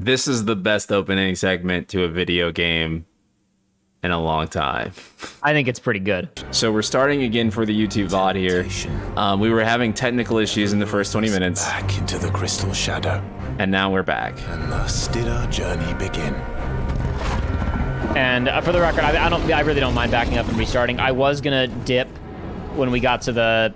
This is the best opening segment to a video game in a long time. I think it's pretty good. So we're starting again for the YouTube VOD here. We were having technical issues in the first 20 minutes. Back into the crystal shadow. And now we're back. And thus did our journey begin. And for the record, I really don't mind backing up and restarting. I was gonna dip when we got to the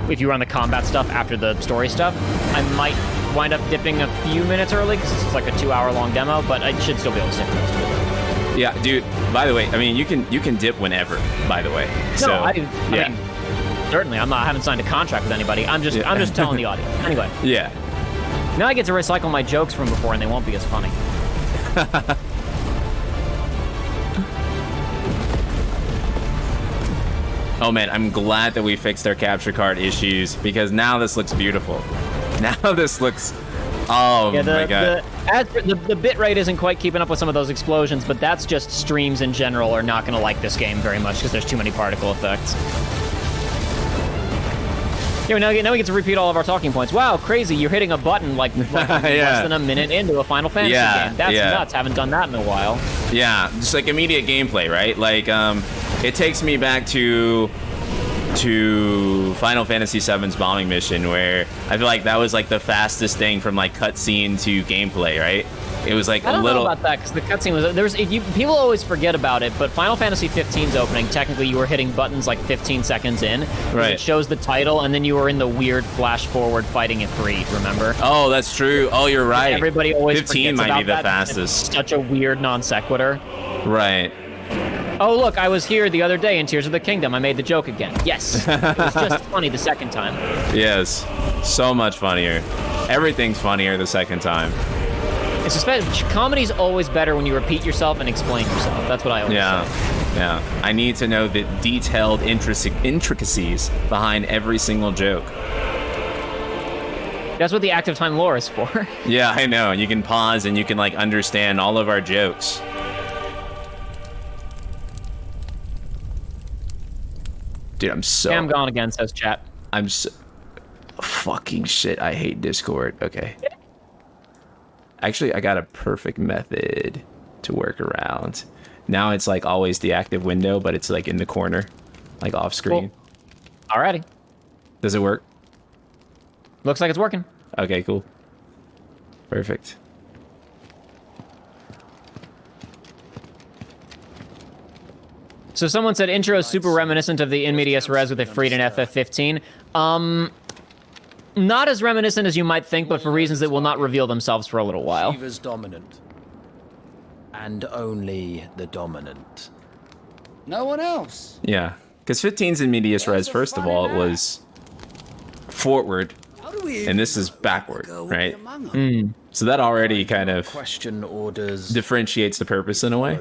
if you run the combat stuff after the story stuff. I might wind up dipping a few minutes early because it's like a 2-hour-long demo, but I should still be able to stick with most of it. Yeah, dude. By the way, I mean you can dip whenever. By the way, no, I mean, certainly. I haven't signed a contract with anybody. I'm just telling the audience. Anyway. Yeah. Now I get to recycle my jokes from before, and they won't be as funny. Oh man, I'm glad that we fixed our capture card issues because now this looks beautiful. Now this looks, oh yeah, my god. The bit rate isn't quite keeping up with some of those explosions, but that's just streams in general are not going to like this game very much because there's too many particle effects. Yeah, now we get to repeat all of our talking points. Wow, crazy, you're hitting a button like less than a minute into a Final Fantasy game. That's nuts, haven't done that in a while. Yeah, just like immediate gameplay, right? Like, it takes me back to Final Fantasy VII's bombing mission where I feel like that was like the fastest thing from like cutscene to gameplay, right? It was like I don't know about that because the cutscene was people always forget about it, but Final Fantasy XV's opening, technically you were hitting buttons like 15 seconds in. Right. It shows the title, and then you were in the weird flash forward fighting Ifrit, remember? Oh, that's true. Oh, you're right. Everybody always 15 might be the fastest. It's such a weird non sequitur. Right. Oh, look, I was here the other day in Tears of the Kingdom. I made the joke again. Yes. It was just funny the second time. Yes. So much funnier. Everything's funnier the second time. It's comedy's always better when you repeat yourself and explain yourself. That's what I always say. Yeah. I need to know the detailed intricacies behind every single joke. That's what the active time lore is for. Yeah, I know. You can pause and you can like understand all of our jokes. Dude, I'm gone again, says chat. Fucking shit, I hate Discord. Okay. Actually, I got a perfect method to work around. Now it's like always the active window, but it's like in the corner, like off screen. Cool. Alrighty. Does it work? Looks like it's working. Okay, cool. Perfect. So someone said intro is super reminiscent of the in medias res with Ifrit and FF15. Not as reminiscent as you might think, but for reasons that will not reveal themselves for a little while. Shiva's dominant. And only the dominant. No one else. Yeah, because 15's in medias res, first of all, it was forward, and this is backward, right? So that already kind of question orders differentiates the purpose in a way.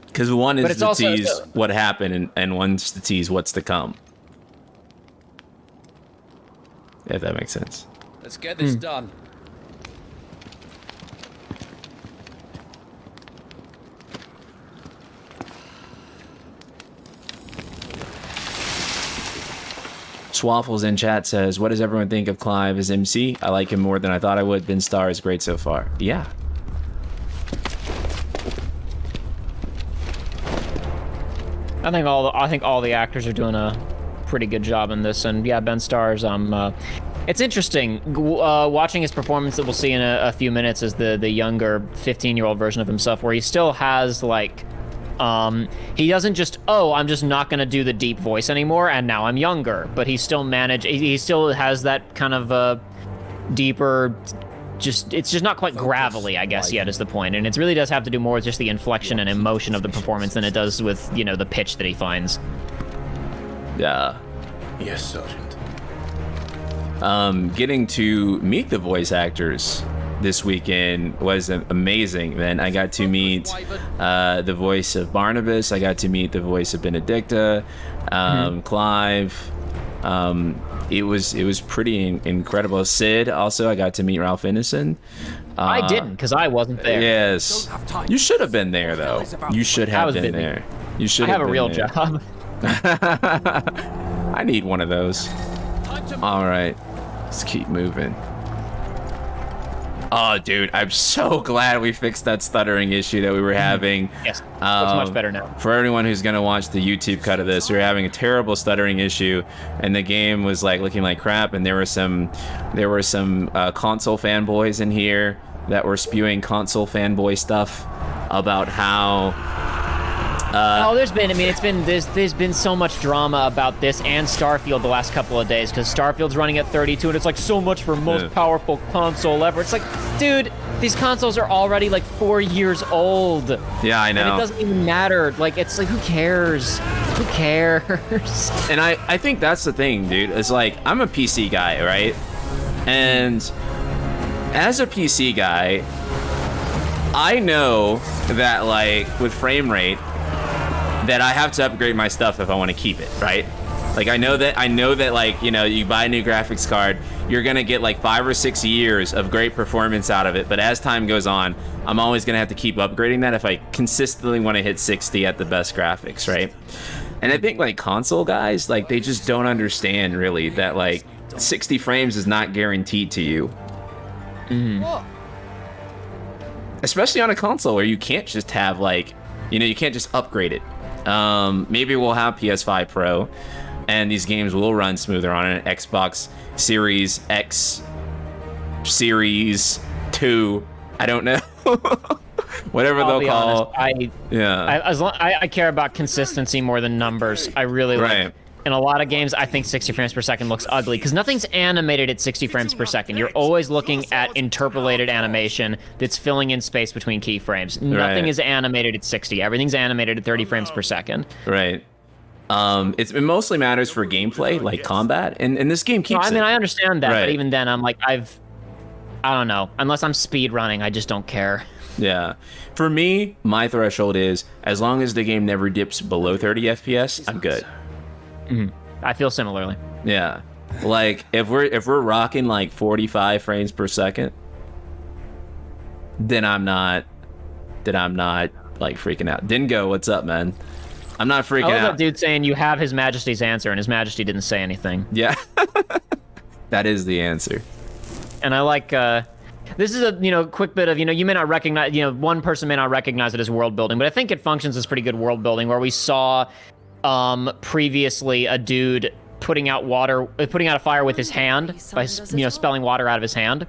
Because one is to tease what happened, and one's to tease what's to come. If that makes sense. Let's get this done. Swaffles in chat says, what does everyone think of Clive as MC? I like him more than I thought I would. Ben Starr is great so far. Yeah. I think all the actors are doing a pretty good job in this, and yeah, Ben Starr's it's interesting watching his performance that we'll see in a few minutes as the younger 15-year-old version of himself, where he still has like he doesn't just, I'm just not gonna do the deep voice anymore and now I'm younger, but he still has that kind of deeper, it's just not quite gravelly, I guess, yet is the point. And it really does have to do more with just the inflection and emotion of the performance than it does with, the pitch that he finds. Yeah. Yes, Sergeant. Getting to meet the voice actors this weekend was amazing, man. I got to meet the voice of Barnabas. I got to meet the voice of Benedicta, Clive. It was pretty incredible. Sid, also, I got to meet Ralph Ineson. I didn't, because I wasn't there. Yes. You should have been there, though. You should have been there. You should have a real there. job. I need one of those. All right. Let's keep moving. Oh, dude, I'm so glad we fixed that stuttering issue that we were having. Yes, it's much better now. For everyone who's gonna watch the YouTube cut of this, we were having a terrible stuttering issue, and the game was like looking like crap. And there were some console fanboys in here that were spewing console fanboy stuff about how. There's been so much drama about this and Starfield the last couple of days, because Starfield's running at 32 and it's like so much for most powerful console ever. It's like, dude, these consoles are already like 4 years old. Yeah, I know. And it doesn't even matter. Like, it's like, who cares? Who cares? And I think that's the thing, dude. It's like, I'm a PC guy, right? And as a PC guy, I know that, like, with frame rate, that I have to upgrade my stuff if I want to keep it, right? Like, I know that, like, you know, you buy a new graphics card, you're gonna get like 5 or 6 years of great performance out of it, but as time goes on, I'm always gonna have to keep upgrading that if I consistently want to hit 60 at the best graphics, right? And I think, like, console guys, like, they just don't understand really that, like, 60 frames is not guaranteed to you. Especially on a console where you can't just have, like, you know, you can't just upgrade it. Maybe we'll have PS5 Pro, and these games will run smoother on an Xbox Series X, Series 2. I don't know. Whatever they'll call. Honest, I care about consistency more than numbers. I really like. In a lot of games, I think 60 frames per second looks ugly because nothing's animated at 60 frames per second. You're always looking at interpolated animation that's filling in space between keyframes. Nothing is animated at 60. Everything's animated at 30 frames per second. Right. It mostly matters for gameplay, like combat, and this game keeps. No, I mean, I understand that, but even then, I'm like, I don't know. Unless I'm speed running, I just don't care. Yeah. For me, my threshold is as long as the game never dips below 30 FPS, I'm good. I feel similarly. Yeah, like if we're rocking like 45 frames per second, then I'm not like freaking out. Dingo, what's up, man? I'm not freaking out. I love that dude saying you have His Majesty's answer, and His Majesty didn't say anything. Yeah, that is the answer. And I like this is a quick bit of you may not recognize one person may not recognize it as world building, but I think it functions as pretty good world building where we saw. Previously a dude putting out a fire with his hand by spelling water out of his hand.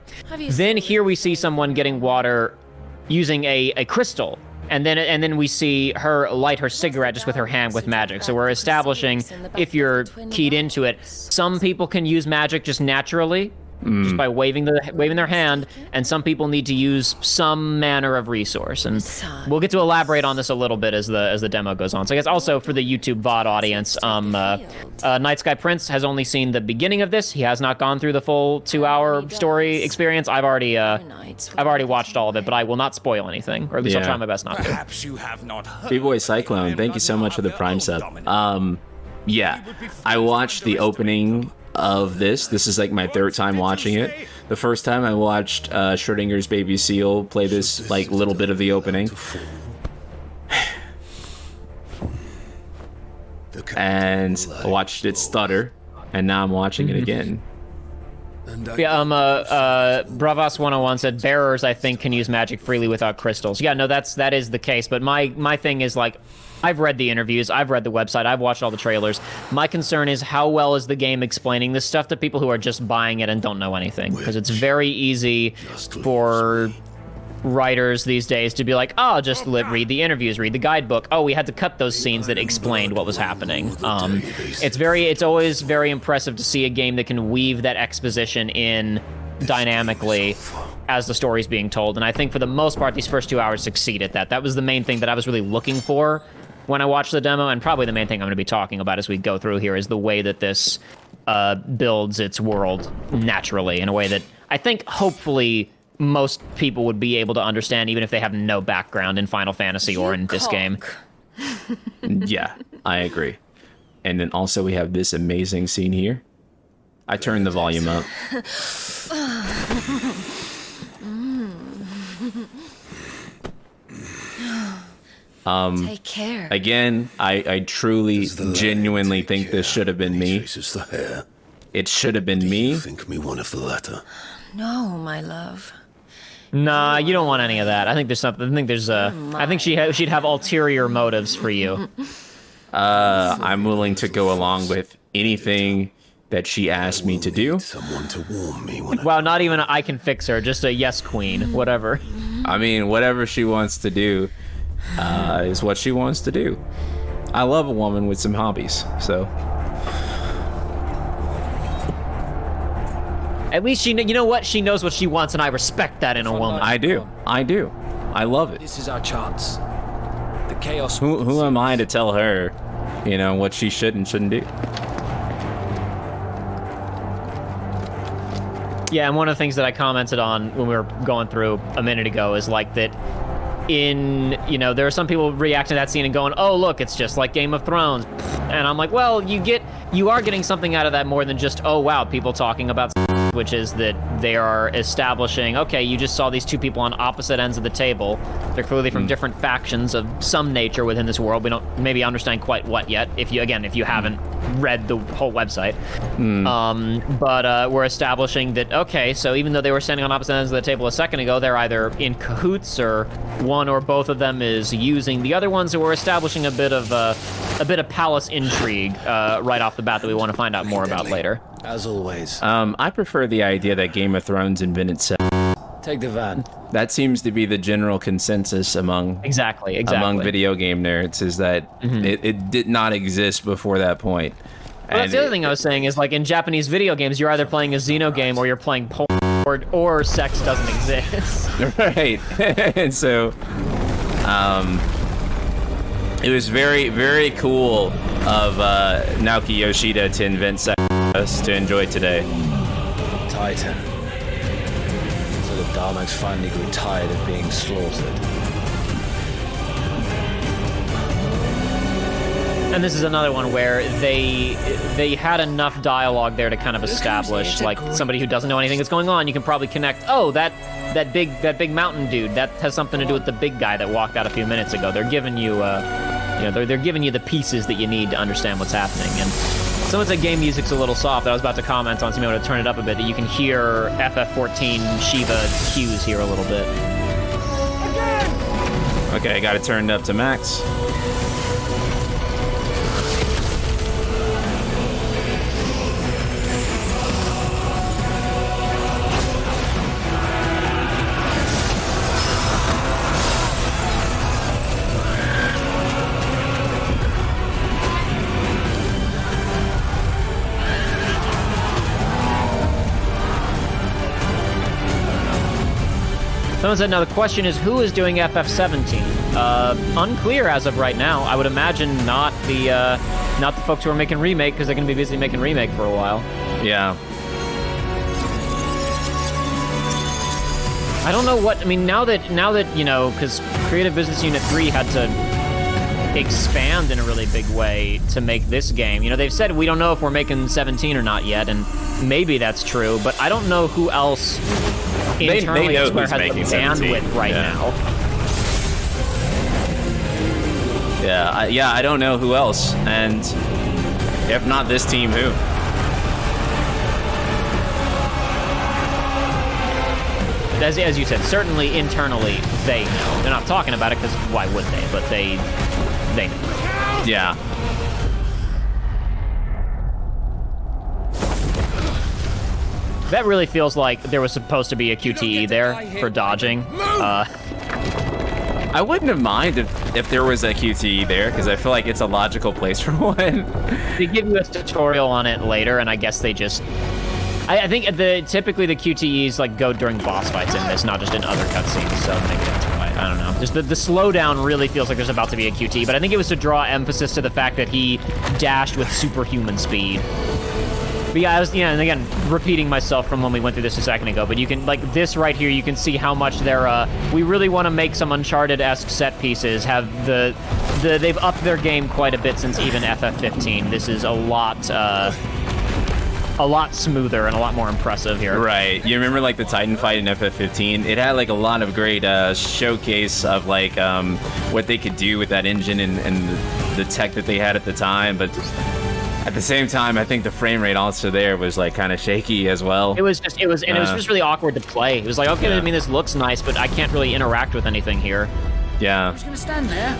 Then here we see someone getting water using a crystal, and then we see her light her cigarette just with her hand with magic. So we're establishing, if you're keyed into it, some people can use magic just naturally. Just by waving their hand, and some people need to use some manner of resource, and we'll get to elaborate on this a little bit as the demo goes on. So I guess also for the YouTube VOD audience, Night Sky Prince has only seen the beginning of this. He has not gone through the full 2-hour story experience. I've already watched all of it, but I will not spoil anything, or at least I'll try my best not to. Perhaps you have not heard. B-Boy Cyclone, thank you so much for the Prime sub. Yeah, I watched the opening of this. This is like my third time watching it. The first time I watched Schrodinger's Baby Seal play this like little bit of the opening. And I watched it stutter, and now I'm watching it again. Yeah, Bravas 101 said bearers I think can use magic freely without crystals. Yeah, no, that is the case, but my thing is, like, I've read the interviews, I've read the website, I've watched all the trailers. My concern is how well is the game explaining this stuff to people who are just buying it and don't know anything, because it's very easy for writers these days to be like, oh, just read the interviews, read the guidebook. Oh, we had to cut those scenes that explained what was happening. It's always very impressive to see a game that can weave that exposition in dynamically as the story's being told, and I think for the most part these first 2 hours succeed at that. That was the main thing that I was really looking for when I watched the demo, and probably the main thing I'm going to be talking about as we go through here is the way that this builds its world naturally in a way that I think hopefully most people would be able to understand, even if they have no background in Final Fantasy or in this game. Yeah, I agree. And then also we have this amazing scene here. I turned the volume up. Take care. Again, I truly, genuinely think this should have been me. The hair. It should have been me. Think me one of the latter. No, my love. Nah, you don't want any of that. I think there's something. I think there's I think she'd have ulterior motives for you. I'm willing to go along with anything that she asked me to do. Someone to warn me when Wow, not even I can fix her. Just a yes, queen. Whatever. I mean, whatever she wants to do is what she wants to do. I love a woman with some hobbies, so. At least you know what? She knows what she wants, and I respect that in a woman. I do. I love it. This is our chance. The chaos. Who am I to tell her, what she should and shouldn't do? Yeah, and one of the things that I commented on when we were going through a minute ago is like that there are some people reacting to that scene and going, oh, look, it's just like Game of Thrones. And I'm like, well, you are getting something out of that more than just, oh, wow, people talking about which is that they are establishing, okay, you just saw these two people on opposite ends of the table. They're clearly from different factions of some nature within this world. We don't maybe understand quite what yet, if you haven't read the whole website. But we're establishing that, okay, so even though they were standing on opposite ends of the table a second ago, they're either in cahoots or one or both of them is using the other ones, so we're establishing a bit of palace intrigue right off the bat that we want to find out more about later. As always. I prefer the idea that Game of Thrones invented sex. Take the van. That seems to be the general consensus among among video game nerds, is that it did not exist before that point. Well, that's the other thing I was saying is, like, in Japanese video games, you're either playing a Xeno game or you're playing porn, or sex doesn't exist. Right. And so, it was very, very cool of Naoki Yoshida to invent sex for us to enjoy today. Titan. So the Daleks finally grew tired of being slaughtered. And this is another one where they had enough dialogue there to kind of establish, like, somebody who doesn't know anything that's going on, you can probably connect, oh, that big mountain dude, that has something to do with the big guy that walked out a few minutes ago. They're giving you, they're giving you the pieces that you need to understand what's happening. And someone said game music's a little soft. I was about to comment on, so maybe to turn it up a bit, that you can hear FF14 Shiva cues here a little bit. Okay, I got it turned up to max. Someone said, now the question is, who is doing FF17? Unclear as of right now. I would imagine not the folks who are making Remake, because they're going to be busy making Remake for a while. Yeah. I don't know what, I mean, now that because Creative Business Unit 3 had to expand in a really big way to make this game. They've said we don't know if we're making 17 or not yet, and maybe that's true, but I don't know who else internally they know Square who's has making the 17 bandwidth right now. Yeah, I don't know who else, and if not this team, who? As you said, certainly internally they know. They're not talking about it because why would they? But they know. Yeah. That really feels like there was supposed to be a QTE there for dodging. I wouldn't have minded if there was a QTE there, because I feel like it's a logical place for one. They give you a tutorial on it later, and I guess they just... I think typically the QTEs like go during boss fights in this, not just in other cutscenes, so maybe that's why. I don't know. Just the slowdown really feels like there's about to be a QTE, but I think it was to draw emphasis to the fact that he dashed with superhuman speed. But yeah, and again, repeating myself from when we went through this a second ago, but you can, like, this right here, you can see how much they're, we really want to make some Uncharted-esque set pieces, they've upped their game quite a bit since even FF15. This is a lot smoother and a lot more impressive here. Right. You remember, like, the Titan fight in FF15? It had, like, a lot of great showcase of, like, what they could do with that engine and the tech that they had at the time, but At the same time, I think the frame rate also there was like kind of shaky as well. It was just really awkward to play. It was like, okay, I mean, this looks nice, but I can't really interact with anything here. Yeah. I'm just gonna stand there.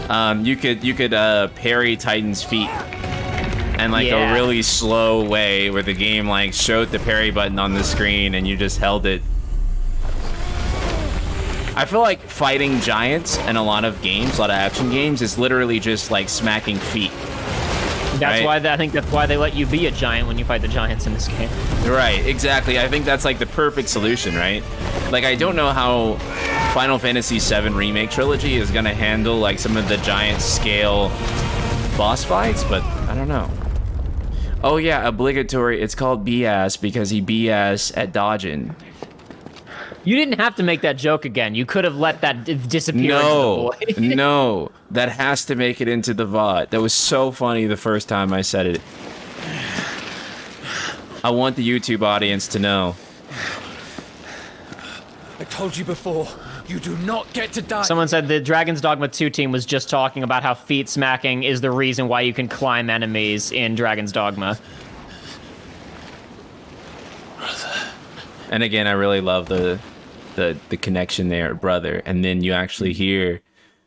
You could parry Titan's feet, and like a really slow way where the game like showed the parry button on the screen and you just held it. I feel like fighting giants in a lot of games, a lot of action games, is literally just like smacking feet. That's right? why I think that's why they let you be a giant when you fight the giants in this game. Right, exactly. I think that's like the perfect solution, right? Like, I don't know how Final Fantasy VII Remake Trilogy is gonna handle like some of the giant scale boss fights, but I don't know. Oh yeah, obligatory. It's called BS because he BS at dodging. You didn't have to make that joke again. You could have let that disappear No, into the void. no, that has to make it into the VOD. That was so funny the first time I said it. I want the YouTube audience to know. I told you before, you do not get to die. Someone said the Dragon's Dogma 2 team was just talking about how feet smacking is the reason why you can climb enemies in Dragon's Dogma. And again, I really love the connection there, brother. And then you actually hear,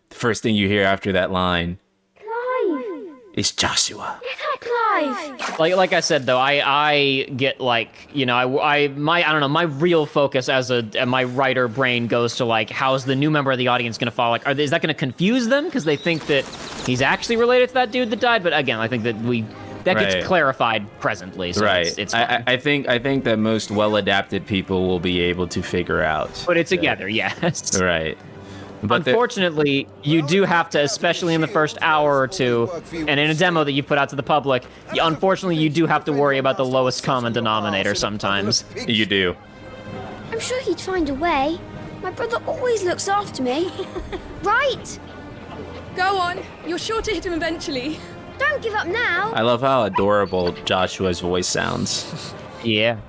the first thing you hear after that line Clive! is Joshua. Is that Clive? Like I said though, I get like, you know, I don't know, my real focus as my writer brain goes to like, how's the new member of the audience gonna fall? Like, is that gonna confuse them because they think that he's actually related to that dude that died? But again, I think that gets clarified presently. So Right. It's fine. I think that most well-adapted people will be able to figure out. Put it together, yes. Right. But unfortunately, you do have to, especially in the first hour or two, and in a demo that you put out to the public, unfortunately, you do have to worry about the lowest common denominator sometimes. you do. I'm sure he'd find a way. My brother always looks after me. Right? Go on. You're sure to hit him eventually. Don't give up now. I love how adorable Joshua's voice sounds. Yeah.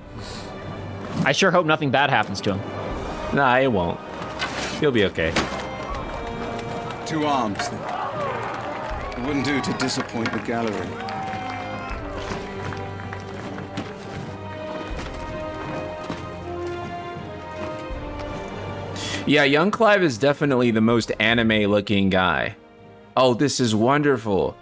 I sure hope nothing bad happens to him. Nah, it won't. He'll be okay. 2 arms, then. It wouldn't do to disappoint the gallery. Yeah, young Clive is definitely the most anime-looking guy. Oh, this is wonderful.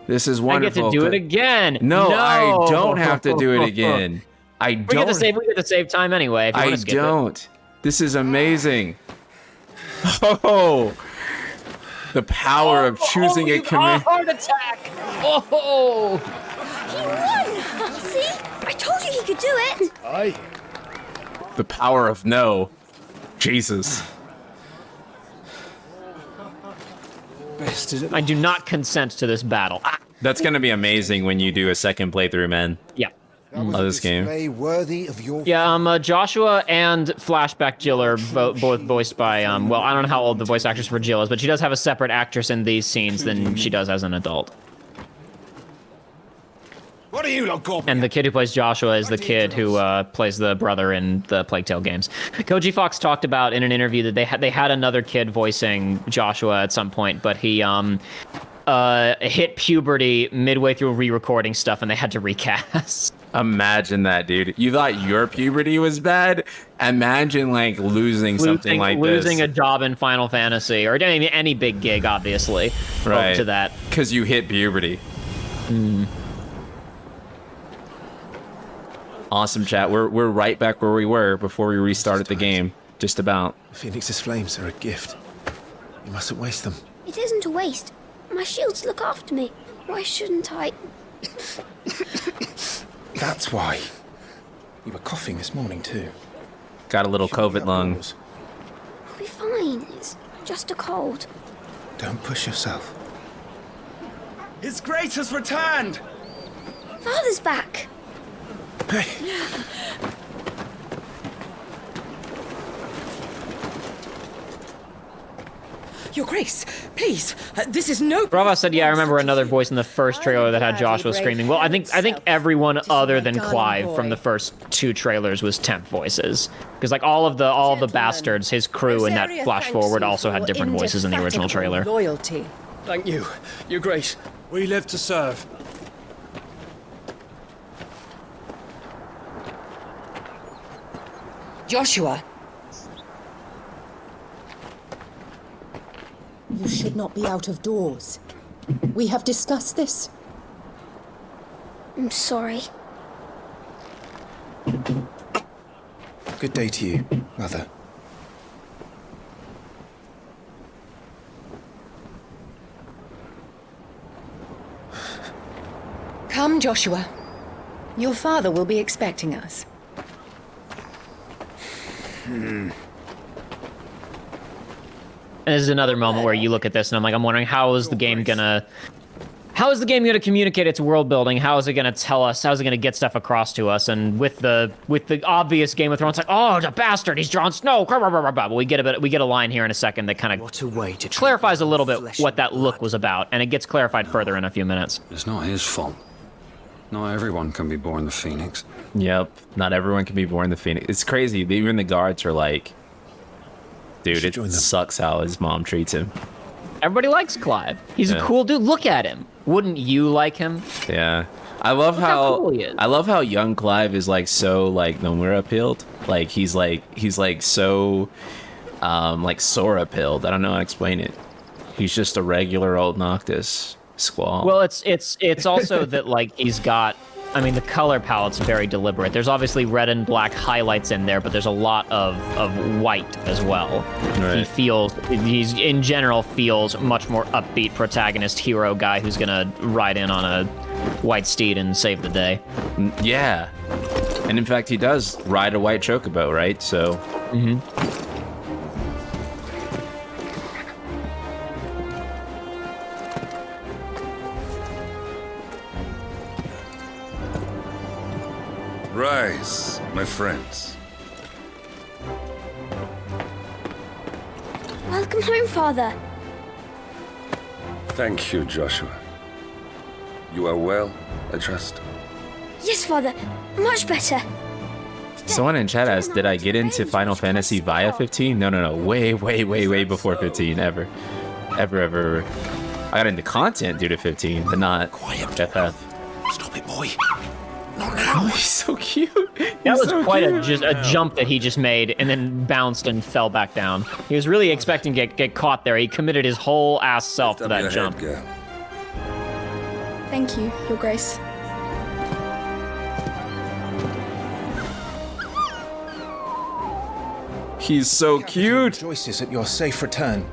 This is wonderful. I get to do it again. No, I don't have to do it again. I don't. We get to save time anyway. If you want to skip don't. This is amazing. Oh, the power of choosing a command. Heart attack! Oh! He won! See? I told you he could do it. The power of no. Jesus. Best is it? I do not consent to this battle. Ah, That's gonna be amazing when you do a second playthrough, man. yeah. Of this game. Worthy of your Yeah, Joshua and Flashback Jill are both voiced by, well, I don't know how old the voice actress for Jill is, but she does have a separate actress in these scenes than she does as an adult. What are you lot gawping And the kid who plays Joshua is the kid who plays the brother in the Plague Tale games. Koji Fox talked about in an interview that they had another kid voicing Joshua at some point, but he hit puberty midway through re-recording stuff, and they had to recast. Imagine that, dude. You thought your puberty was bad? Imagine like losing something like this. Losing a job in Final Fantasy, or any big gig, obviously. Right. Up to that. Because you hit puberty. Awesome, chat. We're right back where we were before we restarted the game. Just about. Phoenix's flames are a gift. You mustn't waste them. It isn't a waste. My shields look after me. Why shouldn't I? That's why. You were coughing this morning too. Got a little COVID lung. I'll be fine. It's just a cold. Don't push yourself. His Grace has returned! Father's back. Hey, Your Grace, please. This is no. Bravo said, yeah, I remember another voice in the first trailer that had Joshua screaming. Well, I think everyone other than Clive from the first 2 trailers was temp voices. Because like all of the bastards, his crew in that flash forward also had different voices in the original trailer. Loyalty. Thank you, Your Grace. We live to serve. Joshua! You should not be out of doors. We have discussed this. I'm sorry. Good day to you, Mother. Come, Joshua. Your father will be expecting us. And this is another moment where you look at this and I'm wondering how is the game gonna communicate its world building? How is it gonna tell us? How is it gonna get stuff across to us? And with the obvious Game of Thrones, like, oh, the bastard, he's Jon Snow. But we get a line here in a second that kind of clarifies a little bit what that look was about, and it gets clarified further in a few minutes. It's not his fault. Not everyone can be born the Phoenix. Yep, not everyone can be born the Phoenix. It's crazy. Even the guards are like, dude, it sucks how his mom treats him. Everybody likes Clive. He's a cool dude. Look at him. Wouldn't you like him? Yeah. I love how cool he is. I love how young Clive is like so like Nomura pilled. Like he's so like Sora pilled. I don't know how to explain it. He's just a regular old Noctis squall. Well, it's also that like he's got, I mean, the color palette's very deliberate. There's obviously red and black highlights in there, but there's a lot of white as well. Right. He's in general feels much more upbeat protagonist hero guy who's gonna ride in on a white steed and save the day. Yeah. And in fact, he does ride a white chocobo, right? So. Mm-hmm. Rise, my friends. Welcome home, Father. Thank you, Joshua. You are well, I trust. Yes, Father. Much better. Someone in chat asked, did I get into Final Fantasy via 15? No. Way before 15, ever. I got into content due to 15, but not FF. Stop it, boy. Oh, he's so cute. That was quite a jump that he just made and then bounced and fell back down. He was really expecting to get caught there. He committed his whole ass self to that jump. Thank you, Your Grace. He's so cute. Rejoices at your safe return,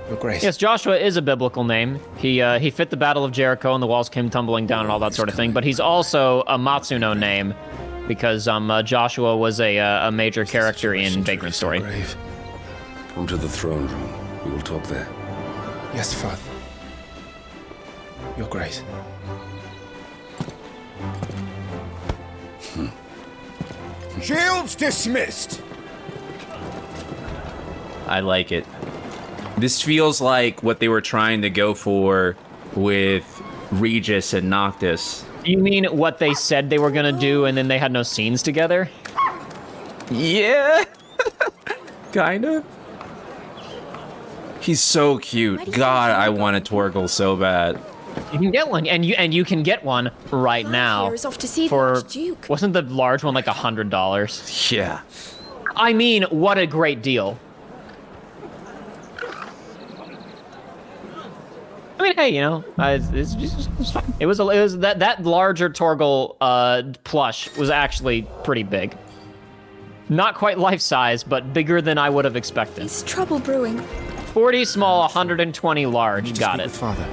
Your Grace. Yes, Joshua is a biblical name. He fit the Battle of Jericho and the walls came tumbling down and all that sort of thing. But he's also a Matsuno name because Joshua was a major character in Vagrant Story. Come to the throne room. We will talk there. Yes, Father. Your Grace. Shields dismissed. I like it. This feels like what they were trying to go for with Regis and Noctis. You mean what they said they were gonna do and then they had no scenes together? Yeah. Kinda. He's so cute. God, I want a Torgal so bad. You can get one, and you can get one right now. Here is off to see For the Archduke. wasn't the large one like $100? Yeah. I mean, what a great deal. I mean, hey, you know, it's fine. It was that larger Torgal plush was actually pretty big. Not quite life size, but bigger than I would have expected. Is trouble brewing? 40 small, 120 large. Got it. Father.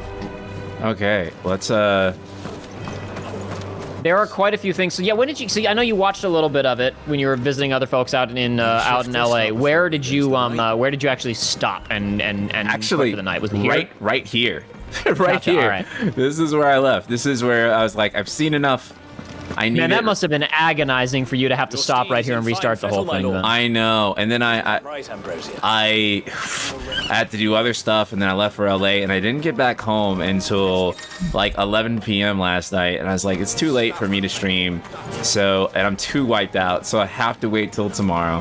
Okay, let's There are quite a few things. So yeah, when did you see? I know you watched a little bit of it when you were visiting other folks out in LA. Where did you actually stop and actually for the night? Was it here? right here. Gotcha, here. all right. This is where I left. This is where I was like, I've seen enough. I need Man, that it. must have been agonizing for you to have to stop right here and restart the whole thing. Then. I know, and then I had to do other stuff, and then I left for LA, and I didn't get back home until like 11 p.m. last night, and I was like, it's too late for me to stream, and I'm too wiped out, so I have to wait till tomorrow.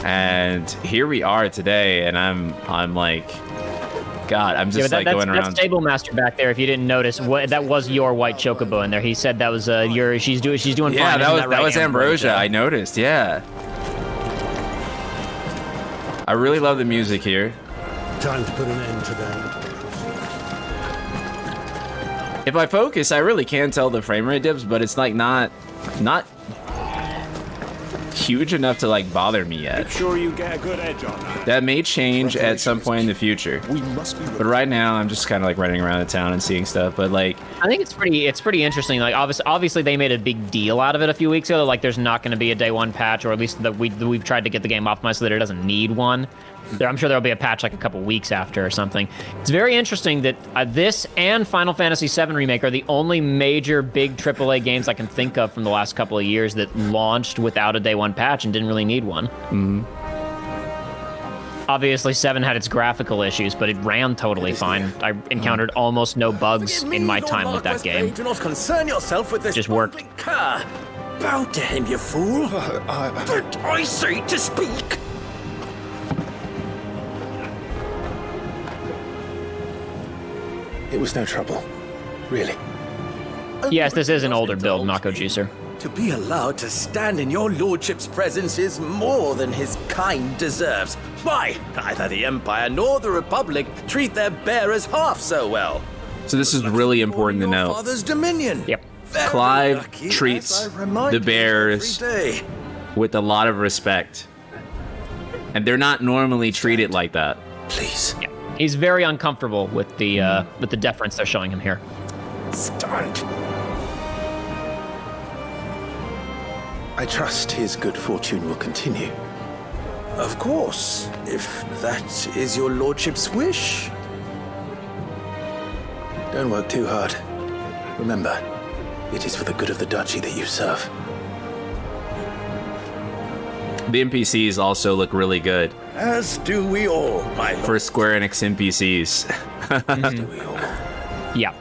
And here we are today, and I'm like, God, I'm just going around. That's Stable Master back there. If you didn't notice, that was your white chocobo in there. He said that was she's doing fine. Yeah, that was right, Ambrosia. I noticed. Yeah. I really love the music here. Time to put an end to that. If I focus, I really can tell the frame rate dips, but it's like not huge enough to like bother me yet. Make sure you get a good edge on that. That may change at some point in the future. But right now, I'm just kind of like running around the town and seeing stuff. But like, I think it's pretty interesting. Like obviously they made a big deal out of it a few weeks ago. Like there's not going to be a day one patch, or at least that we've tried to get the game optimized so that it doesn't need one. I'm sure there'll be a patch like a couple weeks after or something. It's very interesting that this and Final Fantasy VII Remake are the only major big AAA games I can think of from the last couple of years that launched without a day one patch and didn't really need one. Mm-hmm. Obviously, 7 had its graphical issues, but it ran totally fine. I encountered almost no bugs in my time with that game. Do not concern yourself with this. Just worked. Cur. Bow to him, you fool. But I say to speak. It was no trouble. Really. Yes, this is an older build, Nako Juicer. To be allowed to stand in your lordship's presence is more than his kind deserves. Why, neither the Empire nor the Republic treat their bearers half so well. So this is really important to know. Father's dominion. Yep. Clive treats the bearers with a lot of respect. And they're not normally treated like that. Please. Yeah. He's very uncomfortable with the deference they're showing him here. Start. I trust his good fortune will continue. Of course, if that is your lordship's wish. Don't work too hard. Remember, it is for the good of the duchy that you serve. The NPCs also look really good. As do we all, my lord. For Square Enix NPCs. As do we all. Yeah.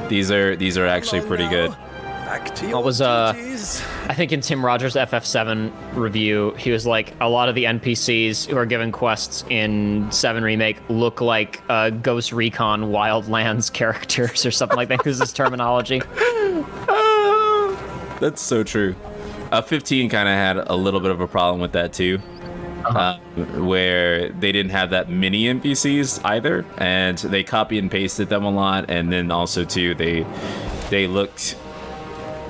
These are actually pretty good. Back to your What was I think in Tim Rogers' FF7 review, he was like, a lot of the NPCs who are given quests in 7 Remake look like Ghost Recon Wildlands characters or something like that. Who's this terminology? That's so true. 15 kind of had a little bit of a problem with that too. Where they didn't have that many NPCs either, and they copy and pasted them a lot, and then also too they looked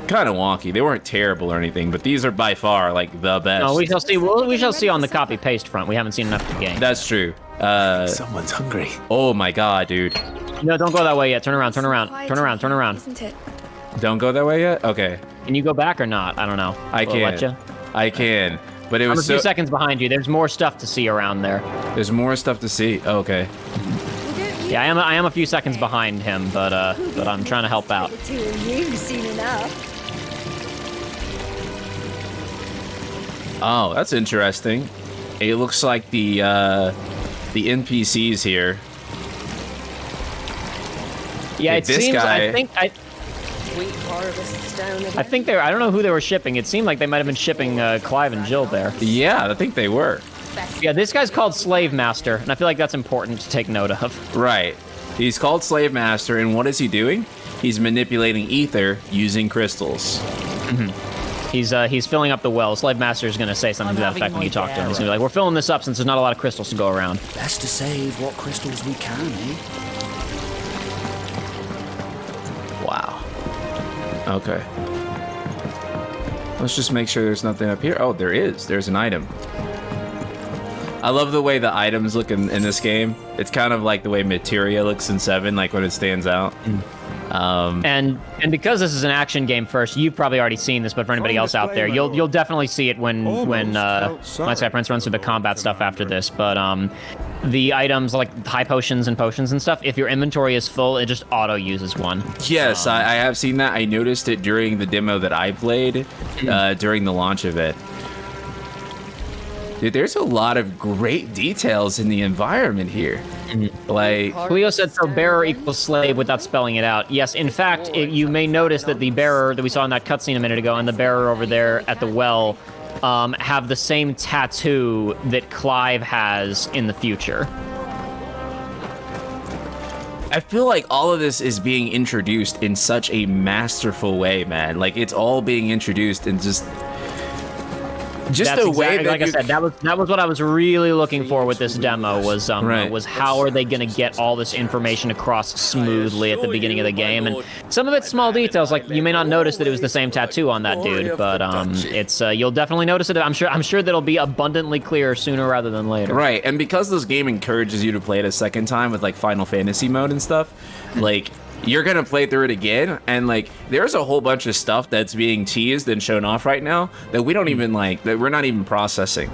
kind of wonky. They weren't terrible or anything, but these are by far like the best. No, we shall see. We shall see on the copy paste front. We haven't seen enough of the game. That's true. Someone's hungry. Oh my god, dude. No, don't go that way yet. Turn around. Turn around. Turn around. Turn around. Isn't it? Don't go that way yet. Okay. Can you go back or not? I don't know. I can. Let you? I can. But it was I'm a few seconds behind you. There's more stuff to see around there. There's more stuff to see. Oh, okay. Yeah, I am a few seconds behind him, but I'm trying to help out. The two of you seen enough. Oh, that's interesting. It looks like the NPCs here. Yeah, it this seems. guy, I think they're. I don't know who they were shipping. It seemed like they might have been shipping Clive and Jill there. Yeah, I think they were. Yeah, this guy's called Slave Master, and I feel like that's important to take note of. Right. He's called Slave Master, and what is he doing? He's manipulating ether using crystals. Mm-hmm. He's filling up the well. Slave Master is going to say something to that effect when you talk to him. He's going to be like, "We're filling this up since there's not a lot of crystals to go around." Best to save what crystals we can, eh? Wow. Okay. Let's just make sure there's nothing up here. Oh, there is. There's an item. I love the way the items look in this game. It's kind of like the way materia looks in 7, like when it stands out. And because this is an action game first, you've probably already seen this, but for anybody else out there, you'll definitely see it when My Sky Prince runs through the combat stuff after this. But the items like high potions and potions and stuff, if your inventory is full, it just auto uses one. Yes, I have seen that. I noticed it during the demo that I played during the launch of it. Dude, there's a lot of great details in the environment here. Like Cleo said, so bearer equals slave without spelling it out. Yes, in fact, you may notice that the bearer that we saw in that cutscene a minute ago and the bearer over there at the well have the same tattoo that Clive has in the future. I feel like all of this is being introduced in such a masterful way, man. Like, it's all being introduced and just... Just That's the way that like I said, that was what I was really looking for with this demo was how are they going to get all this information across smoothly at the beginning of the game, and some of it's small details, like you may not notice that it was the same tattoo on that dude, but it's you'll definitely notice it. I'm sure that'll be abundantly clear sooner rather than later. Right, and because this game encourages you to play it a second time with like Final Fantasy mode and stuff, like you're gonna play through it again, and like there's a whole bunch of stuff that's being teased and shown off right now that we don't even that we're not even processing,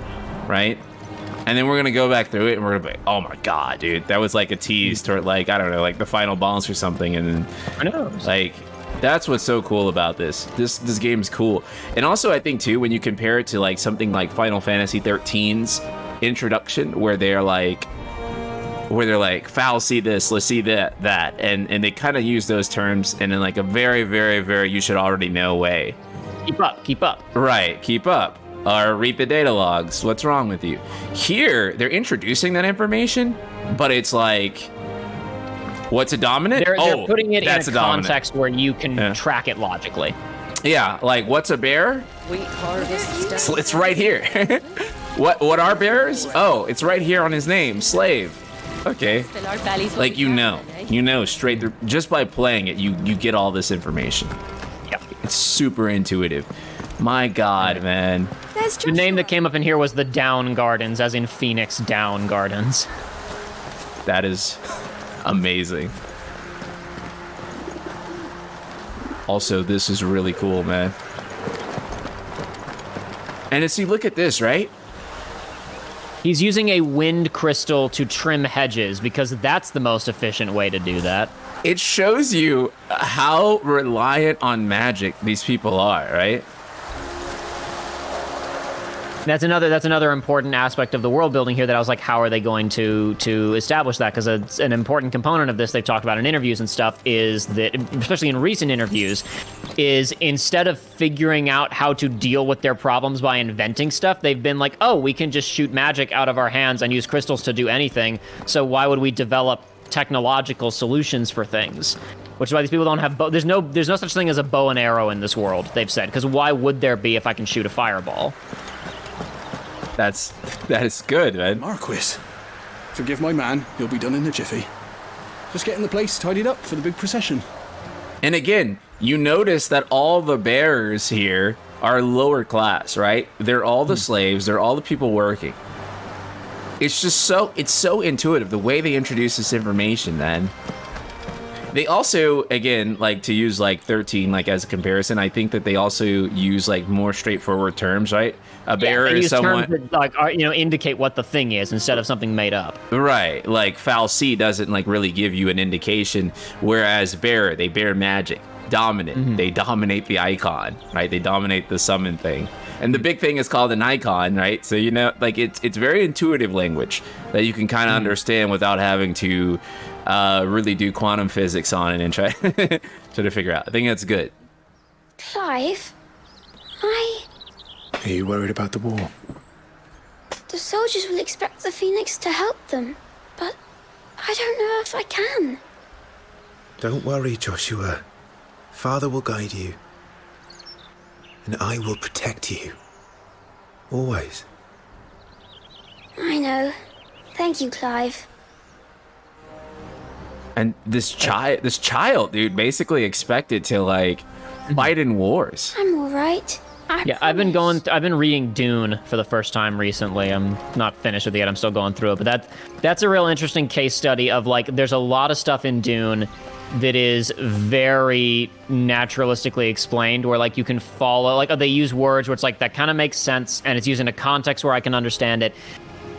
right? And then we're gonna go back through it and we're gonna be like, oh my god, dude, that was like a tease toward like, I don't know, like the final boss or something. And then I know, like that's what's so cool about this game's cool. And also I think too, when you compare it to like something like Final Fantasy XIII's introduction, where they're like, foul, see this, let's see that, and they kind of use those terms in like a very, very, very you should already know way. Keep up. Right, keep up. Or read the data logs. What's wrong with you? Here, they're introducing that information, but it's like, what's a dominant? They're putting it in a dominant context where you can track it logically. Yeah, like what's a bear? It's right here. What are bears? Oh, it's right here on his name, slave. Okay. Like you know straight through, just by playing it, you get all this information. Yep. It's super intuitive. My God, man. The name that came up in here was the Down Gardens, as in Phoenix Down Gardens. That is amazing. Also, this is really cool, man. And see, look at this, right? He's using a wind crystal to trim hedges because that's the most efficient way to do that. It shows you how reliant on magic these people are, right? That's another important aspect of the world building here that I was like, how are they going to establish that? Because it's an important component of this they've talked about in interviews and stuff is that, especially in recent interviews, is instead of figuring out how to deal with their problems by inventing stuff, they've been like, oh, we can just shoot magic out of our hands and use crystals to do anything. So why would we develop technological solutions for things? Which is why these people don't have there's no such thing as a bow and arrow in this world, they've said, because why would there be if I can shoot a fireball? That is good, man. Marquis, forgive my man. He'll be done in a jiffy. Just getting the place tidied up for the big procession. And again, you notice that all the bearers here are lower class, right? They're all the slaves. They're all the people working. It's so intuitive the way they introduce this information, man. They also, again, like to use like 13 like as a comparison, I think that they also use like more straightforward terms, right? A bearer is someone terms that, like indicate what the thing is instead of something made up. Right, like foul C doesn't like really give you an indication, whereas bearer, they bear magic. Dominant, they dominate the icon, right? They dominate the summon thing. And the big thing is called an icon, right? So like it's very intuitive language that you can kind of understand without having to really do quantum physics on it and try to figure out. I think that's good. Clive, Are you worried about the war? The soldiers will expect the Phoenix to help them, but I don't know if I can. Don't worry, Joshua. Father will guide you. And I will protect you. Always. I know. Thank you, Clive. And this child, dude, basically expected to like fight in wars. I'm all right. I've been reading Dune for the first time recently. I'm not finished with it yet. I'm still going through it, but that's a real interesting case study of like there's a lot of stuff in Dune that is very naturalistically explained, where like you can follow, like they use words where it's like that kind of makes sense and it's used in a context where I can understand it.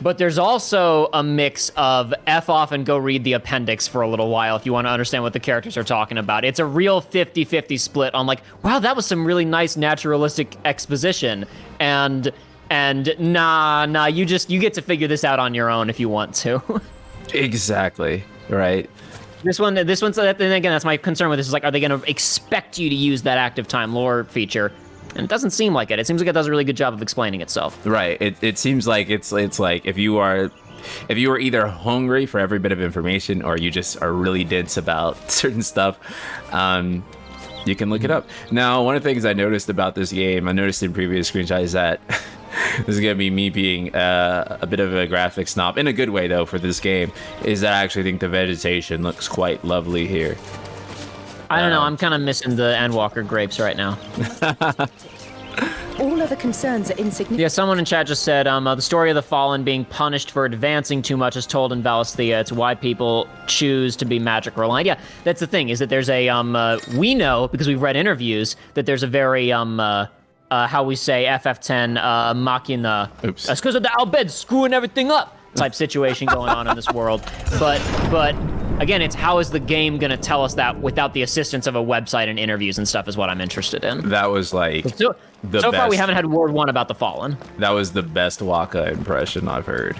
But there's also a mix of F off and go read the appendix for a little while if you want to understand what the characters are talking about. It's a real 50-50 split on like, wow, that was some really nice naturalistic exposition. And nah, you get to figure this out on your own if you want to. Exactly, right. This one's, and again, that's my concern with this, is like, are they going to expect you to use that active time lore feature? And it doesn't seem like it. It seems like it does a really good job of explaining itself. Right. It seems like it's like if you are either hungry for every bit of information or you just are really dense about certain stuff, you can look it up. Now, one of the things I noticed about this game, I noticed in previous screenshots, is that this is gonna be me being a bit of a graphic snob in a good way though for this game. Is that I actually think the vegetation looks quite lovely here. I don't know. I'm kind of missing the Endwalker grapes right now. All other concerns are insignificant. Yeah, someone in chat just said, the story of the Fallen being punished for advancing too much is told in Valisthea. It's why people choose to be magic reliant. Yeah, that's the thing, is that there's a, we know, because we've read interviews, that there's a very, how we say, FF10, machina. Oops. That's because of the Albed screwing everything up type situation going on in this world. But again, it's how is the game going to tell us that without the assistance of a website and interviews and stuff is what I'm interested in. That was like So far, we haven't had word one about the Fallen. That was the best Waka impression I've heard.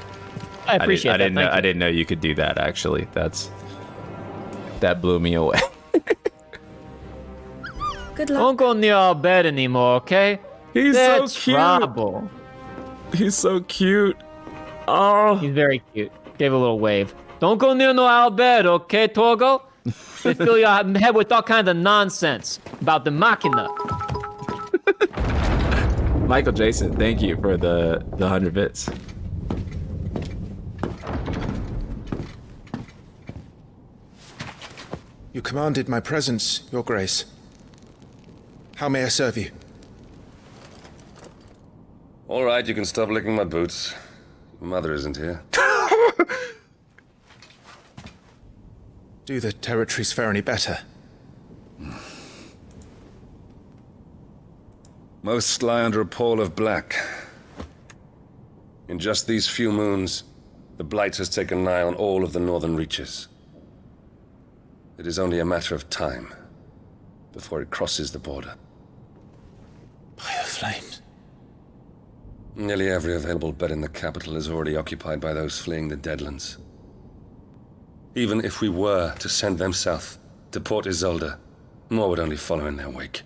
I appreciate that. I didn't know you could do that. Actually, that blew me away. Good luck. Don't go near our bed anymore, okay? He's That's so cute. trouble. He's so cute. Oh, He's very cute. Gave a little wave. Don't go near no our bed, okay, Torgo? They fill your head with all kinds of nonsense about the machina. Michael Jason, thank you for the 100 bits. You commanded my presence, Your Grace. How may I serve you? All right, you can stop licking my boots. Your mother isn't here. Do the territories fare any better? Most lie under a pall of black. In just these few moons, the Blight has taken nigh on all of the northern reaches. It is only a matter of time before it crosses the border. Fire flames. Nearly every available bed in the capital is already occupied by those fleeing the Deadlands. Even if we were to send them south to Port Isolde, more would only follow in their wake.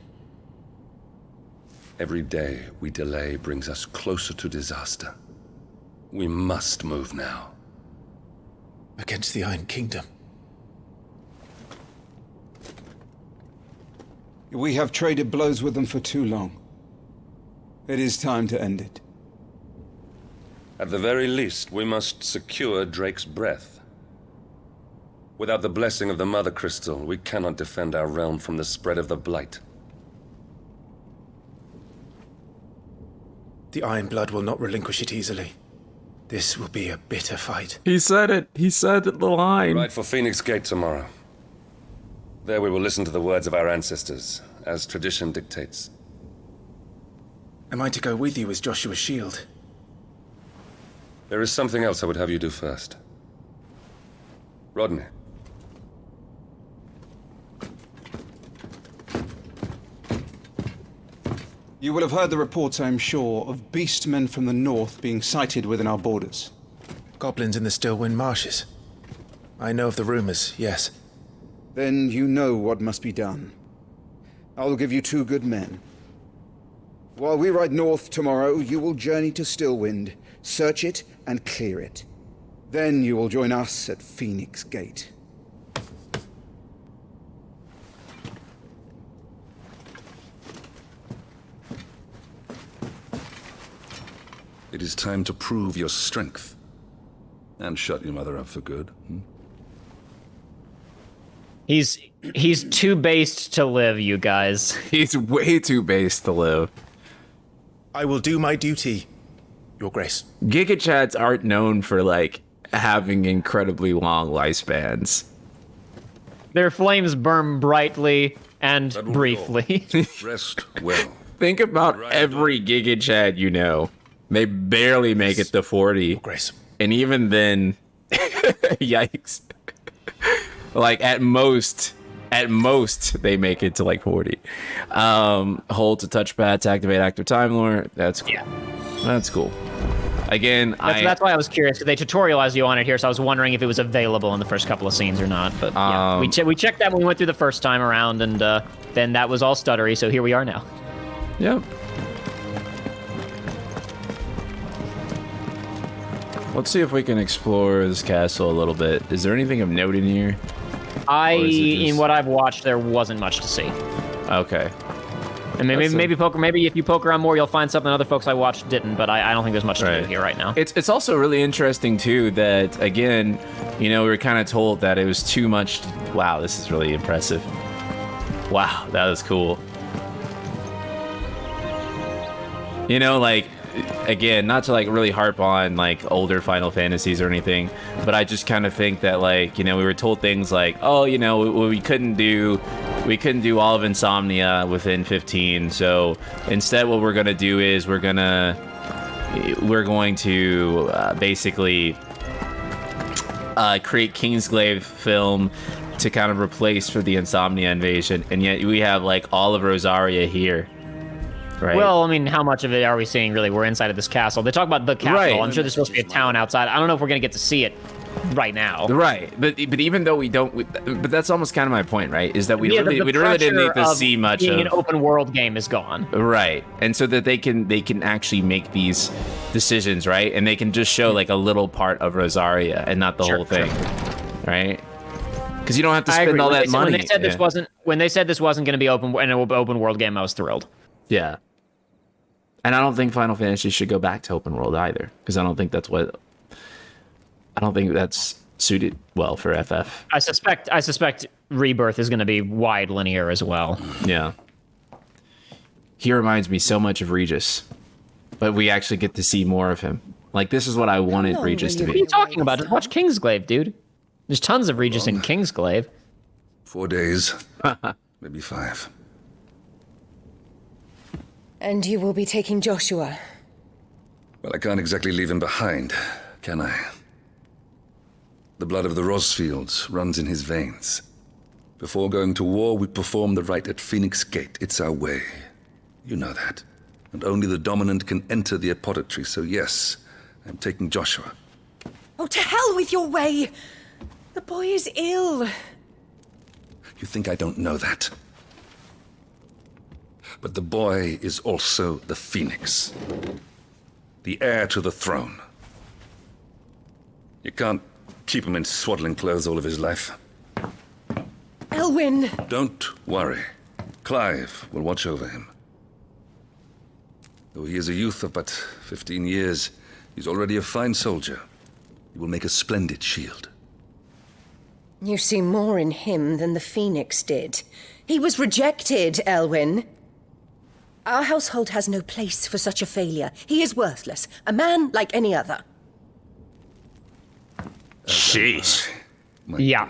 Every day we delay brings us closer to disaster. We must move now. Against the Iron Kingdom. We have traded blows with them for too long. It is time to end it. At the very least, we must secure Drake's breath. Without the blessing of the Mother Crystal, we cannot defend our realm from the spread of the Blight. The Iron Blood will not relinquish it easily. This will be a bitter fight. He said it. He said the line. Ride for Phoenix Gate tomorrow. There we will listen to the words of our ancestors, as tradition dictates. Am I to go with you as Joshua's shield? There is something else I would have you do first. Rodney. You will have heard the reports, I am sure, of beastmen from the north being sighted within our borders. Goblins in the Stillwind Marshes. I know of the rumors, yes. Then you know what must be done. I will give you 2 good men. While we ride north tomorrow, you will journey to Stillwind, search it and clear it. Then you will join us at Phoenix Gate. It is time to prove your strength. And shut your mother up for good. He's too based to live, you guys. He's way too based to live. I will do my duty, Your Grace. Giga Chads aren't known for, like, having incredibly long lifespans. Their flames burn brightly and briefly. Rest well. Think about every Giga Chad you know. They barely make it to 40. Your Grace. And even then, yikes. Like, at most, they make it to, like, 40. Hold to touchpad to activate active Time Lord. That's cool. Yeah. That's cool. Again, that's why I was curious, because they tutorialize you on it here, so I was wondering if it was available in the first couple of scenes or not. But yeah, we checked that when we went through the first time around, and then that was all stuttery, so here we are now. Yep. Let's see if we can explore this castle a little bit. Is there anything of note in here? In what I've watched, there wasn't much to see. Okay. And maybe if you poke around more, you'll find something other folks I watched didn't. But I don't think there's much to do here right now. It's also really interesting too that again, we were kind of told that it was too much. Wow, this is really impressive. Wow, that was cool. Again, not to really harp on older Final Fantasies or anything, but I just kind of think that we were told things like, oh, we couldn't do all of Insomnia within 15, so instead what we're gonna do is we're going to basically create Kingsglaive film to kind of replace for the Insomnia invasion, and yet we have all of Rosaria here. Right. Well, I mean, how much of it are we seeing, really? We're inside of this castle. They talk about the capital. Right. I'm sure there's supposed to be a town outside. I don't know if we're going to get to see it right now. Right. But even though we don't... but that's almost kind of my point, right? Is that we really didn't need to see much of... an open world game is gone. Right. And so that they can actually make these decisions, right? And they can just show a little part of Rosaria and not the whole thing. Right? Because you don't have to spend all that money. When they said this wasn't going to be an open world game, I was thrilled. Yeah. And I don't think Final Fantasy should go back to open world either, because I don't think that's suited well for FF. I suspect Rebirth is going to be wide linear as well. Yeah. He reminds me so much of Regis, but we actually get to see more of him. This is what I wanted Regis to be. What are you talking about? Just watch Kingsglaive, dude. There's tons of Regis in Kingsglaive. 4 days, maybe 5. And you will be taking Joshua? Well, I can't exactly leave him behind, can I? The blood of the Rosfields runs in his veins. Before going to war, we perform the rite at Phoenix Gate. It's our way. You know that. And only the dominant can enter the apothecary, so yes, I'm taking Joshua. Oh, to hell with your way! The boy is ill. You think I don't know that? But the boy is also the Phoenix. The heir to the throne. You can't keep him in swaddling clothes all of his life. Elwyn! Don't worry. Clive will watch over him. Though he is a youth of but 15 years, he's already a fine soldier. He will make a splendid shield. You see more in him than the Phoenix did. He was rejected, Elwyn. Our household has no place for such a failure. He is worthless. A man like any other. Sheesh. Yeah.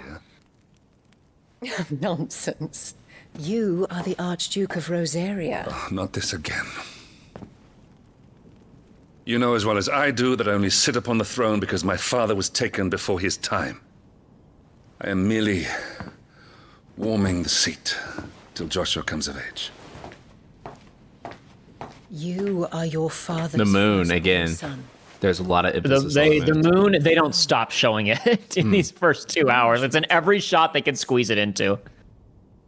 Nonsense. You are the Archduke of Rosaria. Oh, not this again. You know as well as I do that I only sit upon the throne because my father was taken before his time. I am merely warming the seat till Joshua comes of age. You are your father's The moon again. son. There's a lot of emphasis on The moon, they don't stop showing it in these first 2 hours. It's in every shot they can squeeze it into.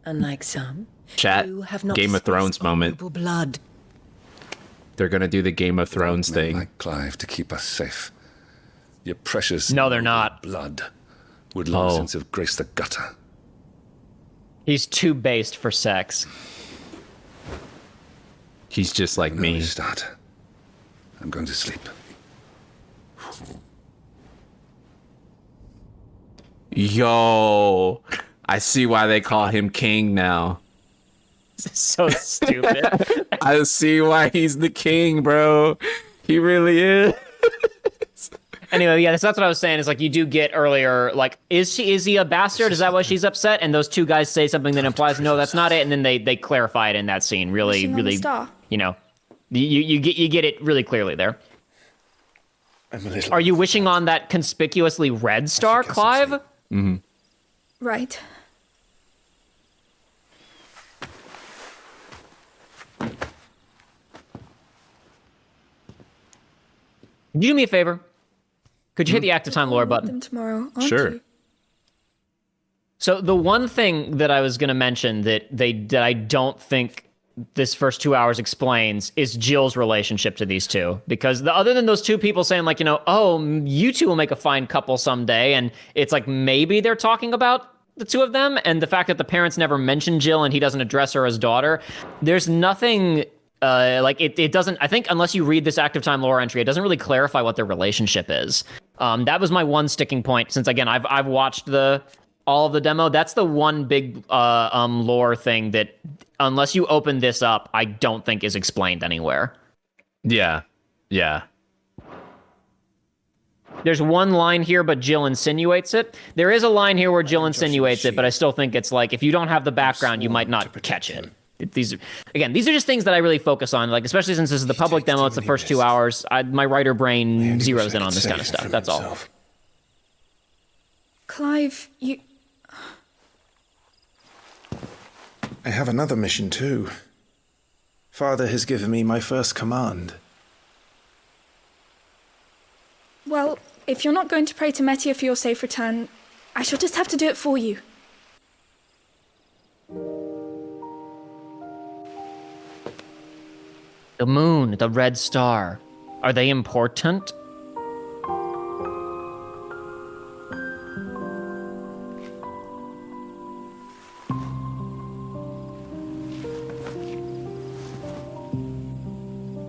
Unlike some, Chat, you have not Game of Thrones spilled moment. noble blood. They're gonna do the Game of Thrones thing. Like Clive to keep us safe. Your precious No, they're not. blood would long since have graced the gutter. He's too based for sex. He's just like me. Start. I'm going to sleep. Yo, I see why they call him king now. So stupid. I see why he's the king, bro. He really is. Anyway, yeah, that's what I was saying. Is you do get earlier, is he a bastard? Is that why she's upset? And those two guys say something that implies no, that's not it, and then they clarify it in that scene. Really, you get it really clearly there. Are you wishing on that conspicuously red star, Clive? Mm-hmm. Right. Could you do me a favor? Could you hit the active time lore button? Them tomorrow, aren't Sure. you? So the one thing that I was going to mention that I don't think this first 2 hours explains is Jill's relationship to these two. Because other than those two people saying oh, you two will make a fine couple someday, and it's maybe they're talking about the two of them, and the fact that the parents never mention Jill and he doesn't address her as daughter, there's nothing like it doesn't. I think unless you read this active time lore entry, it doesn't really clarify what their relationship is. That was my one sticking point. Since again, I've watched all of the demo. That's the one big lore thing that unless you open this up, I don't think is explained anywhere. Yeah. There's one line here, but Jill insinuates it. There is a line here where Jill insinuates it, but I still think it's like, if you don't have the background, you might not catch it. These are just things that I really focus on, like especially since this is the public demo, it's the first 2 hours. My writer brain zeroes in on this kind of stuff. That's all. Clive, you... I have another mission too. Father has given me my first command. Well, if you're not going to pray to Metia for your safe return, I shall just have to do it for you. The moon, the red star. Are they important?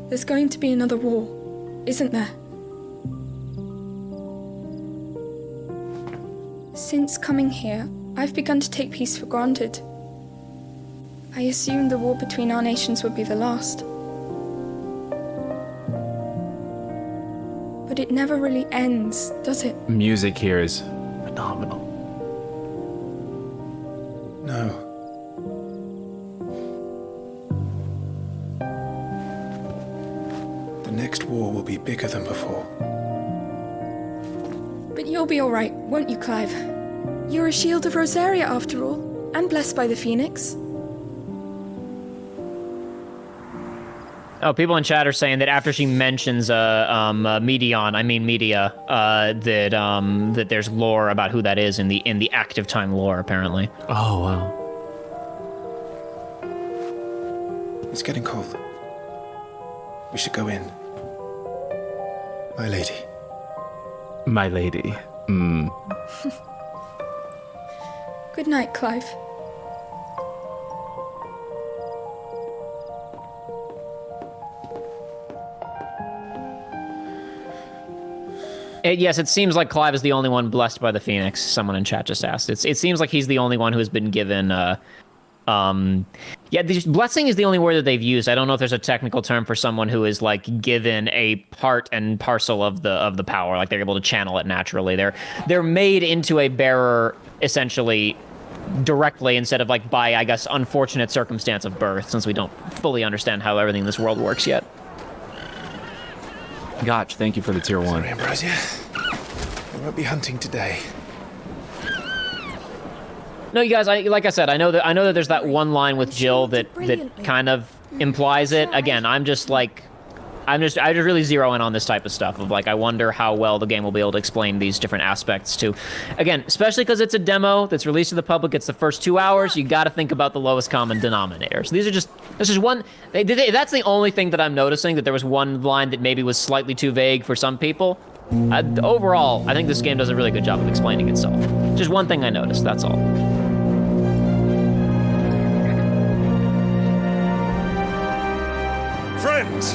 There's going to be another war, isn't there? Since coming here, I've begun to take peace for granted. I assumed the war between our nations would be the last. But it never really ends, does it? Music here is phenomenal. No. The next war will be bigger than before. But you'll be all right, won't you, Clive? You're a shield of Rosaria, after all, and blessed by the Phoenix. Oh, people in chat are saying that after she mentions Media, that there's lore about who that is in the active time lore, apparently. Oh wow. It's getting cold. We should go in. My lady. My lady. Good night, Clive. Yes, it seems like Clive is the only one blessed by the Phoenix. Someone in chat just asked. It seems like he's the only one who has been given. The blessing is the only word that they've used. I don't know if there's a technical term for someone who is like given a part and parcel of the power, like they're able to channel it naturally. They're made into a bearer essentially directly instead of like by, I guess, unfortunate circumstance of birth, since we don't fully understand how everything in this world works yet. Gotch, thank you for the tier 1. Sorry, Ambrosia. I won't be hunting today. No, you guys, like I said, I know that there's that one line with Jill that kind of implies it. Again, I just really zero in on this type of stuff of like, I wonder how well the game will be able to explain these different aspects to, again, especially because it's a demo that's released to the public. It's the first 2 hours. You got to think about the lowest common denominator. So this is one, that's the only thing that I'm noticing, that there was one line that maybe was slightly too vague for some people. Overall, I think this game does a really good job of explaining itself. Just one thing I noticed, that's all. Friends,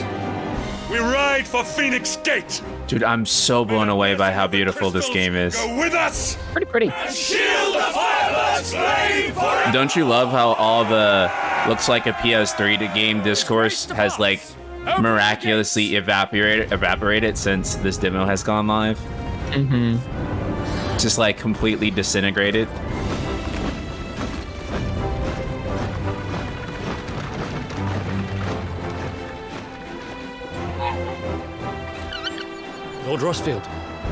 we ride for Phoenix Gate. Dude, I'm so blown away by how beautiful this game is. Go with us. Pretty. And shield the firebird's flame forever. Don't you love how all the looks like a PS3 game discourse has like miraculously evaporated since this demo has gone live? Just like completely disintegrated. Lord Rossfield,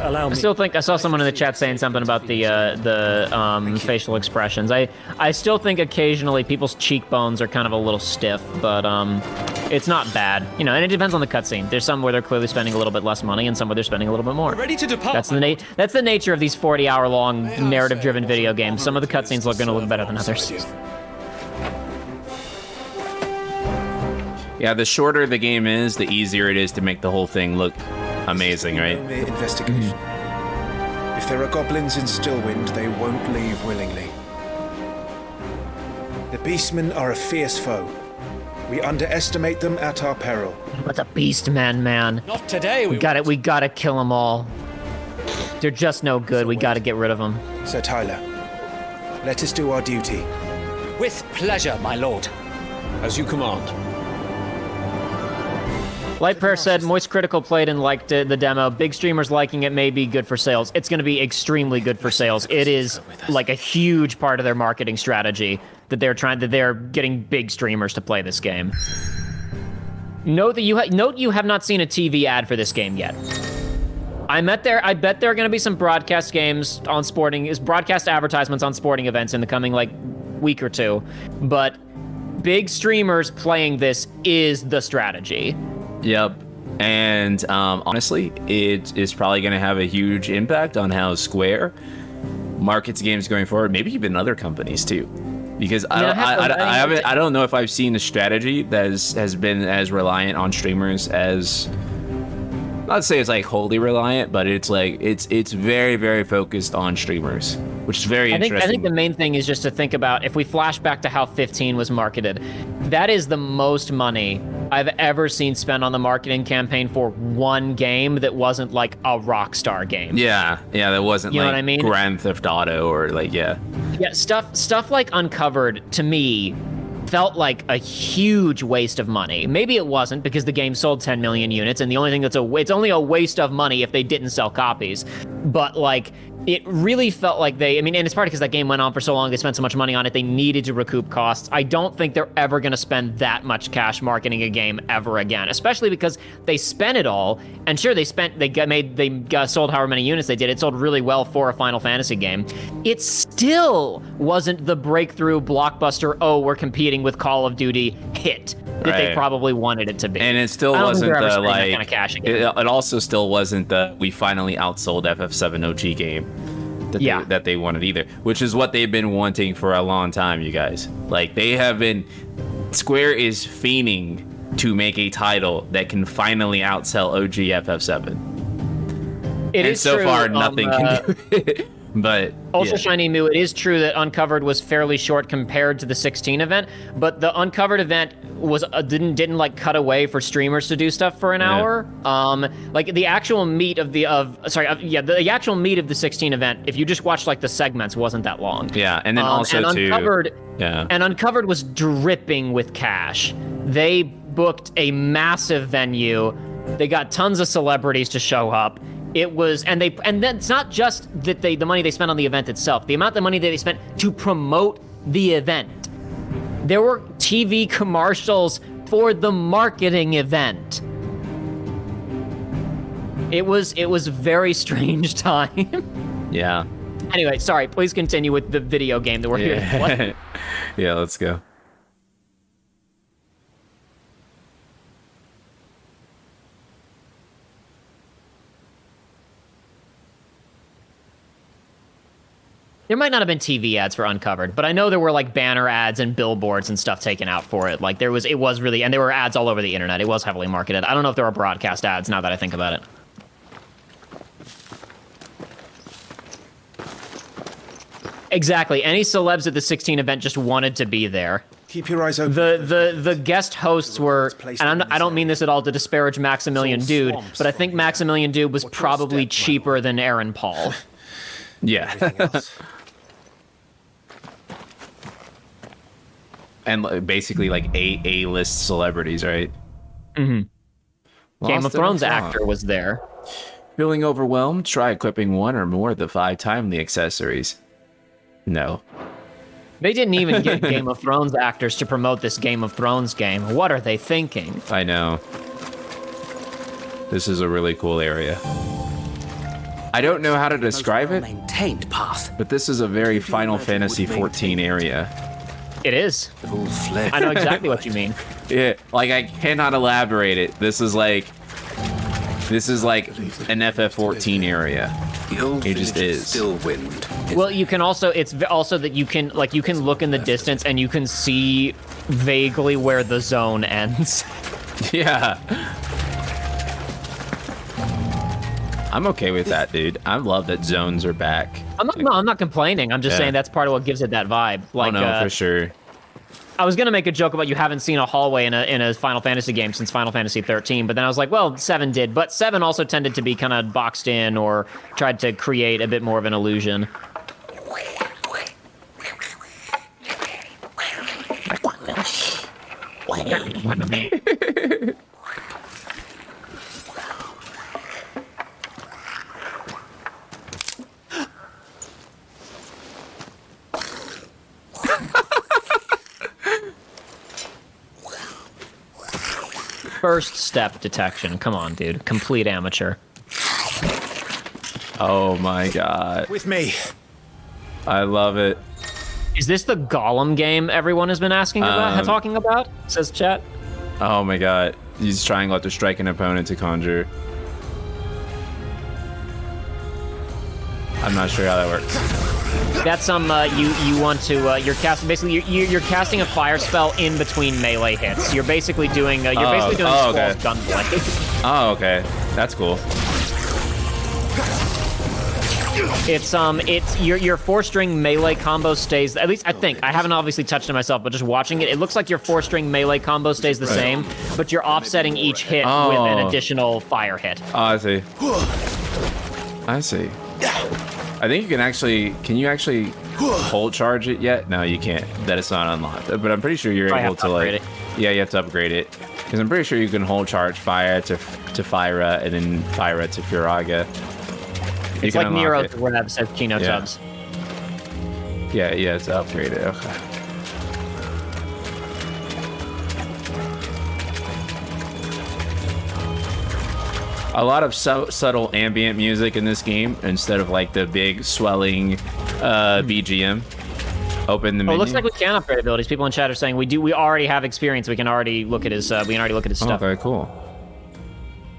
allow me. I still think I saw someone in the chat saying something about the facial expressions. I still think occasionally people's cheekbones are kind of a little stiff, but it's not bad. You know, and it depends on the cutscene. There's some where they're clearly spending a little bit less money, and some where they're spending a little bit more. Ready to depart. That's the nature of these 40-hour-long narrative-driven video games. Some of the cutscenes are going to look better than others. Yeah, the shorter the game is, the easier it is to make the whole thing look amazing, right? Investigation. If there are goblins in Stillwind, they won't leave willingly. The Beastmen are a fierce foe. We underestimate them at our peril. What's a Beastman, man? Not today. We gotta kill them all. They're just no good. We gotta get rid of them. Sir Tyler, let us do our duty. With pleasure, my lord. As you command. Lightprayer said, Moist Critical played and liked the demo. Big streamers liking it may be good for sales. It's going to be extremely good for sales. It is like a huge part of their marketing strategy that they're getting big streamers to play this game. Note you have not seen a TV ad for this game yet. I bet there are going to be some broadcast advertisements on sporting events in the coming week or two, but big streamers playing this is the strategy. Yep. And honestly, it is probably going to have a huge impact on how Square markets games going forward, maybe even other companies too. Because I don't know if I've seen a strategy that has been as reliant on streamers as, not to say it's wholly reliant, but it's it's very, very focused on streamers, which is very interesting. I think the main thing is just to think about, if we flash back to how 15 was marketed, that is the most money I've ever seen spent on the marketing campaign for one game that wasn't a Rockstar game. Yeah, that wasn't what I mean? Grand Theft Auto or Yeah, stuff like Uncovered, to me, felt like a huge waste of money. Maybe it wasn't, because the game sold 10 million units, and the only thing it's only a waste of money if they didn't sell copies. But it really felt like and it's partly because that game went on for so long, they spent so much money on it, they needed to recoup costs. I don't think they're ever going to spend that much cash marketing a game ever again, especially because they spent it all. And sure, they sold however many units they did. It sold really well for a Final Fantasy game. It still wasn't the breakthrough blockbuster, we're competing with Call of Duty hit that they probably wanted it to be. And it still wasn't it also still wasn't the we finally outsold FF7 OG game that they wanted either, which is what they've been wanting for a long time, you guys. Square is fiending to make a title that can finally outsell OG FF7. So far, nothing can do it. But Ultra Shiny Moo, it is true that Uncovered was fairly short compared to the 16 event, but the Uncovered event was didn't cut away for streamers to do stuff for an hour. The actual meat of the actual meat of the 16 event, if you just watched the segments, wasn't that long. Yeah, and then Uncovered was dripping with cash. They booked a massive venue. They got tons of celebrities to show up. It was, and then it's not just that the money they spent on the event itself, the amount of money that they spent to promote the event. There were TV commercials for the marketing event. It was a very strange time. Yeah. Anyway, sorry, please continue with the video game that we're here. What? Yeah, let's go. There might not have been TV ads for Uncovered, but I know there were banner ads and billboards and stuff taken out for it. It was really, and there were ads all over the internet. It was heavily marketed. I don't know if there were broadcast ads now that I think about it. Exactly. Any celebs at the 16 event just wanted to be there. Keep your eyes open. The guest hosts were, and I don't mean this at all to disparage Maximilian Dude, but I think Maximilian Dude was probably cheaper than Aaron Paul. Yeah. And basically A-list celebrities, right? Mm-hmm. Game of Thrones actor was there. Feeling overwhelmed? Try equipping one or more of the 5 timely accessories. No. They didn't even get Game of Thrones actors to promote this Game of Thrones game. What are they thinking? I know. This is a really cool area. I don't know how to describe it, maintained path. But this is a very Final Fantasy XIV area. It is. I know exactly what you mean. Yeah, I cannot elaborate it. This is like an FF14 area. It just is. Still wind. Well, you can also, it's also that you can look in the distance and you can see vaguely where the zone ends. Yeah. I'm okay with that, dude. I love that zones are back. I'm not complaining. I'm just saying that's part of what gives it that vibe. For sure. I was gonna make a joke about you haven't seen a hallway in a Final Fantasy game since Final Fantasy 13, but then I was like, well, 7 did, but 7 also tended to be kind of boxed in or tried to create a bit more of an illusion. First step detection. Come on, dude. Complete amateur. Oh my god. With me. I love it. Is this the Golem game everyone has been asking about, talking about? Says chat. Oh my god. Use triangle to strike an opponent to conjure. I'm not sure how that works. That's you want to you're casting basically you're casting a fire spell in between melee hits. You're basically doing Squall's Gunblade. Oh, okay. That's cool. It's your 4-string melee combo stays, at least I think. I haven't obviously touched it myself, but just watching it, it looks like your 4-string melee combo stays the same, but you're offsetting each hit with an additional fire hit. Oh, I see. I see. I think you can actually, hold charge it yet? No, you can't. That is not unlocked. But I'm pretty sure you're able to like, yeah, you have to upgrade it. Because I'm pretty sure you can hold charge fire to Fyra and then Fyra to Furaga. It's like Nero to where that says Kino Tubs. Yeah, it's upgraded. Okay. A lot of subtle ambient music in this game instead of like the big swelling BGM. Open the menu. Oh, it looks like we can upgrade abilities. People in chat are saying we already have experience. We can already look at his stuff. Okay, cool.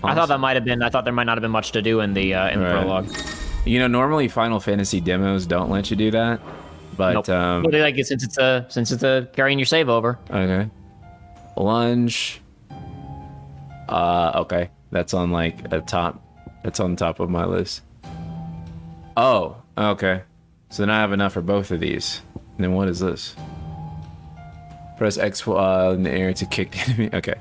Awesome. I thought there might not have been much to do in the prologue. You know, normally Final Fantasy demos don't let you do that, but nope. Well, they like it since it's a carrying your save over. Okay. Lunge. Okay. That's on like a top. That's on top of my list. Oh, okay. So then I have enough for both of these. And then what is this? Press X in the air to kick the enemy. Okay.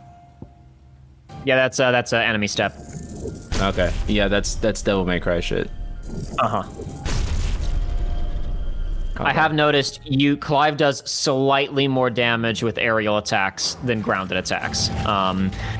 Yeah, that's an enemy step. Okay. Yeah, that's Devil May Cry shit. Uh-huh. Okay. I have noticed Clive does slightly more damage with aerial attacks than grounded attacks.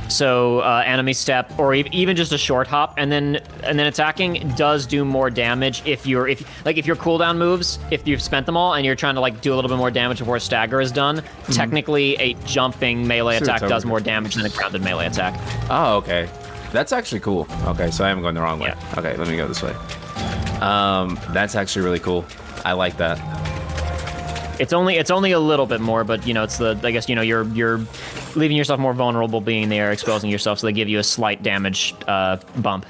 So enemy step or even just a short hop and then attacking does do more damage if your cooldown moves, if you've spent them all and you're trying to like do a little bit more damage before a stagger is done. Technically a jumping melee attack does more damage than a grounded melee attack. Oh, okay. That's actually cool. Okay, so I am going the wrong way. Yeah. Okay, let me go this way. That's actually really cool. I like that. It's only a little bit more, but you know, it's I guess you know you're leaving yourself more vulnerable being there, exposing yourself, so they give you a slight damage bump.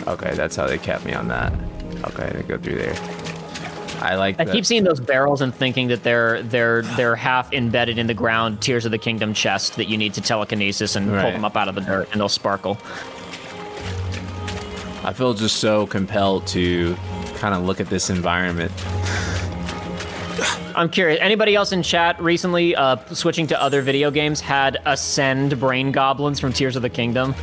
Okay, that's how they kept me on that. Okay, they go through there. I keep seeing those barrels and thinking that they're half embedded in the ground Tears of the Kingdom chest that you need to telekinesis and pull them up out of the dirt and they'll sparkle. I feel just so compelled to kind of look at this environment. I'm curious, anybody else in chat recently switching to other video games had Ascend Brain Goblins from Tears of the Kingdom?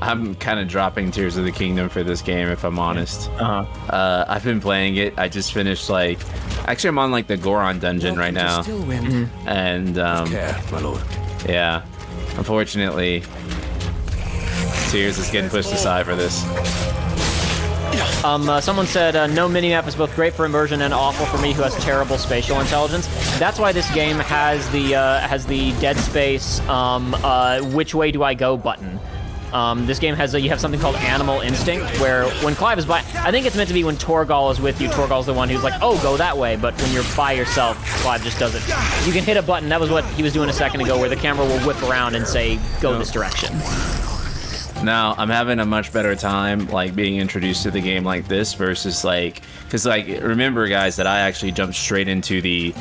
I'm kind of dropping Tears of the Kingdom for this game, if I'm honest. I've been playing it. I just finished actually I'm on like the Goron dungeon right now. And my lord. Yeah, unfortunately, Tears is getting pushed aside for this. Someone said no minimap is both great for immersion and awful for me who has terrible spatial intelligence. That's why this game has the Dead Space which way do I go button. This game has you have something called Animal Instinct, where when Clive is by, I think it's meant to be when Torgal is with you, Torgal's the one who's like, oh, go that way, but when you're by yourself, Clive just does it. You can hit a button, that was what he was doing a second ago, where the camera will whip around and say, go this direction. Now I'm having a much better time like being introduced to the game like this versus like, because like remember guys that I actually jumped straight into the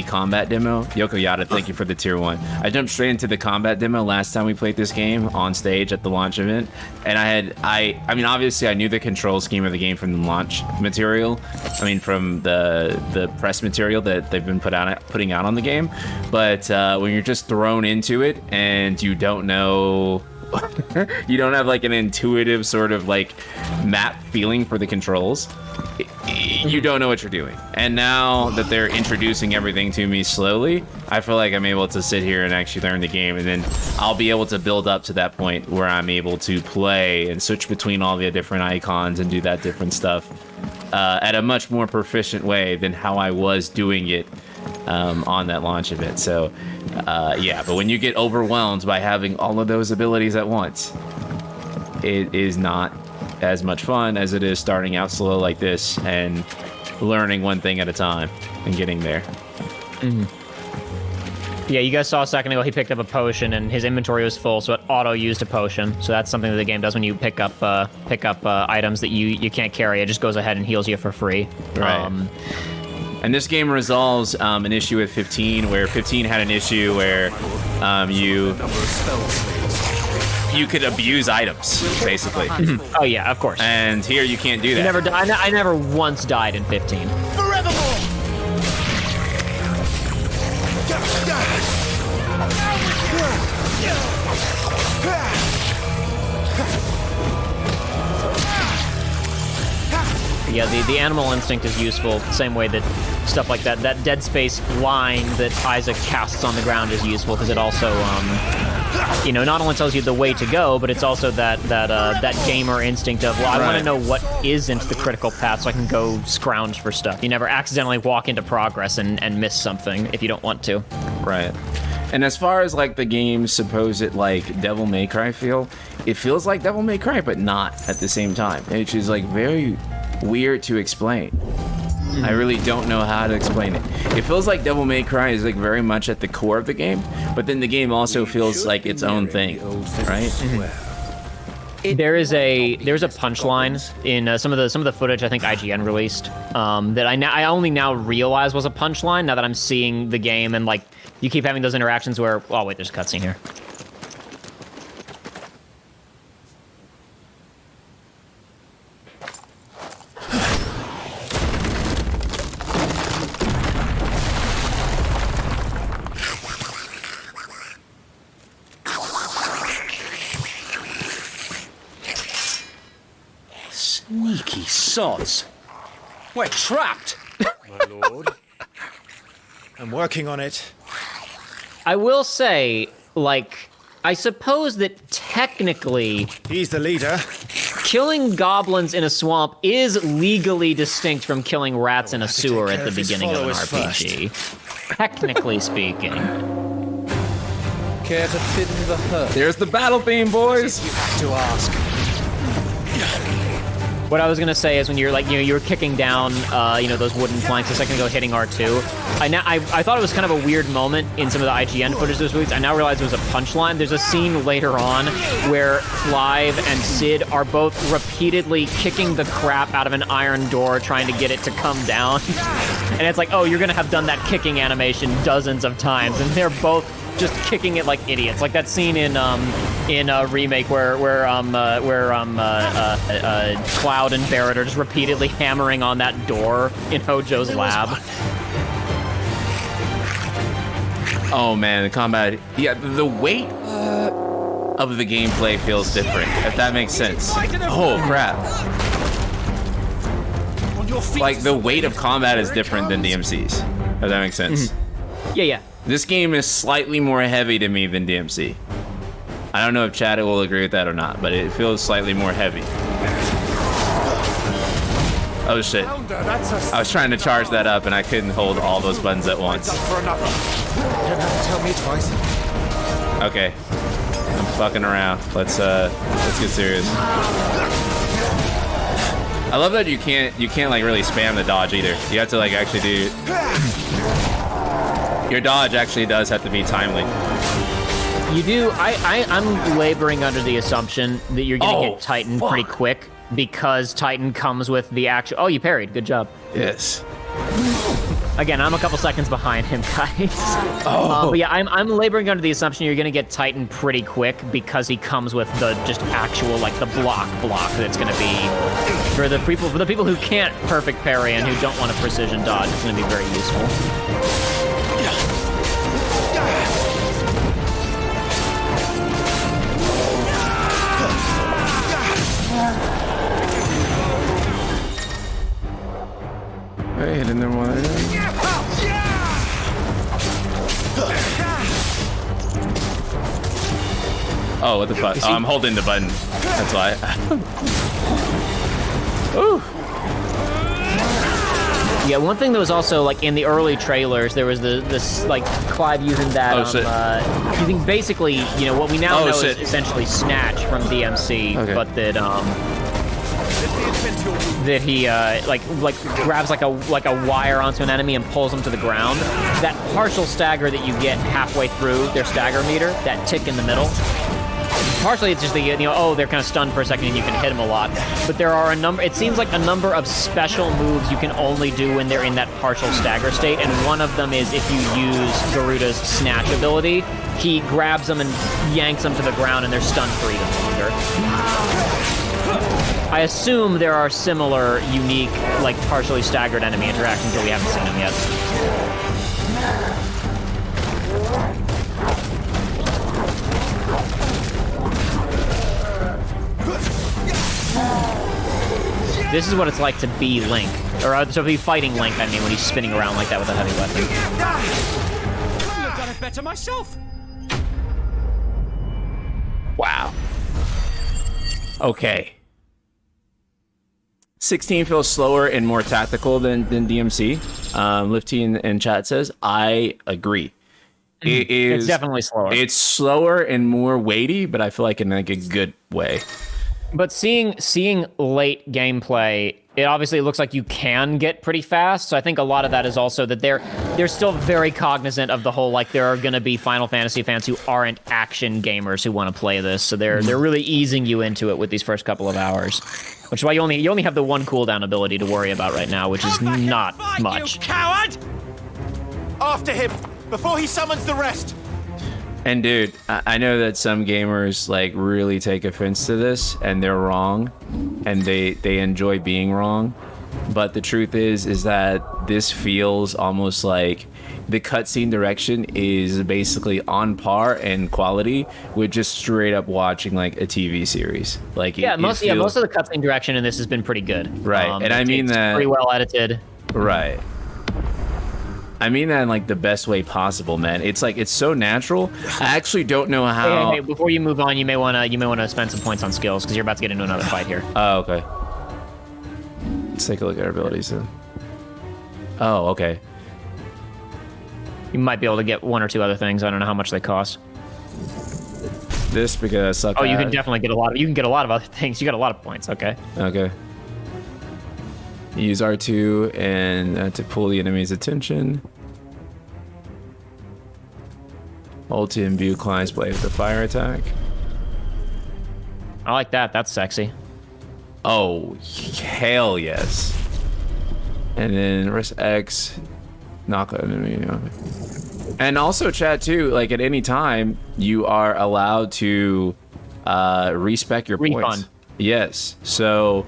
combat demo. Yoko Yada, thank you for the tier 1. I jumped straight into the combat demo last time we played this game on stage at the launch event, and I mean obviously I knew the control scheme of the game from the launch material. I mean from the press material that they've been putting out on the game, but when you're just thrown into it and you don't know. You don't have like an intuitive sort of like map feeling for the controls. You don't know what you're doing. And now that they're introducing everything to me slowly, I feel like I'm able to sit here and actually learn the game, and then I'll be able to build up to that point where I'm able to play and switch between all the different icons and do that different stuff at a much more proficient way than how I was doing it on that launch event. So yeah, but when you get overwhelmed by having all of those abilities at once, it is not as much fun as it is starting out slow like this and learning one thing at a time and getting there. Yeah, you guys saw a second ago he picked up a potion and his inventory was full, so it auto-used a potion. So that's something that the game does when you pick up items that you can't carry. It just goes ahead and heals you for free. Right. And this game resolves an issue with 15, where 15 had an issue where you could abuse items, basically. Oh yeah, of course. And here you can't do that. You never I never once died in 15. Yeah, the animal instinct is useful, same way that stuff like that Dead Space line that Isaac casts on the ground is useful, because it also, you know, not only tells you the way to go, but it's also that gamer instinct of, well, I want to know what isn't the critical path so I can go scrounge for stuff. You never accidentally walk into progress and miss something if you don't want to. Right. And as far as like the game's supposed like Devil May Cry feel, it feels like Devil May Cry, but not at the same time, which is like very weird to explain. I really don't know how to explain it. It feels like Devil May Cry is like very much at the core of the game, but then the game also feels like its own thing, right? There's a punchline in some of the footage I think IGN released that I only now realize was a punchline now that I'm seeing the game, and like you keep having those interactions where, oh wait, there's a cutscene here. Sneaky sods. We're trapped. My lord. I'm working on it. I will say, like, I suppose that technically... He's the leader. Killing goblins in a swamp is legally distinct from killing rats in a sewer at the beginning of an RPG. Technically speaking. Care to thin the herd? There's the battle theme, boys! You have to ask. What I was gonna say is when you're like, you were kicking down, those wooden planks a second ago, hitting R2. I thought it was kind of a weird moment in some of the IGN footage this week. I now realize it was a punchline. There's a scene later on where Clive and Sid are both repeatedly kicking the crap out of an iron door, trying to get it to come down. And it's like, oh, you're gonna have done that kicking animation dozens of times, and they're both just kicking it like idiots, like that scene in Remake where Cloud and Barrett are just repeatedly hammering on that door in Hojo's lab. Oh man, the combat, yeah, the weight of the gameplay feels different, if that makes sense. Oh crap. Like the weight of combat is different than DMC's, if that makes sense. Yeah. This game is slightly more heavy to me than DMC. I don't know if Chad will agree with that or not, but it feels slightly more heavy. Oh shit. I was trying to charge that up and I couldn't hold all those buttons at once. You don't have to tell me twice. Okay. I'm fucking around. Let's get serious. I love that you can't like really spam the dodge either. You have to like actually do... Your dodge actually does have to be timely. You do. I'm laboring under the assumption that you're going to get Titan pretty quick because Titan comes with the actual. Oh, you parried. Good job. Yes. Again, I'm a couple seconds behind him, guys. But yeah, I'm laboring under the assumption you're gonna get Titan pretty quick because he comes with the just actual like the block that's gonna be for the people who can't perfect parry and who don't want a precision dodge. It's gonna be very useful. Hey, hitting them while Oh, what the fuck? Oh, I'm holding the button. That's why. Ooh. Yeah, one thing that was also like in the early trailers, there was this like Clive using that. Using basically, what we now know is essentially Snatch from DMC, but that he like grabs like a wire onto an enemy and pulls them to the ground. That partial stagger that you get halfway through their stagger meter, that tick in the middle. Partially it's just the they're kind of stunned for a second and you can hit them a lot. But there are it seems like a number of special moves you can only do when they're in that partial stagger state, and one of them is if you use Garuda's Snatch ability, he grabs them and yanks them to the ground and they're stunned for even longer. I assume there are similar, unique, like partially staggered enemy interactions, but we haven't seen them yet. This is what it's like to be Link, or to be fighting Link. I mean, when he's spinning around like that with a heavy weapon. Couldn't have done it better myself. Wow. Okay. 16 feels slower and more tactical than DMC. Lifty in chat says, I agree. It's definitely slower. It's slower and more weighty, but I feel like in like a good way. But seeing late gameplay, it obviously looks like you can get pretty fast. So I think a lot of that is also that they're still very cognizant of the whole, like, there are going to be Final Fantasy fans who aren't action gamers who want to play this. So they're really easing you into it with these first couple of hours. Which is why you only have the one cooldown ability to worry about right now, which is not much. You coward! After him, before he summons the rest. And dude, I know that some gamers like really take offense to this, and they're wrong, and they enjoy being wrong. But the truth is that this feels almost like the cutscene direction is basically on par in quality with just straight up watching like a TV series. Like most of the cutscene direction in this has been pretty good. Right, and I mean that pretty well edited. Right. I mean that in like the best way possible, man. It's like it's so natural. I actually don't know how. Hey, before you move on, you may wanna spend some points on skills because you're about to get into another fight here. Oh, okay. Let's take a look at our abilities then. Oh, okay. You might be able to get one or two other things. I don't know how much they cost. This because I suck. Oh, you can definitely get a lot. You can get a lot of other things. You got a lot of points. Okay. Okay. Use R2 and to pull the enemy's attention. Hold to imbue Clive's blade with a fire attack. I like that. That's sexy. Oh, hell yes. And then press X, knock out enemy. And also, chat too. Like at any time, you are allowed to respec your points. Yes. So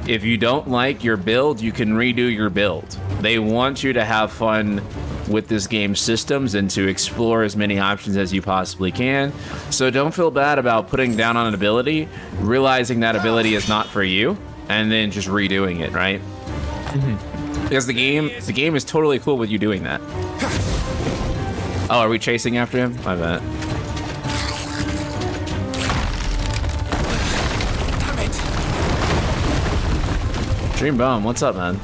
if you don't like your build, you can redo your build. They want you to have fun with this game's systems and to explore as many options as you possibly can. So don't feel bad about putting down on an ability, realizing that ability is not for you, and then just redoing it, right? Mm-hmm. Because the game is totally cool with you doing that. Oh, are we chasing after him? My bad. Dream Bum, what's up, man?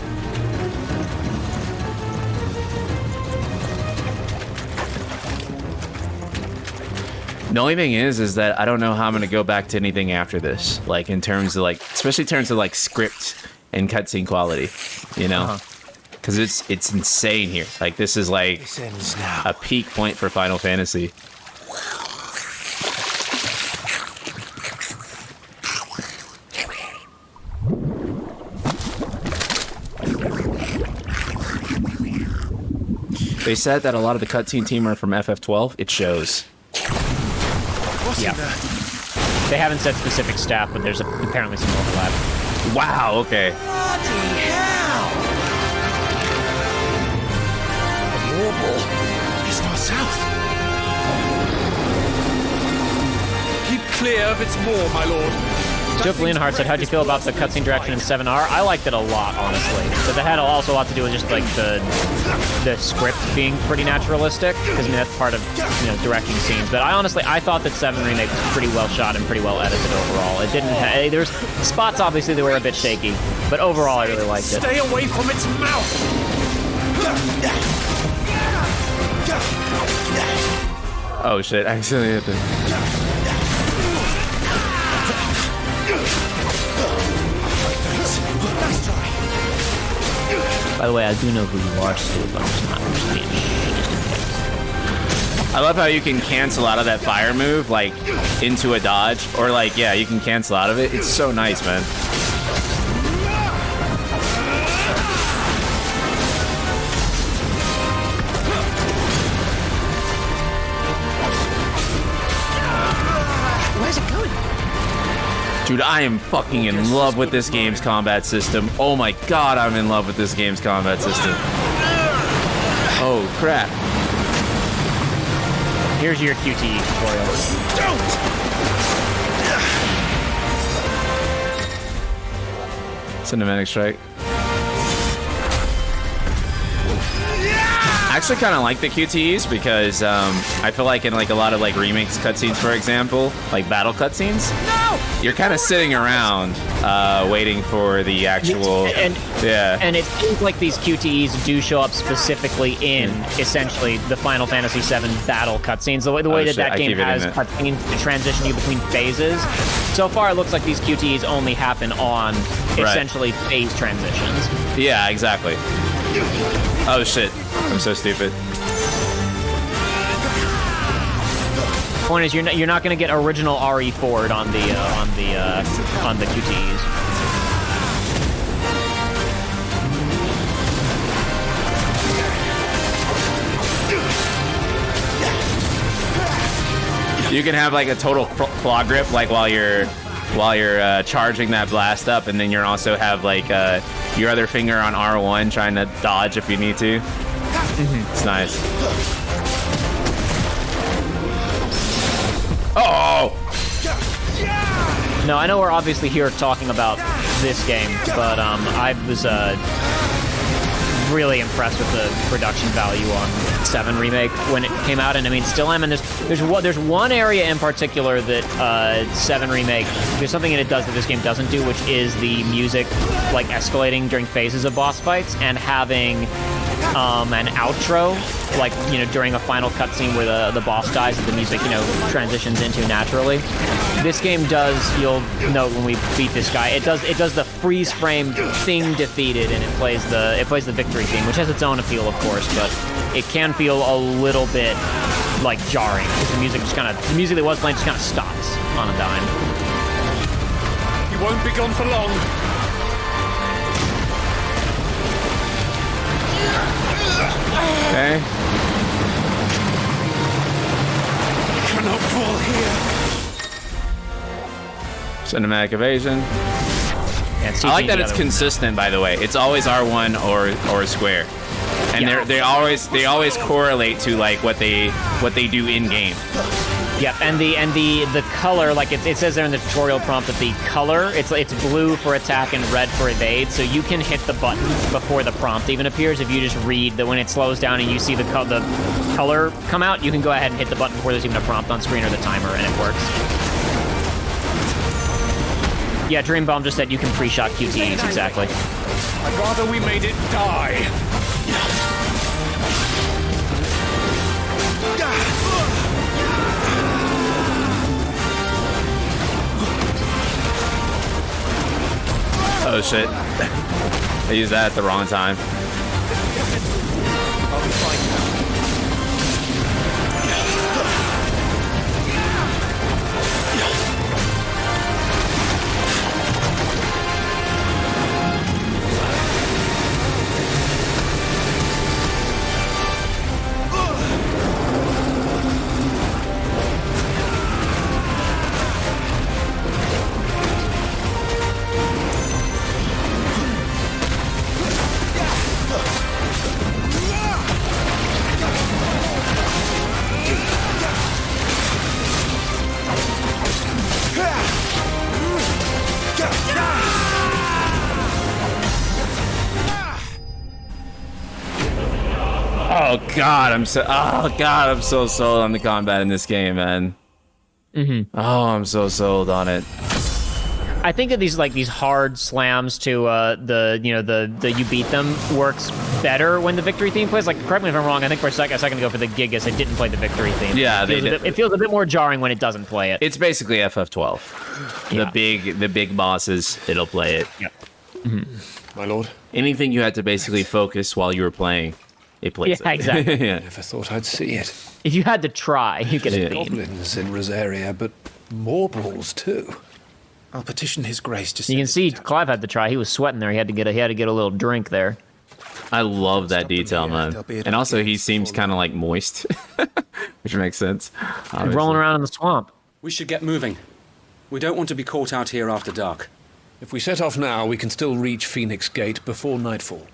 The only thing is that I don't know how I'm gonna go back to anything after this. Like in terms of like, especially in terms of like script and cutscene quality, you know? Because it's insane here. Like this is like a peak point for Final Fantasy. They said that a lot of the cutscene team are from FF12. It shows. Yeah. They haven't said specific staff, but there's apparently some overlap. Wow, okay. Bloody hell! The warble is far south. Keep clear of its maw, my lord. Jeff Leonhardt said, how'd you feel about the cutscene direction in 7R? I liked it a lot, honestly. But that had also a lot to do with just like the script being pretty naturalistic, because I mean that's part of directing scenes. But I thought that 7 Remake was pretty well shot and pretty well edited overall. It didn't have, there's spots obviously that were a bit shaky, but overall I really liked it. Stay away from its mouth. Oh shit! I accidentally hit the. By the way, I do know who you are, Stu, but I'm just not understanding just in case. I love how you can cancel out of that fire move, like, into a dodge. Or, like, yeah, you can cancel out of it. It's so nice, man. Where's it going? Dude, I am fucking in love with this game's combat system. Oh my god, I'm in love with this game's combat system. Oh, crap. Here's your QTE tutorial. Cinematic strike. I actually kind of like the QTEs because I feel like in like a lot of like remakes cutscenes, for example, like battle cutscenes, you're kind of sitting around waiting for the actual. And it seems like these QTEs do show up specifically in essentially the Final Fantasy VII battle cutscenes. The way that game has cutscenes to transition you between phases. So far, it looks like these QTEs only happen on essentially phase transitions. Yeah, exactly. Oh shit! I'm so stupid. Point is, you're not going to get original RE forward on the QTEs. You can have like a total claw grip, like while you're charging that blast up, and then you also have like your other finger on R1 trying to dodge if you need to. It's nice. Oh! No, I know we're obviously here talking about this game, but I was really impressed with the production value on 7 Remake when it came out, and I mean, still am. And there's one area in particular that 7 Remake, there's something that it does that this game doesn't do, which is the music like escalating during phases of boss fights and having an outro, like during a final cutscene where the boss dies, and the music transitions into naturally. This game does, you'll note when we beat this guy, it does the freeze frame thing defeated, and it plays the victory theme, which has its own appeal, of course, but it can feel a little bit like jarring because the music the music that was playing just kind of stops on a dime. You won't be gone for long. Okay. You cannot fall here. Cinematic evasion. I like that it's consistent, by the way. It's always R1 or square, and they always correlate to like what they do in game. Yep, and the color, like it says there in the tutorial prompt that the color, it's blue for attack and red for evade, so you can hit the button before the prompt even appears. If you just read that when it slows down and you see the color come out, you can go ahead and hit the button before there's even a prompt on screen or the timer, and it works. Yeah, Dreambomb just said you can pre-shot QTEs, exactly. I'd rather we made it die. Oh shit. I used that at the wrong time. I'll be fine now. Oh god, I'm so sold on the combat in this game, man. Oh, I'm so sold on it. I think that these hard slams to the you beat them works better when the victory theme plays. Like, correct me if I'm wrong. I think for a second ago for the Gigas, it didn't play the victory theme. Yeah, it feels a bit more jarring when it doesn't play it. It's basically FF12. Yeah. The big bosses, it'll play it. Yep. My lord. Anything you had to basically focus while you were playing, it plays Yeah, it. exactly. Yeah. Never thought I'd see it. If you had to try, you could have beaten. Goblins in Rosaria, but Morbals too. I'll petition his grace to You can see Clive had to try. He was sweating there. He had to get a little drink there. I love that detail, man. And also, he seems kind of like moist, which makes sense. He's rolling around in the swamp. We should get moving. We don't want to be caught out here after dark. If we set off now, we can still reach Phoenix Gate before nightfall.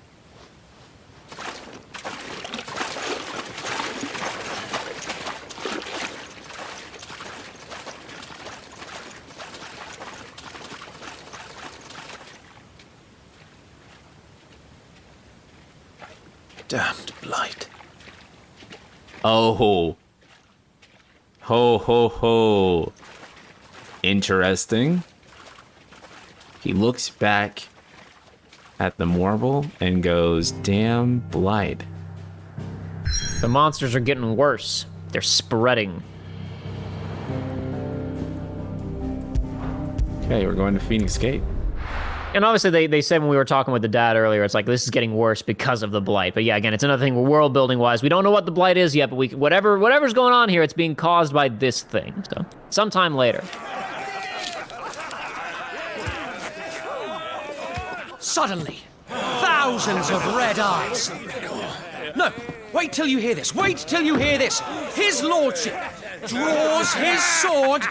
Damned blight. Oh. Ho, ho, ho. Interesting. He looks back at the marble and goes, damn blight. The monsters are getting worse. They're spreading. Okay, we're going to Phoenix Gate. And obviously, they said when we were talking with the dad earlier, it's like, this is getting worse because of the blight. But yeah, again, it's another thing where world building wise, we don't know what the blight is yet, but whatever's going on here, it's being caused by this thing. So sometime later. Suddenly, thousands of red eyes. No, wait till you hear this. Wait till you hear this. His lordship draws his sword.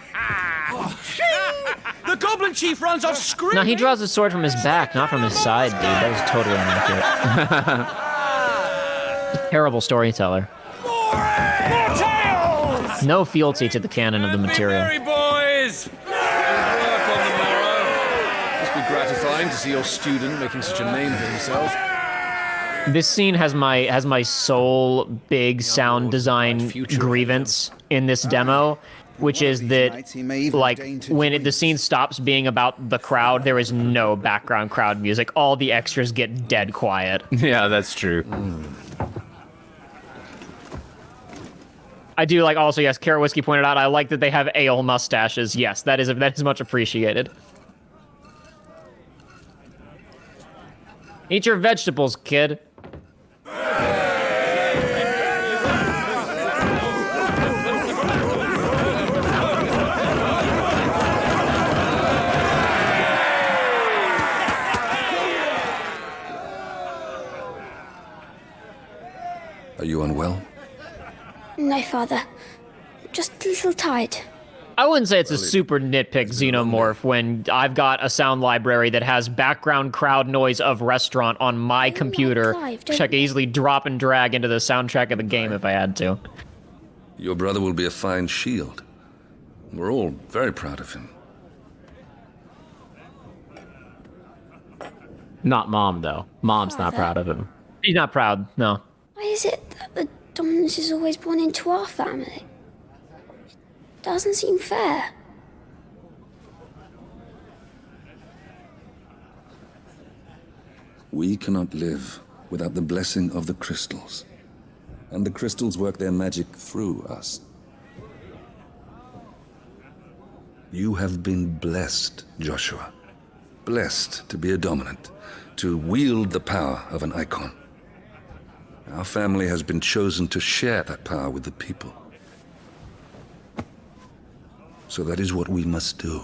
The goblin chief runs off screaming. No, he draws his sword from his back, not from his side, dude. That was totally inaccurate. Terrible storyteller. More tales! No fealty to the canon of the material. Boys! Must be gratifying to see your student making such a name for himself. This scene has my sole big sound design grievance in this demo, which is that, like, when the scene stops being about the crowd, there is no background crowd music. All the extras get dead quiet. Yeah, that's true. I do like also, yes, Carrot Whiskey pointed out, I like that they have ale mustaches. Yes, that is much appreciated. Eat your vegetables, kid. Are you unwell? No, Father. Just a little tired. I wouldn't say it's a super nitpick xenomorph when I've got a sound library that has background crowd noise of restaurant on my computer, which I could easily drop and drag into the soundtrack of the game if I had to. Your brother will be a fine shield. We're all very proud of him. Not Mom, though. Mom's not proud of him. He's not proud, no. Why is it that the dominance is always born into our family? It doesn't seem fair. We cannot live without the blessing of the crystals. And the crystals work their magic through us. You have been blessed, Joshua. Blessed to be a dominant, to wield the power of an Eikon. Our family has been chosen to share that power with the people. So that is what we must do.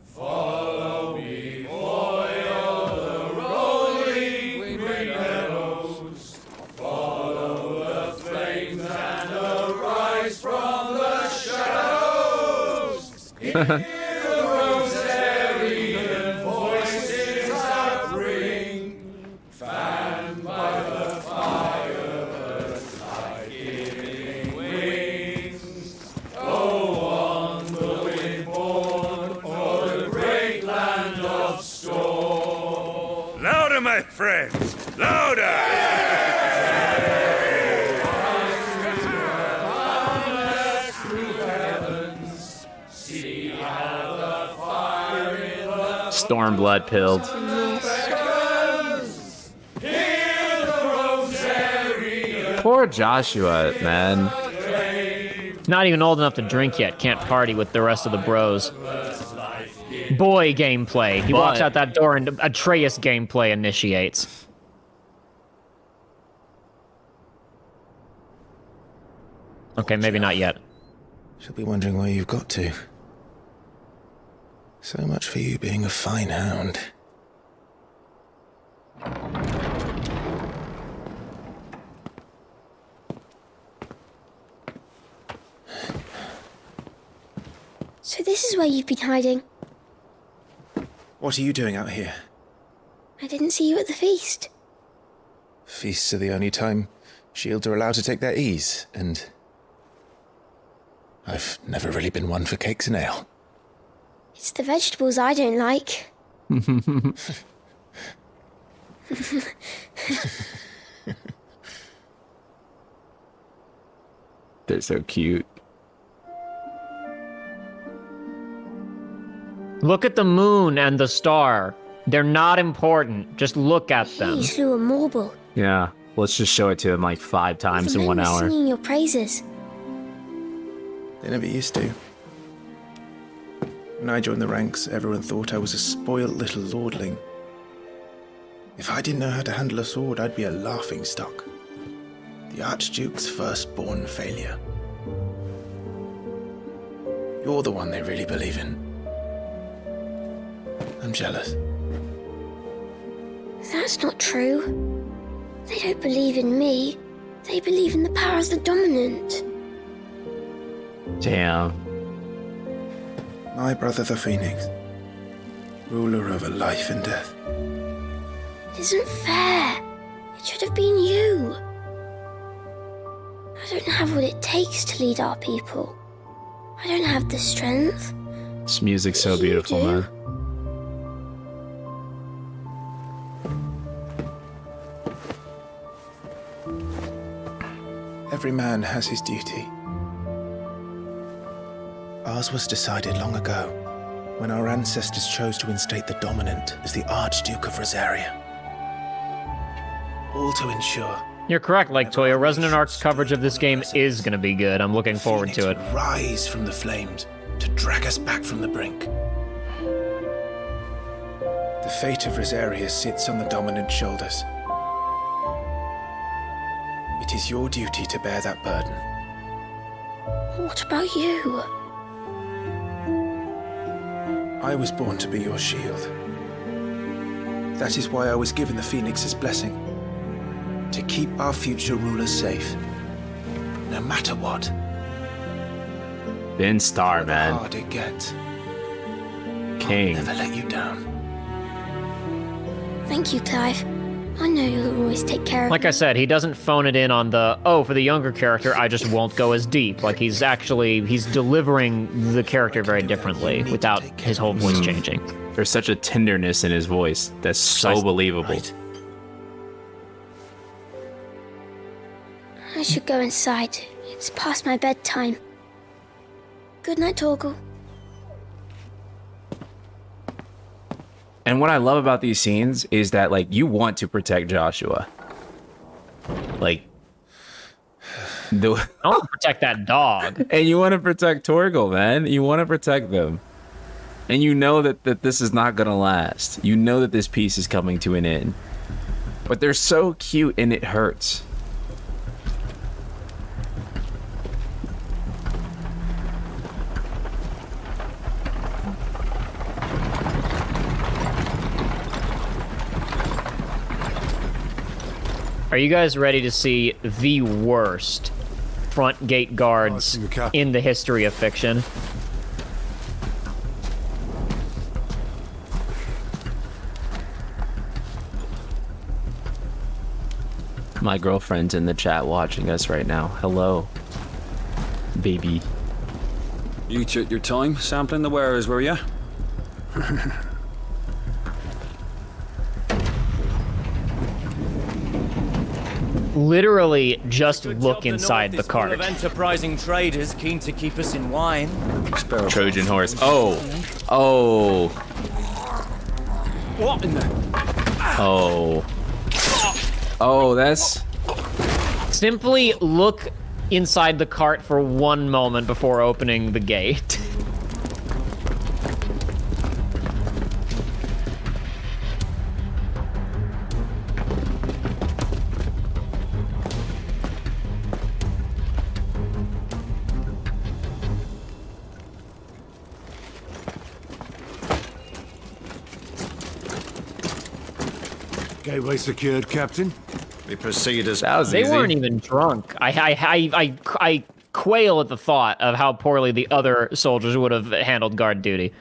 Follow me, boy of the rolling green meadows. Follow the flames and arise from the shadows. Hear the Rosarian voices that ring, fanned by the fire's light-giving wings. Go on, the wind-born, o'er the great land of storm. Louder, my friends! Louder! Stormblood pilled. Poor Joshua, man. Not even old enough to drink yet. Can't party with the rest of the bros. Boy gameplay. He walks out that door and Atreus gameplay initiates. Okay, maybe not yet. She'll be wondering where you've got to. So much for you being a fine hound. So this is where you've been hiding. What are you doing out here? I didn't see you at the feast. Feasts are the only time shields are allowed to take their ease, and I've never really been one for cakes and ale. It's the vegetables I don't like. They're so cute. Look at the moon and the star. They're not important. Just look at them. You slew a marble. Yeah, let's just show it to him like 5 times in 1 hour. Singing your praises. They never used to. When I joined the ranks, everyone thought I was a spoilt little lordling. If I didn't know how to handle a sword, I'd be a laughingstock. The Archduke's firstborn failure. You're the one they really believe in. I'm jealous. That's not true. They don't believe in me. They believe in the power of the dominant. Damn. My brother the Phoenix. Ruler over life and death. It isn't fair. It should have been you. I don't have what it takes to lead our people. I don't have the strength. This music's so beautiful, man. Every man has his duty. Ours was decided long ago, when our ancestors chose to instate the dominant as the Archduke of Rosaria. All to ensure You're correct, Like Toya. Resonant Arc's coverage of this game is going to be good. I'm looking forward to it. rise from the flames to drag us back from the brink. The fate of Rosaria sits on the dominant's shoulders. It is your duty to bear that burden. What about you? I was born to be your shield. That is why I was given the Phoenix's blessing. To keep our future rulers safe. No matter what. Ben Starr, man. The harder it gets. King. I'll never let you down. Thank you, Clive. I know you'll always take care of Like I said, he doesn't phone it in on the, oh, for the younger character, I just won't go as deep. Like, he's delivering the character very differently without his whole voice changing. There's such a tenderness in his voice that's so believable. Right. I should go inside. It's past my bedtime. Good night, Torgal. And what I love about these scenes is that, like, you want to protect Joshua. Like, I want to protect that dog. And you want to protect Torgal, man. You want to protect them. And you know that this is not going to last. You know that this piece is coming to an end. But they're so cute and it hurts. Are you guys ready to see the worst front gate guards in the history of fiction? My girlfriend's in the chat watching us right now. Hello, baby. You took your time sampling the wares, were you? Literally, just look inside the cart. Of enterprising traders keen to keep us in wine. Trojan horse. Oh. What in the... Oh. Oh, that's... Simply look inside the cart for 1 moment before opening the gate. Gateway secured, Captain. We proceed as... That was They easy. weren't even drunk. I quail at the thought of how poorly the other soldiers would have handled guard duty.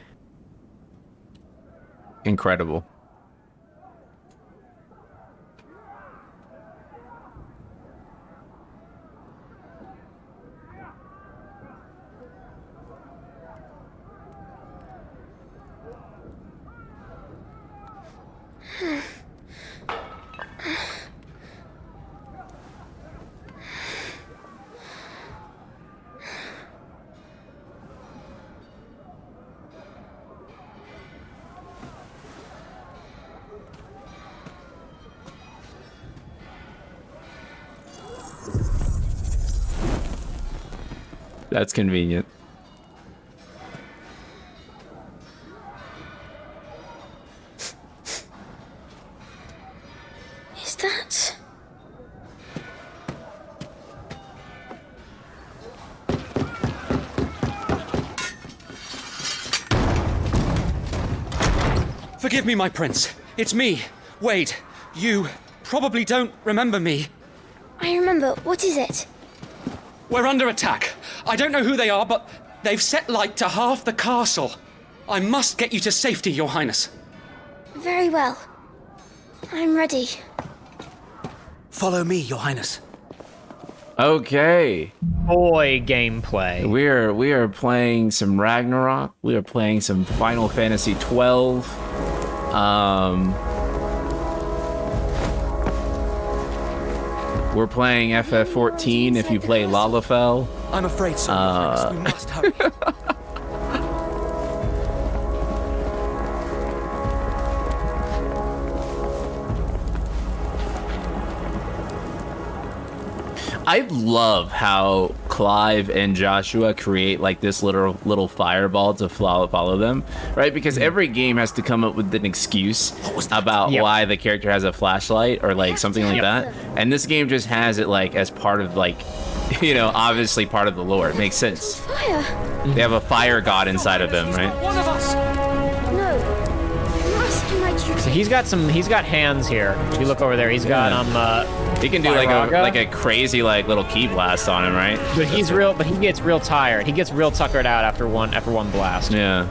Incredible. That's convenient. Is that... Forgive me, my prince. It's me, Wade. You probably don't remember me. I remember. What is it? We're under attack. I don't know who they are, but they've set light to half the castle. I must get you to safety, Your Highness. Very well. I'm ready. Follow me, Your Highness. Okay. Boy, gameplay. We are playing some Ragnarok. We are playing some Final Fantasy XII. We're playing FF14 if you play Lalafell. I'm afraid so, Your Highness. We must hurry. I love how Clive and Joshua create like this little fireball to follow them, right? Because every game has to come up with an excuse about why the character has a flashlight or like something like that. And this game just has it like as part of like, you know, obviously part of the lore. It makes sense. Fire. They have a fire god inside of them, right? One of us. No. I must do my duty. So he's got hands here. If you look over there, he's got he can do like a crazy like little key blast on him, right? But he gets real tired. He gets real tuckered out after one blast. Yeah.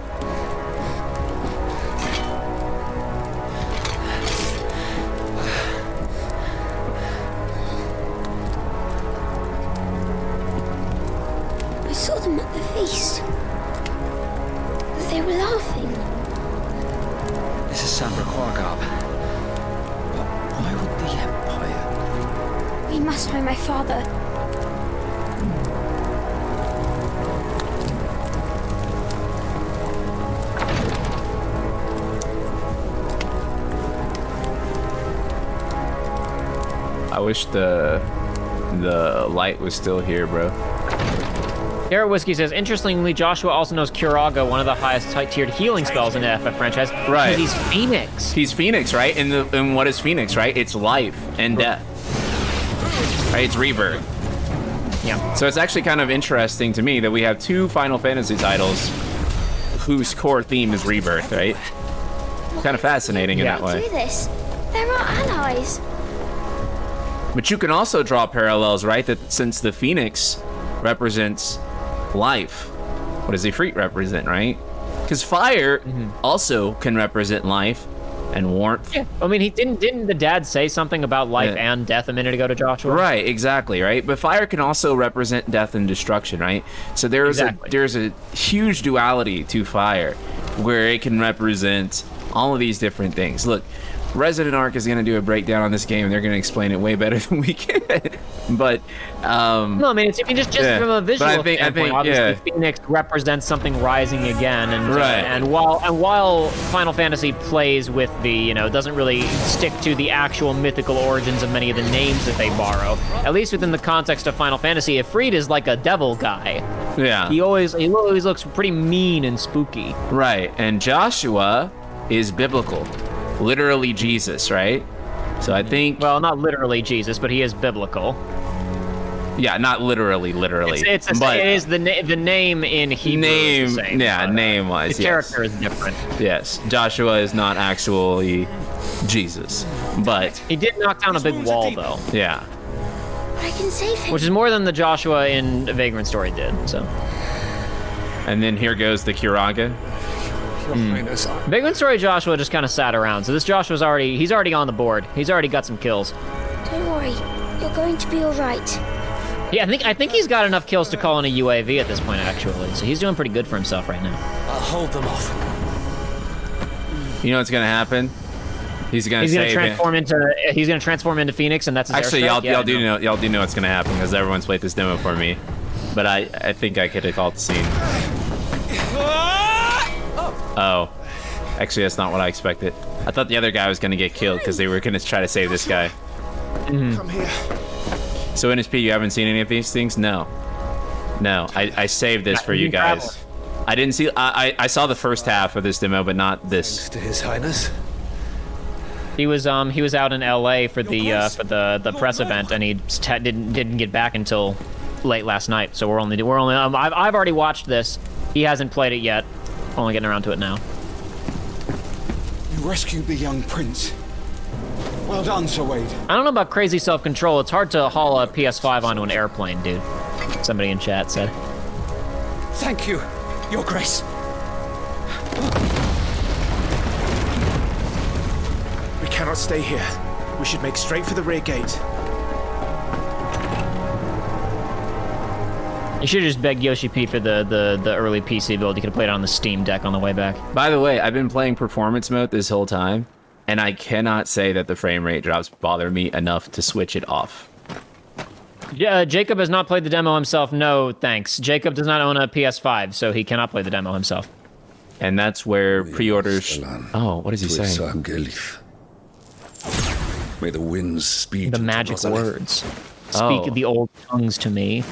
I saw them at the feast. They were laughing. This is Sambra Quargab. Why would the Empire... We must find my father. I wish the light was still here, bro. Garrett Whiskey says, interestingly, Joshua also knows Curaga, one of the highest tiered healing spells in the FF franchise. Right. Because he's Phoenix. He's Phoenix, right? And what is Phoenix, right? It's life and death. Right? It's rebirth. Yeah. So it's actually kind of interesting to me that we have two Final Fantasy titles whose core theme is rebirth, right? Kind of fascinating in that way. Do this. They're our allies. But you can also draw parallels, right? That since the Phoenix represents life, what does Ifrit represent, right? Because fire also can represent life and warmth. Yeah, I mean, didn't the dad say something about life and death a minute ago to Joshua? Right, exactly, right? But fire can also represent death and destruction, right? So there's a huge duality to fire where it can represent all of these different things. Look, Resident Arc is going to do a breakdown on this game, and they're going to explain it way better than we can. But no, I mean, just from a visual standpoint, obviously Phoenix represents something rising again, and while Final Fantasy plays with the, doesn't really stick to the actual mythical origins of many of the names that they borrow. At least within the context of Final Fantasy, Ifrit is like a devil guy. Yeah. He always looks pretty mean and spooky. Right, and Joshua is biblical. Literally Jesus, right? So I think... Well, not literally Jesus, but he is biblical. Yeah, not literally. It is the name in Hebrew is the same. Yeah, name-wise, the character is different. Yes, Joshua is not actually Jesus, but... He did knock down a big wall, though. Yeah. I can save him. Which is more than the Joshua in Vagrant Story did, so... And then here goes the Kiraga. Vagrant Story Joshua just kind of sat around, so this Joshua's he's already on the board. He's already got some kills. Don't worry, you're going to be all right. Yeah, I think he's got enough kills to call in a UAV at this point, actually. So he's doing pretty good for himself right now. I'll hold them off. You know what's gonna happen? He's gonna transform into Phoenix, and that's his actually y'all do know what's gonna happen because everyone's played this demo for me. But I think I could have called the scene. Oh, actually that's not what I expected. I thought the other guy was gonna get killed because they were gonna try to save this guy. Come here. So NSP, you haven't seen any of these things? No. I saved this for you guys. I didn't see. I saw the first half of this demo, but not this. Thanks to His Highness. He was out in LA for the press event, and he didn't get back until late last night. So we're only I've already watched this. He hasn't played it yet. Only getting around to it now. You rescued the young prince. Well done, Sir Wade. I don't know about crazy self-control. It's hard to haul a PS5 onto an airplane, dude. Somebody in chat said. Thank you, Your Grace. We cannot stay here. We should make straight for the rear gate. You should have just begged Yoshi P for the early PC build. You could have played it on the Steam Deck on the way back. By the way, I've been playing performance mode this whole time, and I cannot say that the frame rate drops bother me enough to switch it off. Yeah, Jacob has not played the demo himself. No, thanks. Jacob does not own a PS5, so he cannot play the demo himself. And that's where pre-orders... Oh, what is he saying? May the winds speed. The magic words. Speak the old tongues to me.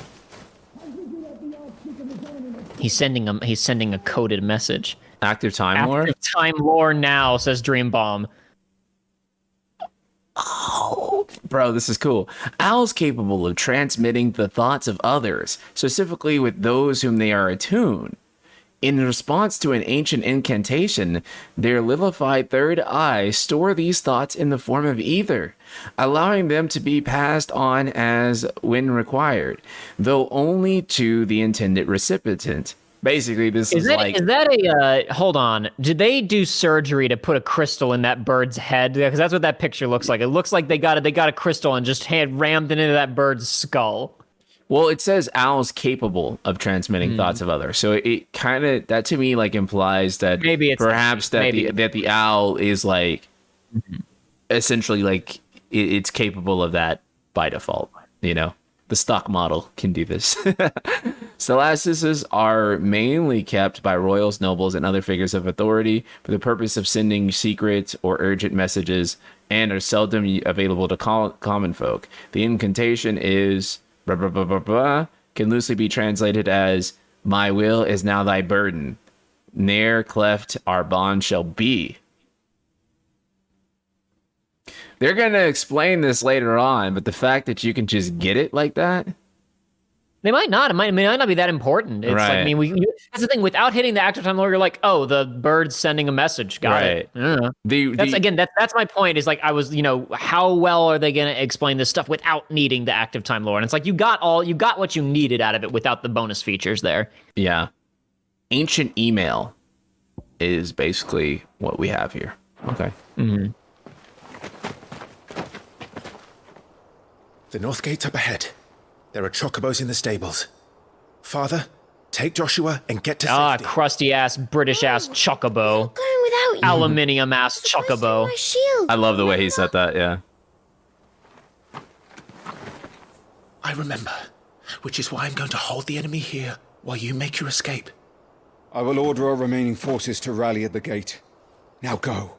He's sending a coded message. Active time lore? Active time lore now, says Dreambomb. Oh, bro, this is cool. Owls capable of transmitting the thoughts of others, specifically with those whom they are attuned. In response to an ancient incantation, their liquefied third eye store these thoughts in the form of ether, allowing them to be passed on as when required, though only to the intended recipient. Basically, this is like... Is that a... hold on. Did they do surgery to put a crystal in that bird's head? Because that's what that picture looks like. It looks like they got a crystal and just rammed it into that bird's skull. Well, it says owls capable of transmitting thoughts of others. So it kind of... That to me, like, implies that maybe it's perhaps that the owl is, like, essentially, like, it's capable of that by default, you know? The stock model can do this. Celestis are mainly kept by royals, nobles, and other figures of authority for the purpose of sending secret or urgent messages and are seldom available to common folk. The incantation is blah, blah, blah, blah, blah, can loosely be translated as "My will is now thy burden. Ne'er cleft our bond shall be." They're going to explain this later on, but the fact that you can just get it like that... They might not. It might not be that important. It's right. Like, I mean, that's the thing. Without hitting the active time lore, you're like, oh, the bird's sending a message. Got it. That's my point. Is like, I was, how well are they going to explain this stuff without needing the active time lore? And it's like you got what you needed out of it without the bonus features there. Yeah. Ancient email is basically what we have here. Okay. Mm-hmm. The north gate's up ahead. There are chocobos in the stables. Father, take Joshua and get to safety. Crusty-ass, British-ass chocobo. Going without aluminium-ass chocobo. My shield. I love the way he said that, yeah. I remember, which is why I'm going to hold the enemy here while you make your escape. I will order our remaining forces to rally at the gate. Now go.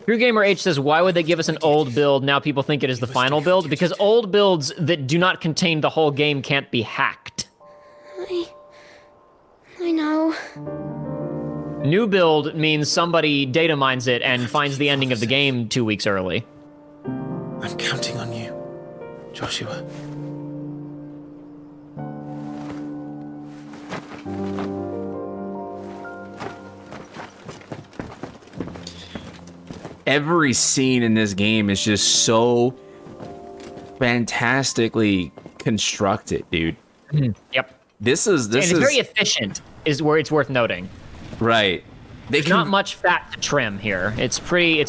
True Gamer H says, why would they give us an old build? Now people think it is the final build. Because old builds that do not contain the whole game can't be hacked. I know. New build means somebody data mines it and finds the ending of the game 2 weeks early. I'm counting on you, Joshua. Every scene in this game is just so fantastically constructed, dude. Yep. This is very efficient, is where it's worth noting. Right. There's not much fat to trim here. It's pretty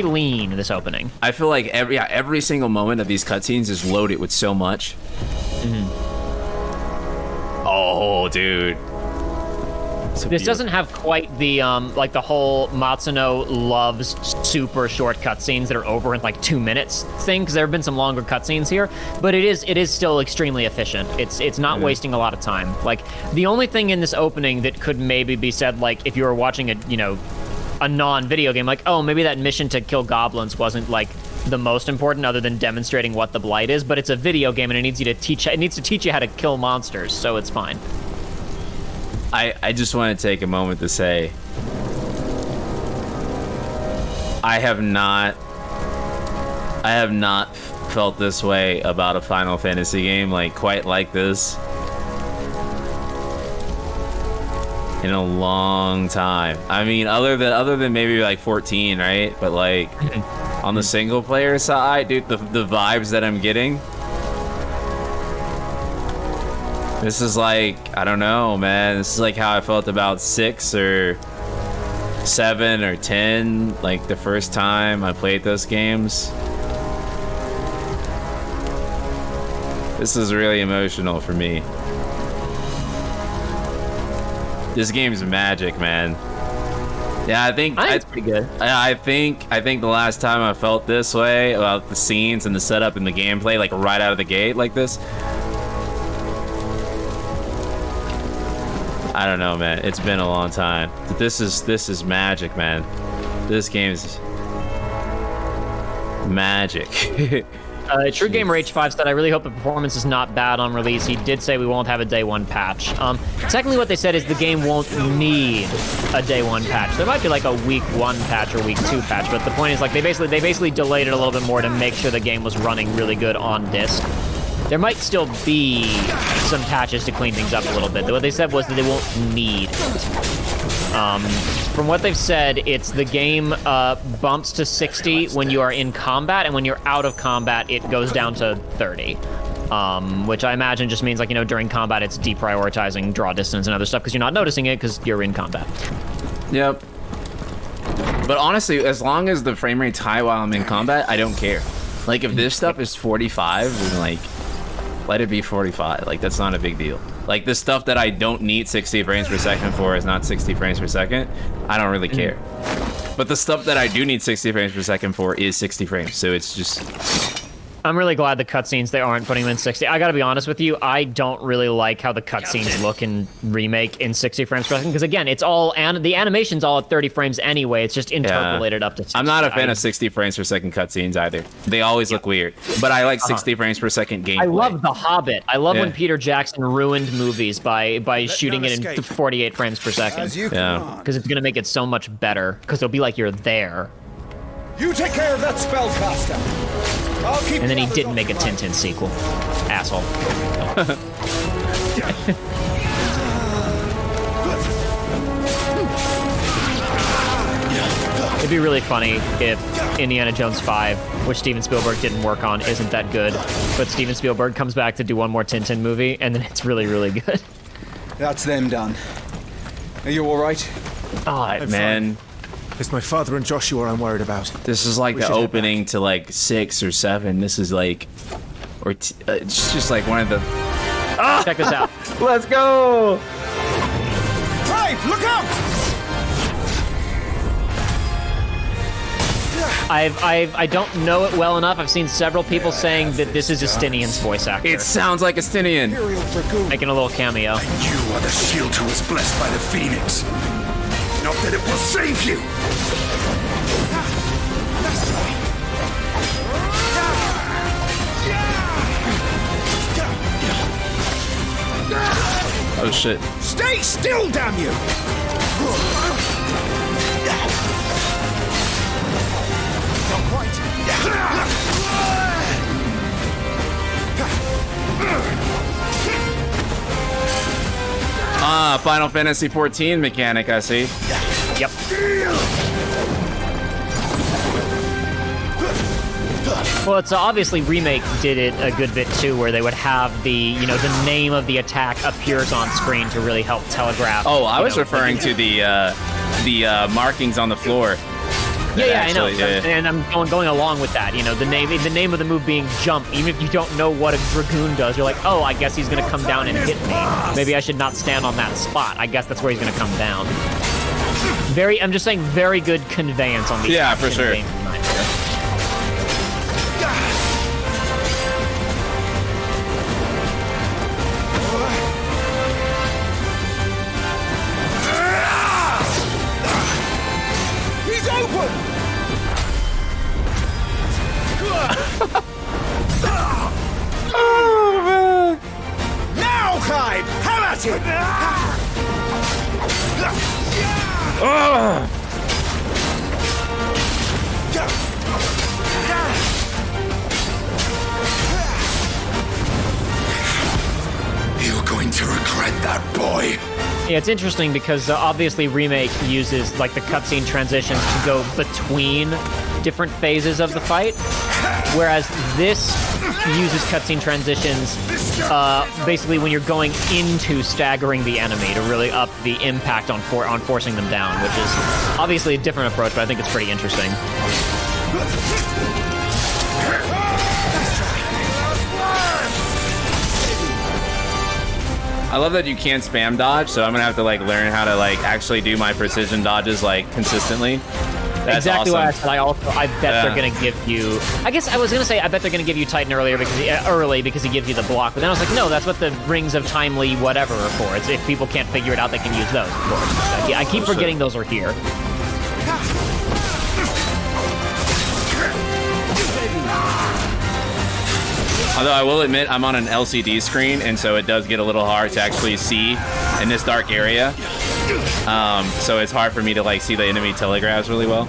lean, this opening. I feel like every single moment of these cutscenes is loaded with so much. Oh, dude. This doesn't have quite the like the whole Matsuno loves super short cutscenes that are over in like 2 minutes thing, because there have been some longer cutscenes here, but it is still extremely efficient. It's not wasting a lot of time. Like, the only thing in this opening that could maybe be said, like if you were watching a non-video game, like, oh, maybe that mission to kill goblins wasn't like the most important other than demonstrating what the blight is, but it's a video game and it needs to teach you how to kill monsters, so it's fine. I just want to take a moment to say I have not felt this way about a Final Fantasy game quite like this in a long time. I mean, other than maybe like 14, right? But like on the single player side, dude, the vibes that I'm getting. This is like, I don't know, man. This is like how I felt about 6 or 7 or 10, like the first time I played those games. This is really emotional for me. This game's magic, man. Yeah, I think it's pretty good. I think the last time I felt this way about the scenes and the setup and the gameplay, like right out of the gate like this, I don't know, man. It's been a long time. This is magic, man. This game's magic. True Gamer H5 said, I really hope the performance is not bad on release. He did say we won't have a day one patch. Technically what they said is the game won't need a day one patch. There might be like a week 1 patch or week 2 patch, but the point is like they basically delayed it a little bit more to make sure the game was running really good on disc. There might still be some patches to clean things up a little bit. What they said was that they won't need. From what they've said, it's the game bumps to 60 when you are in combat, and when you're out of combat, it goes down to 30. Which I imagine just means, like, during combat, it's deprioritizing draw distance and other stuff because you're not noticing it because you're in combat. Yep. But honestly, as long as the frame rate's high while I'm in combat, I don't care. Like, if this stuff is 45, then, like, let it be 45. Like, that's not a big deal. Like, the stuff that I don't need 60 frames per second for is not 60 frames per second. I don't really care. But the stuff that I do need 60 frames per second for is 60 frames. So it's just... I'm really glad the cutscenes, they aren't putting them in 60. I gotta be honest with you, I don't really like how the cutscenes look in Remake in 60 frames per second, because again, it's all, the animation's all at 30 frames anyway, it's just interpolated up to 60. I'm not a fan of 60 frames per second cutscenes either. They always look weird, but I like 60 frames per second gameplay. I love The Hobbit. I love when Peter Jackson ruined movies by shooting it in 48 frames per second. Because it's gonna make it so much better, because it'll be like you're there. You take care of that spellcaster. And then he didn't make a Tintin sequel. Asshole. It'd be really funny if Indiana Jones 5, which Steven Spielberg didn't work on, isn't that good, but Steven Spielberg comes back to do one more Tintin movie, and then it's really, really good. That's them done. Are you all right? Oh, man. It's my father and Joshua I'm worried about. This is like the opening to like 6 or 7. This is like, it's just like one of the Check this out. Let's go. Clive, look out! I don't know it well enough. I've seen several people saying that this is Justinian's voice actor. It sounds like Justinian. Making a little cameo. And you are the shield who was blessed by the Phoenix. Not that it will save you. Oh shit. Stay still, damn you! Not quite. Final Fantasy XIV mechanic, I see. Yep. Well, it's obviously Remake did it a good bit too, where they would have the the name of the attack appears on screen to really help telegraph. Oh, I was referring to the markings on the floor. Yeah, I know. Yeah. And I'm going along with that. The name of the move being jump. Even if you don't know what a dragoon does, you're like, oh, I guess he's gonna come down and hit me. Maybe I should not stand on that spot. I guess that's where he's gonna come down. I'm just saying, very good conveyance on the yeah, for sure. Oh, man. Now, Clive! Have at it! You're going to regret that, boy. Yeah, it's interesting because obviously Remake uses like the cutscene transitions to go between different phases of the fight, whereas this uses cutscene transitions basically when you're going into staggering the enemy to really up the impact on forcing them down, which is obviously a different approach, but I think it's pretty interesting. I love that you can't spam dodge, so I'm gonna have to like learn how to like actually do my precision dodges like consistently. That's exactly awesome. what I said. I bet they're gonna give you. I guess I was gonna say I bet they're gonna give you Titan early because he gives you the block. But then I was like, no, that's what the rings of timely whatever are for. It's if people can't figure it out, they can use those. Of course. I keep forgetting those are here. Although I will admit I'm on an LCD screen, and so it does get a little hard to actually see in this dark area. So it's hard for me to like see the enemy telegraphs really well.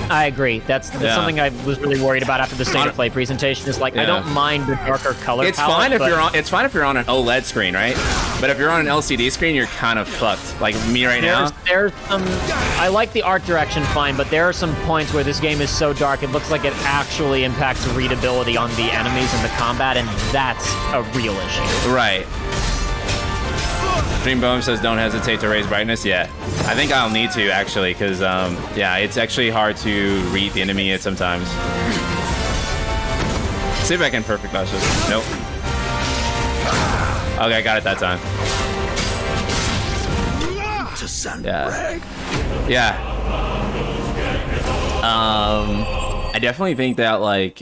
I agree. That's something I was really worried about after the state of play presentation. Is like I don't mind the darker color. It's fine if you're on. It's fine if you're on an OLED screen, right? But if you're on an LCD screen, you're kind of fucked. Like me right now. There's some. I like the art direction fine, but there are some points where this game is so dark it looks like it actually impacts readability on the enemies and the combat, and that's a real issue. Right. Dreamboom says don't hesitate to raise brightness. Yeah, I think I'll need to actually, because yeah, it's actually hard to read the enemy sometimes. See if I can perfect flash this. Nope. Okay, I got it that time. Yeah. I definitely think that like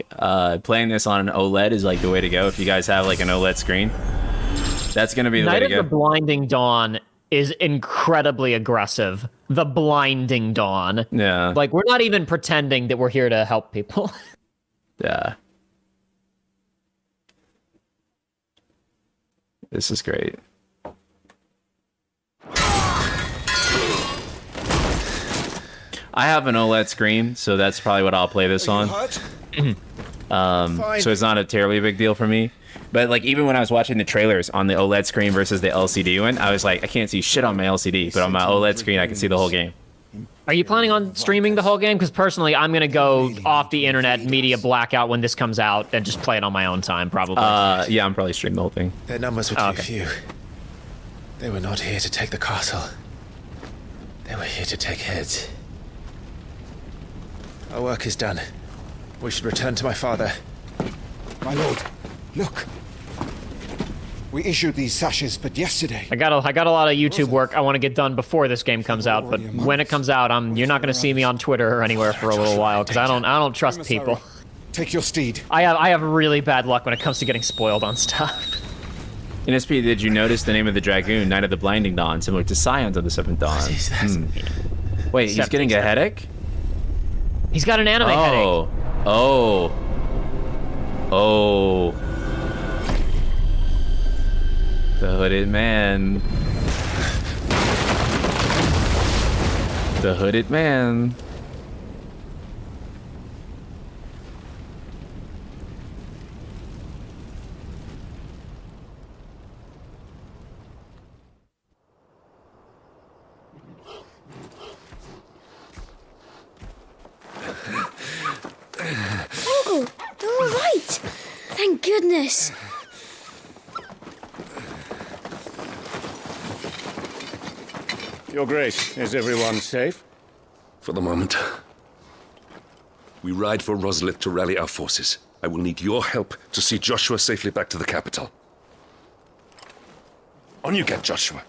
playing this on an OLED is like the way to go if you guys have like an OLED screen. That's gonna be the way to go. Night of the Blinding Dawn is incredibly aggressive. The Blinding Dawn. Yeah. Like, we're not even pretending that we're here to help people. Yeah. This is great. I have an OLED screen, so that's probably what I'll play this on. So it's not a terribly big deal for me. But like even when I was watching the trailers on the OLED screen versus the LCD one, I was like, I can't see shit on my LCD, but on my OLED screen, I can see the whole game. Are you planning on streaming the whole game? Because personally, I'm gonna go off the internet, media blackout when this comes out, and just play it on my own time, probably. Yeah, I'm probably streaming the whole thing. Their numbers were too few. They were not here to take the castle. They were here to take heads. Our work is done. We should return to my father. My lord, look. We issued these sashes, but yesterday... I got a lot of YouTube work I want to get done before this game comes out, but when it comes out, you're not going to see me on Twitter or anywhere for a little while, because I don't trust people. Take your steed. I have really bad luck when it comes to getting spoiled on stuff. In SP, did you notice the name of the Dragoon, Knight of the Blinding Dawn, similar to Scions of the Seventh Dawn? Wait, he's getting a headache? He's got an anime headache. Oh. The Hooded Man. The Hooded Man. Oh, you're all right. Thank goodness. Your Grace, is everyone safe? For the moment. We ride for Roslith to rally our forces. I will need your help to see Joshua safely back to the capital. On you get, Joshua.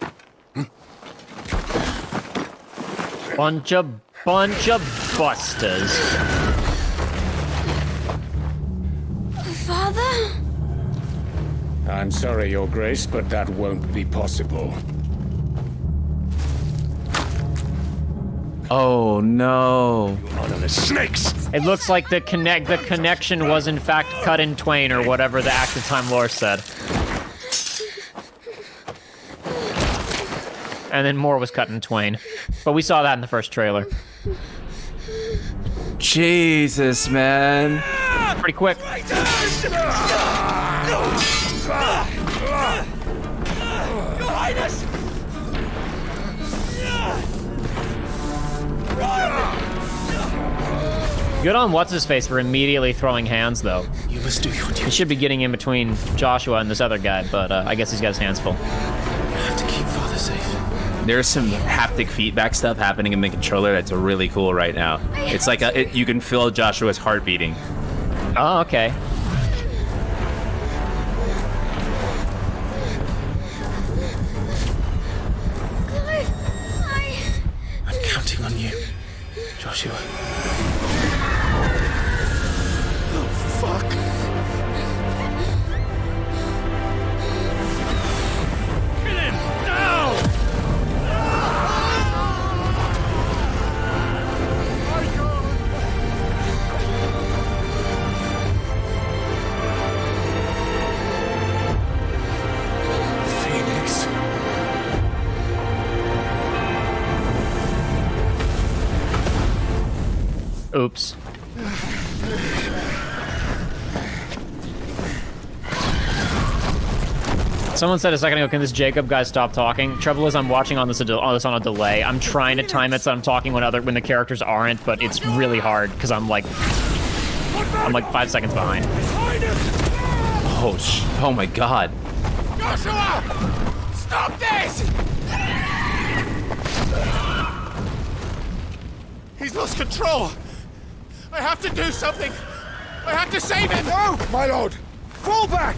Bunch of busters. Father? I'm sorry, Your Grace, but that won't be possible. Oh no! Snakes! It looks like the connection was in fact cut in twain, or whatever the active time lore said. And then more was cut in twain, but we saw that in the first trailer. Jesus, man! Pretty quick. Your Highness! Good on what's-his-face for immediately throwing hands, though. You must do your duty. He should be getting in between Joshua and this other guy, but I guess he's got his hands full. You have to keep Father safe. There's some haptic feedback stuff happening in the controller that's really cool right now. It's like you can feel Joshua's heart beating. Oh, okay. I'm counting on you, Joshua. Oh, fuck. Kill him! Now! Phoenix. Oops. Someone said a second ago, can this Jacob guy stop talking? Trouble is, I'm watching on this on a delay. I'm trying to time it so I'm talking when the characters aren't, but it's really hard because I'm like 5 seconds behind. Oh my God! Joshua! Stop this! He's lost control. I have to do something. I have to save him. No, my lord. Fall back.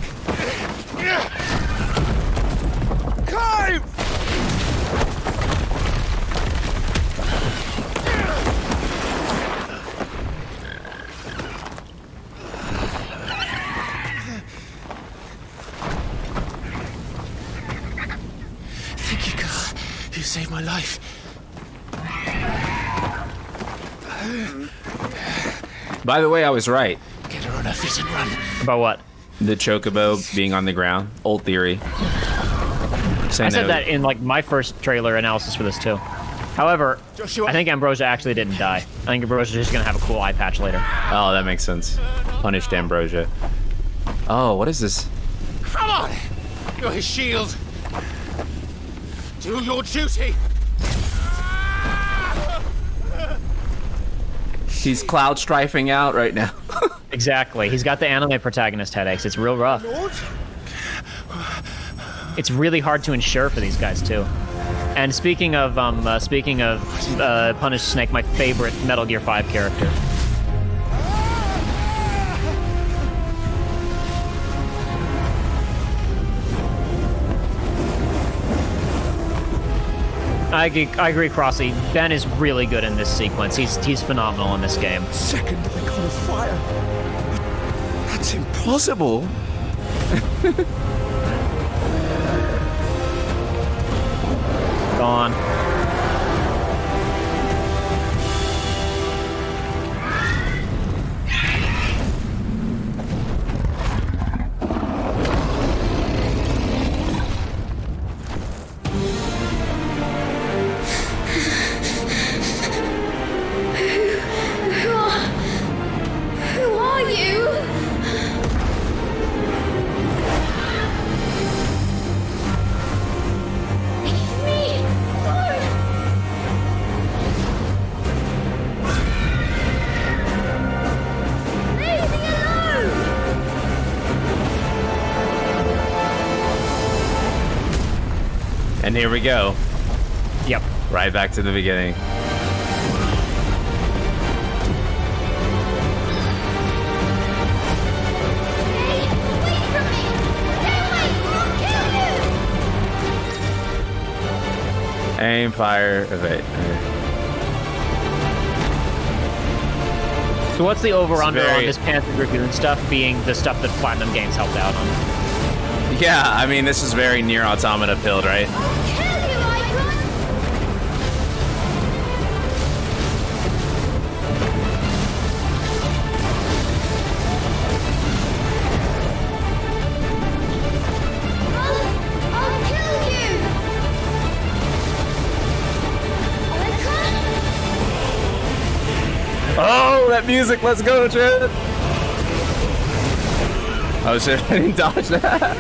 Climb! Thank you, girl. You saved my life. By the way, I was right. Get her on her feet and run. About what? The chocobo being on the ground. Old theory. I said that in like my first trailer analysis for this too. However, I think Ambrosia actually didn't die. I think Ambrosia's just gonna have a cool eye patch later. Oh, that makes sense. Punished Ambrosia. Oh, what is this? Come on! You're his shield. Do your duty. He's cloud strifing out right now. Exactly. He's got the anime protagonist headaches. It's real rough. It's really hard to ensure for these guys too. And speaking of Punished Snake, my favorite Metal Gear 5 character. I agree, Crossy. Ben is really good in this sequence. He's phenomenal in this game. Second icon of fire. That's impossible. Gone. Who are you? Leave me alone. Leave me alone. And here we go. Yep. Right back to the beginning. Aim, fire, evade. So what's the over-under Very- on this Panther Dragoon stuff being the stuff that Platinum Games helped out on? Yeah, I mean, this is very Nier Automata pilled, right? I'll kill you. Oh, that music! Let's go, Trent! Oh shit, I didn't dodge that.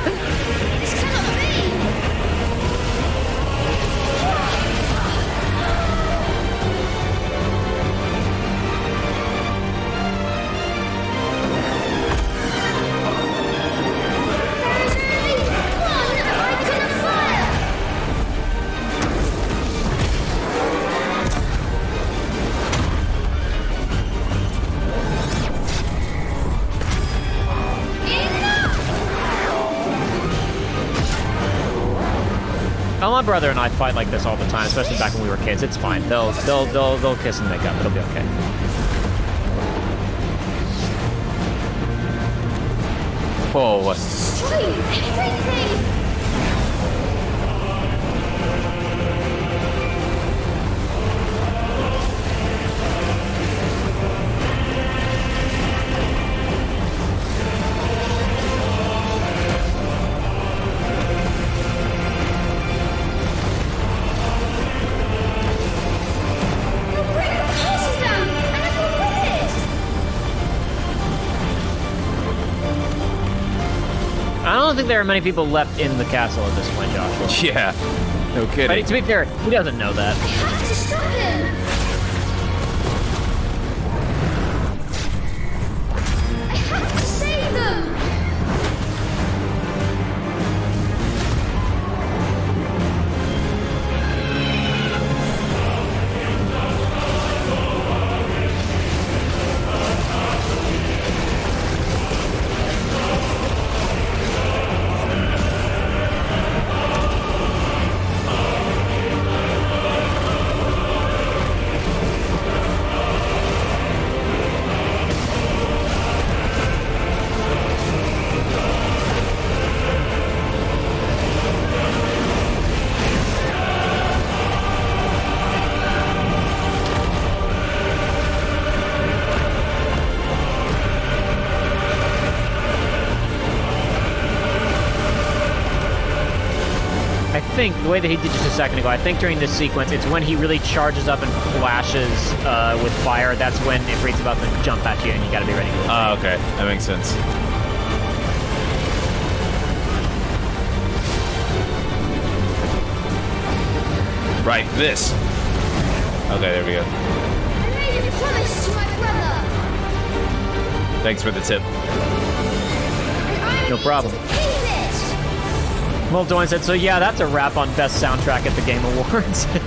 Oh, my brother and I fight like this all the time, especially back when we were kids. It's fine. They'll kiss and make up. It'll be okay. Whoa. Everything. I don't think there are many people left in the castle at this point, Joshua. Yeah, no kidding. But to be fair, he doesn't know that. I have to stop him. I have to save them. I think the way that he did just a second ago, I think during this sequence, it's when he really charges up and flashes with fire. That's when Ifrit's about to jump at you, and you got to be ready. Oh, okay, that makes sense. Right, this. Okay, there we go. I made a promise to my brother. Thanks for the tip. No problem. Well, Doyne said, so yeah, that's a wrap on Best Soundtrack at the Game Awards. I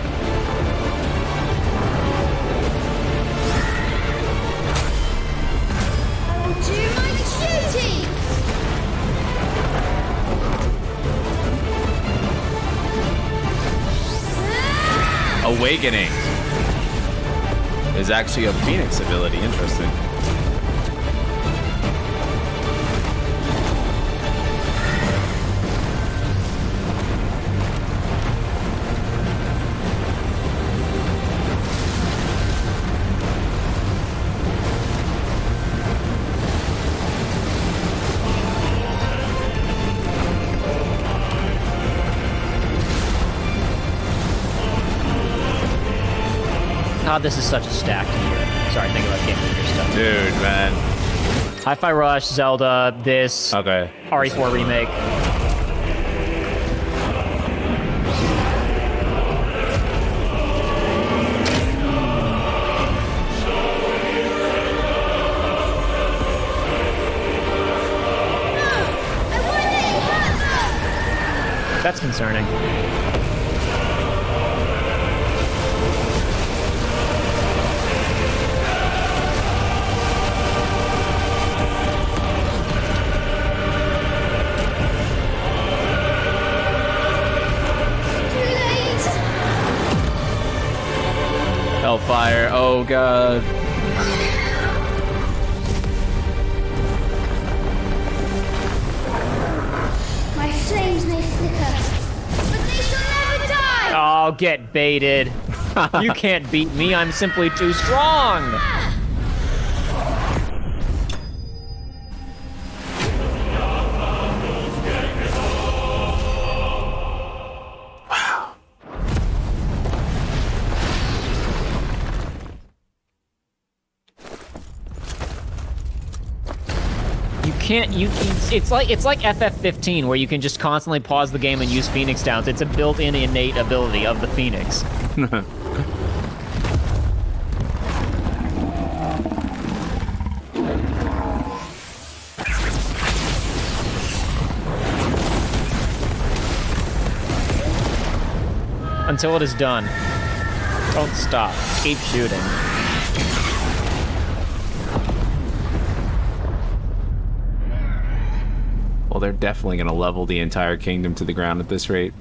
will do my duty. Awakening is actually a Phoenix ability. Interesting. God, this is such a stacked year. Sorry, think about Game Leader stuff. Dude, man. Hi-Fi Rush, Zelda, this, okay. RE4 Remake. That's concerning. Hellfire, oh god. My flames may flicker, but they shall never die! Oh, get baited. You can't beat me, I'm simply too strong! It's like FF15 where you can just constantly pause the game and use Phoenix Downs. It's a built-in innate ability of the Phoenix. Until it is done. Don't stop. Keep shooting. Well, they're definitely going to level the entire kingdom to the ground at this rate.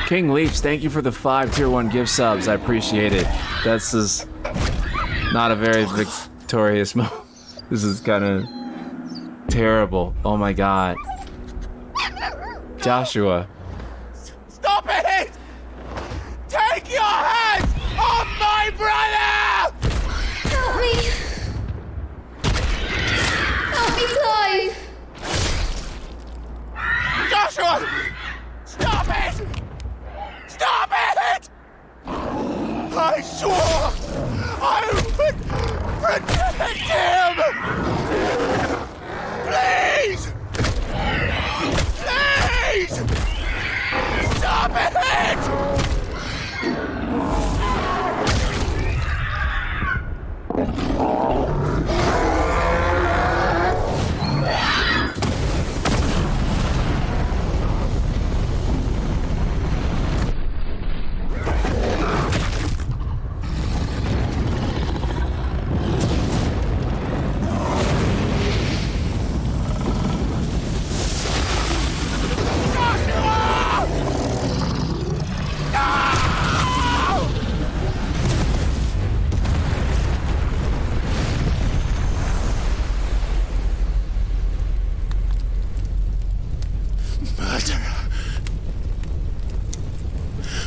King Leaps, thank you for the 5 tier 1 gift subs. I appreciate it. This is not a very victorious moment. This is kind of terrible. Oh my god. Joshua. Stop it! Take your hands off my brother! Help me! Help me, Clive! Joshua! Stop it! Stop it! I swore I would protect him! Please! Please! Stop it!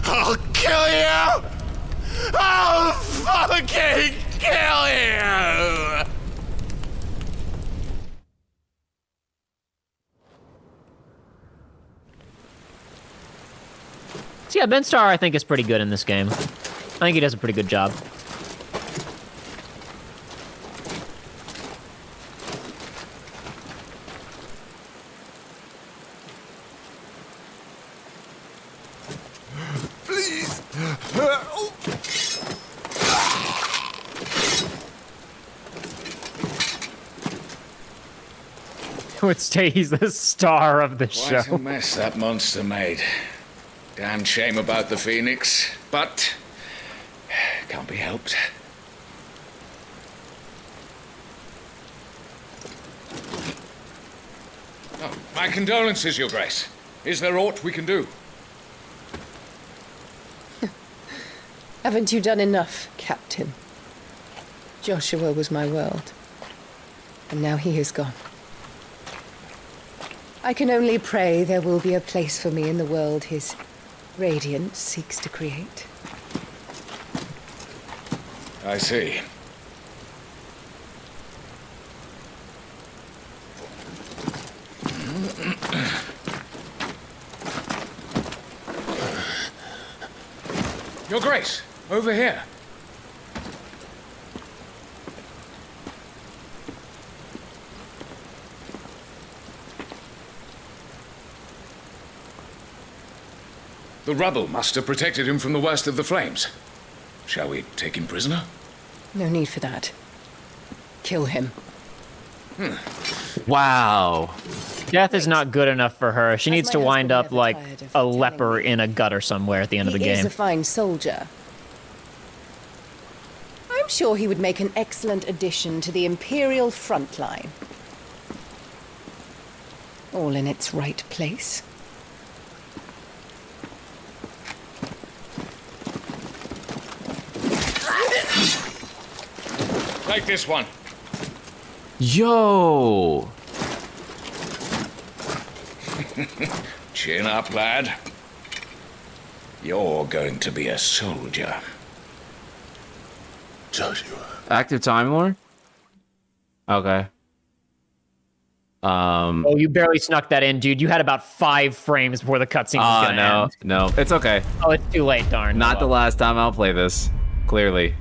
I'll kill you! I'll fucking kill you! So yeah, Ben Starr I think is pretty good in this game. I think he does a pretty good job. Please! would say he's the star of the show. Quite a mess that monster made. Damn shame about the Phoenix, but can't be helped. Oh, my condolences, Your Grace. Is there aught we can do? Haven't you done enough, Captain? Joshua was my world, and now he is gone. I can only pray there will be a place for me in the world his radiance seeks to create. I see. Your Grace, over here. The rubble must have protected him from the worst of the flames. Shall we take him prisoner? No need for that. Kill him. Wow. Death is not good enough for her. She needs to wind up like a leper in a gutter somewhere at the end of the He is game. a fine soldier. I'm sure he would make an excellent addition to the Imperial front line. All in its right place. Take this one. Yo! Chin up, lad. You're going to be a soldier. Joshua. Active Time Lord? Okay. Oh, you barely snuck that in, dude. You had about 5 frames before the cutscene was gonna end. No, it's okay. Oh, it's too late, darn. Not the last time I'll play this, clearly.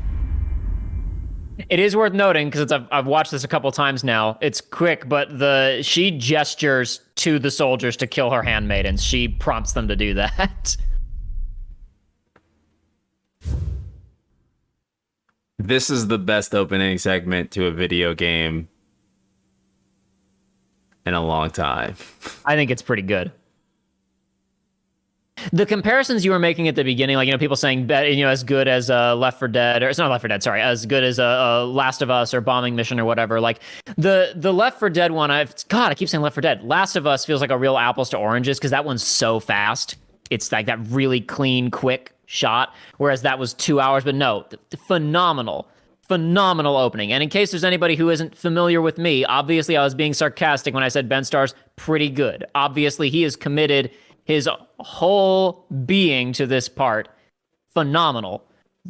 It is worth noting, because I've watched this a couple times now. It's quick, but she gestures to the soldiers to kill her handmaidens. She prompts them to do that. This is the best opening segment to a video game in a long time. I think it's pretty good. The comparisons you were making at the beginning, like, people saying, as good as Left 4 Dead, or it's not Left 4 Dead, sorry, as good as Last of Us or Bombing Mission or whatever. Like the Left 4 Dead one, I keep saying Left 4 Dead. Last of Us feels like a real apples to oranges because that one's so fast. It's like that really clean, quick shot, whereas that was 2 hours. But no, phenomenal opening. And in case there's anybody who isn't familiar with me, obviously I was being sarcastic when I said Ben Starr's pretty good. Obviously he is committed his whole being to this part. Phenomenal.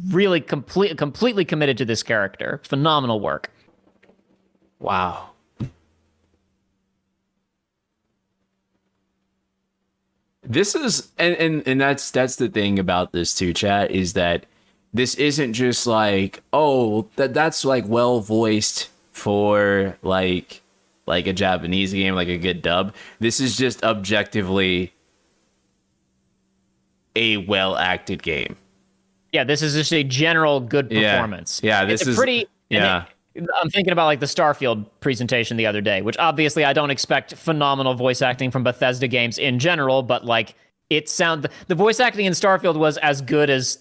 Really completely committed to this character. Phenomenal work. Wow. This is and that's the thing about this too, chat, is that this isn't just like, oh, that's like well voiced for like a Japanese game, like a good dub. This is just objectively a well acted game. Yeah, this is just a general good performance. Yeah, this is pretty. Yeah. I'm thinking about like the Starfield presentation the other day, which obviously I don't expect phenomenal voice acting from Bethesda games in general, but like the voice acting in Starfield was as good as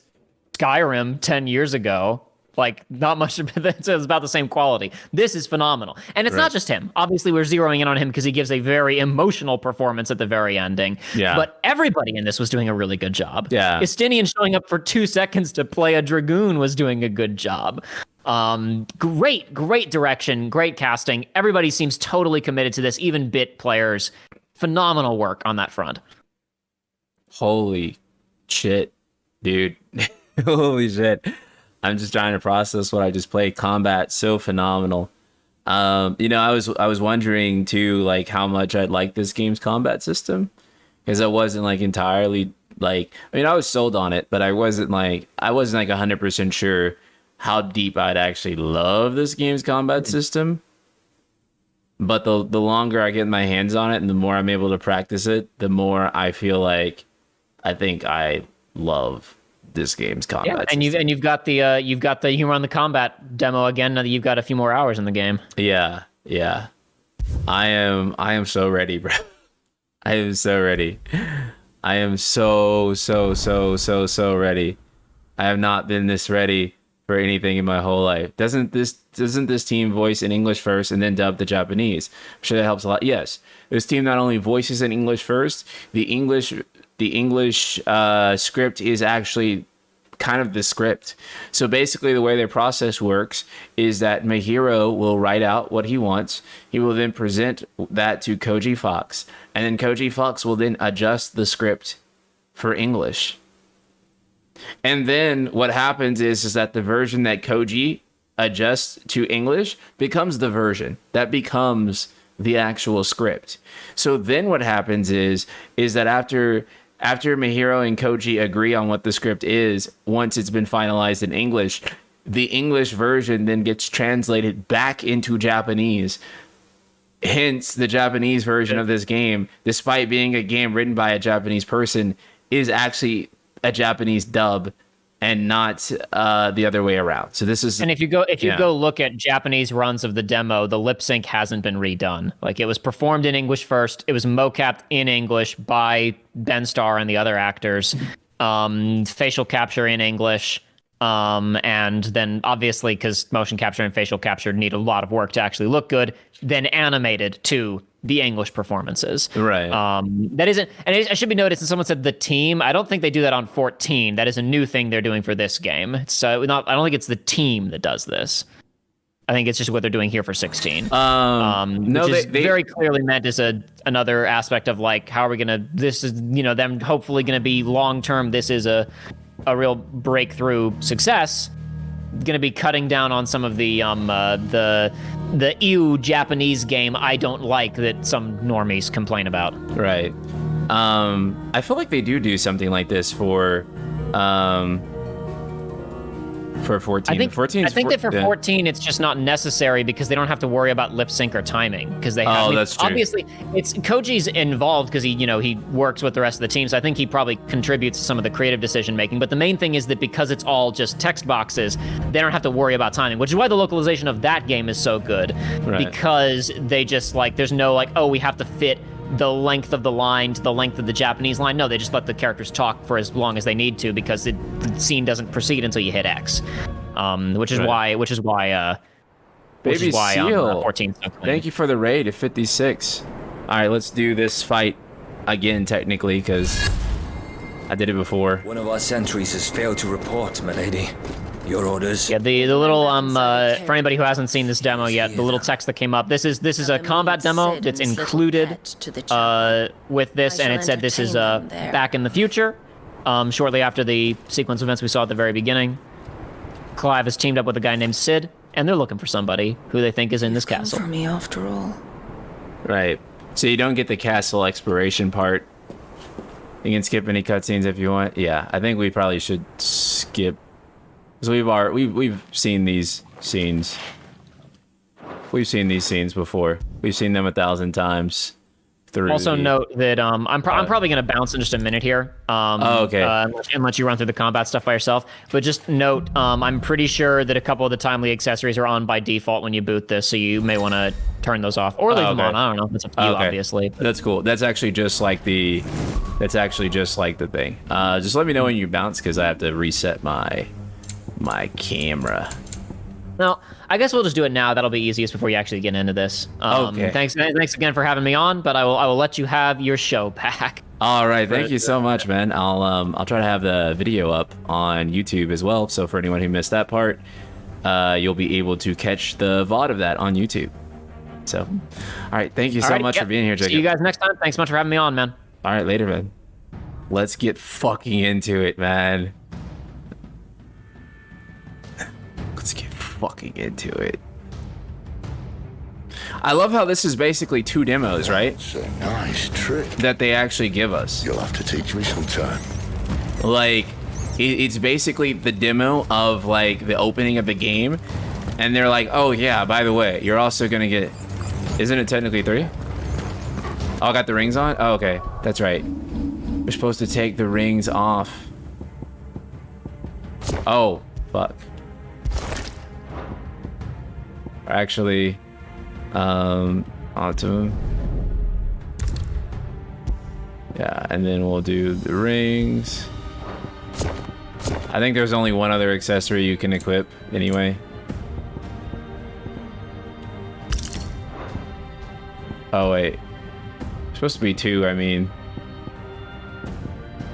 Skyrim 10 years ago. Like, not much, it's about the same quality. This is phenomenal. And it's not just him. Obviously, we're zeroing in on him because he gives a very emotional performance at the very ending. Yeah. But everybody in this was doing a really good job. Yeah. Estinian showing up for 2 seconds to play a Dragoon was doing a good job. Great direction, great casting. Everybody seems totally committed to this, even bit players. Phenomenal work on that front. Holy shit, dude. Holy shit. I'm just trying to process what I just played. Combat, so phenomenal. I was wondering too, like, how much I'd like this game's combat system, because I wasn't like entirely like, I was sold on it, but I wasn't like 100% sure how deep I'd actually love this game's combat system. But the longer I get my hands on it and the more I'm able to practice it, the more I feel like I think I love this game's combat system. You've got the humor on the combat demo again. Now that you've got a few more hours in the game. Yeah. I am so ready, bro. I am so ready. I am so ready. I have not been this ready for anything in my whole life. Doesn't this team voice in English first and then dub the Japanese? I'm sure that helps a lot. Yes. This team not only voices in English first, the English script is actually kind of the script. So basically the way their process works is that Mahiro will write out what he wants. He will then present that to Koji Fox, and then Koji Fox will then adjust the script for English. And then what happens is that the version that Koji adjusts to English becomes the version that becomes the actual script. So then what happens is that after Mahiro and Koji agree on what the script is, once it's been finalized in English, the English version then gets translated back into Japanese. Hence, the Japanese version of this game, despite being a game written by a Japanese person, is actually a Japanese dub and not the other way around. So this is, and if you go look at Japanese runs of the demo, the lip sync hasn't been redone. Like, it was performed in English first. It was mocapped in English by Ben Starr and the other actors. Facial capture in English. And then obviously, because motion capture and facial capture need a lot of work to actually look good, then animated to the English performances. Right. That isn't, and it should be noticed, and someone said the team. I don't think they do that on 14. That is a new thing they're doing for this game. So I don't think it's the team that does this. I think it's just what they're doing here for 16. No, which is they very clearly meant as another aspect of, like, how are we gonna? This is, them hopefully gonna be long term. This is a real breakthrough success. Going to be cutting down on some of the ew Japanese game I don't like that some normies complain about. Right. I feel like they do something like this for 14. I think that for 14, it's just not necessary because they don't have to worry about lip sync or timing because they have. That's true. Obviously, it's Koji's involved because he works with the rest of the team, so I think he probably contributes to some of the creative decision making. But the main thing is that because it's all just text boxes, they don't have to worry about timing, which is why the localization of that game is so good. Right. Because they just there's no we have to fit the length of the line to the length of the Japanese line. No, they just let the characters talk for as long as they need to because the scene doesn't proceed until you hit X. Which is why Baby Seal. 14. Thank you for the raid at 56. All right, let's do this fight again, technically, because I did it before. One of our sentries has failed to report, milady. Your orders? Yeah, the little for anybody who hasn't seen this demo yet, the little text that came up. This is a combat demo that's included with this, and it said this is back in the future, shortly after the sequence of events we saw at the very beginning. Clive has teamed up with a guy named Sid, and they're looking for somebody who they think is in this castle. For me, after all. Right. So you don't get the castle exploration part. You can skip any cutscenes if you want. Yeah, I think we probably should skip. Because we've seen these scenes. We've seen these scenes before. We've seen them 1,000 times. Also note that I'm probably going to bounce in just a minute here. Okay. Unless you run through the combat stuff by yourself. But just note, I'm pretty sure that a couple of the timely accessories are on by default when you boot this, so you may want to turn those off or leave them on. I don't know. That's up to you, obviously. But. That's cool. That's actually just like the thing. Just let me know when you bounce because I have to reset my camera. No, I guess we'll just do it now. That'll be easiest before you actually get into this. Okay. Thanks again for having me on, but I will let you have your show back. All right, thank you so much, man. I'll try to have the video up on YouTube as well. So for anyone who missed that part, you'll be able to catch the VOD of that on YouTube. So, all right, thank you so much for being here, Jacob. See you guys next time. Thanks so much for having me on, man. All right, later, man. Let's get fucking into it, man. Let's get fucking into it. I love how this is basically 2 demos, right? It's a nice trick that they actually give us. You'll have to teach me sometime. Like, it's basically the demo of like the opening of the game, and they're like, oh yeah, by the way, you're also gonna get. Isn't it technically 3? Oh, I got the rings on? Oh, okay, that's right. We're supposed to take the rings off. Oh, fuck. Actually, onto him. Yeah, and then we'll do the rings. I think there's only one other accessory you can equip anyway. Oh wait, supposed to be two. I mean,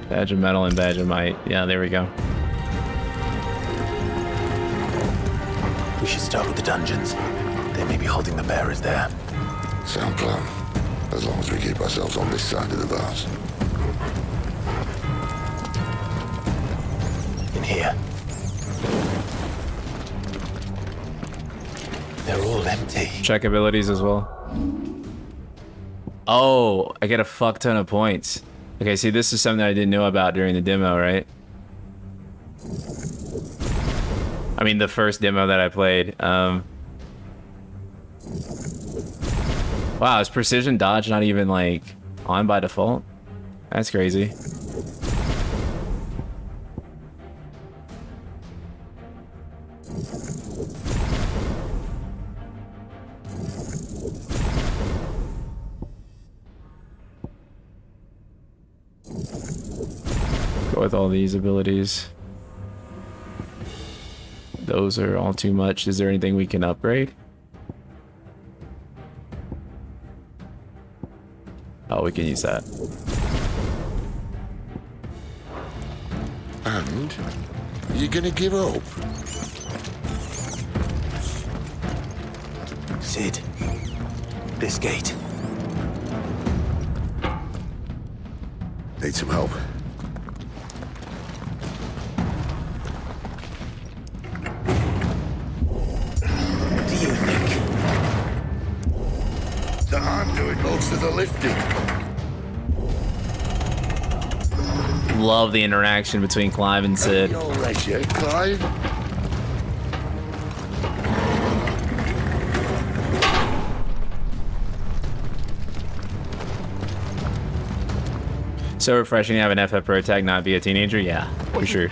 badge of metal and badge of might. Yeah, there we go. We should start with the dungeons. They may be holding the bearers there. Sound plan. As long as we keep ourselves on this side of the bars. In here. They're all empty. Check abilities as well. Oh, I get a fuck ton of points. Okay, see, this is something I didn't know about during the demo, right? I mean, the first demo that I played. Wow, is precision dodge not even, like, on by default? That's crazy. Go with all these abilities. Those are all too much. Is there anything we can upgrade? Oh, we can use that. And? You gonna give up? Sid, this gate. Need some help. What do you think? That I'm doing most of the lifting. Love the interaction between Clive and Sid. All right, yeah, Clive? So refreshing to have an FF Pro tag not be a teenager. Yeah, for sure.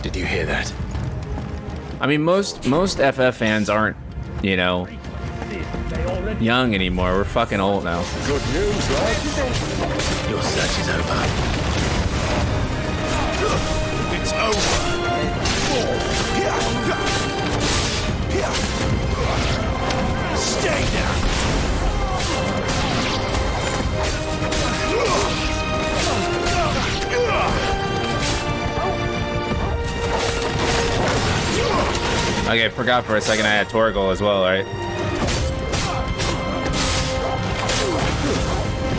Did you hear that? I mean, most FF fans aren't, you know, young anymore. We're fucking old now. Good news, right? Your search is over. It's over. Stay down. Okay, forgot for a second I had Torgal as well, right?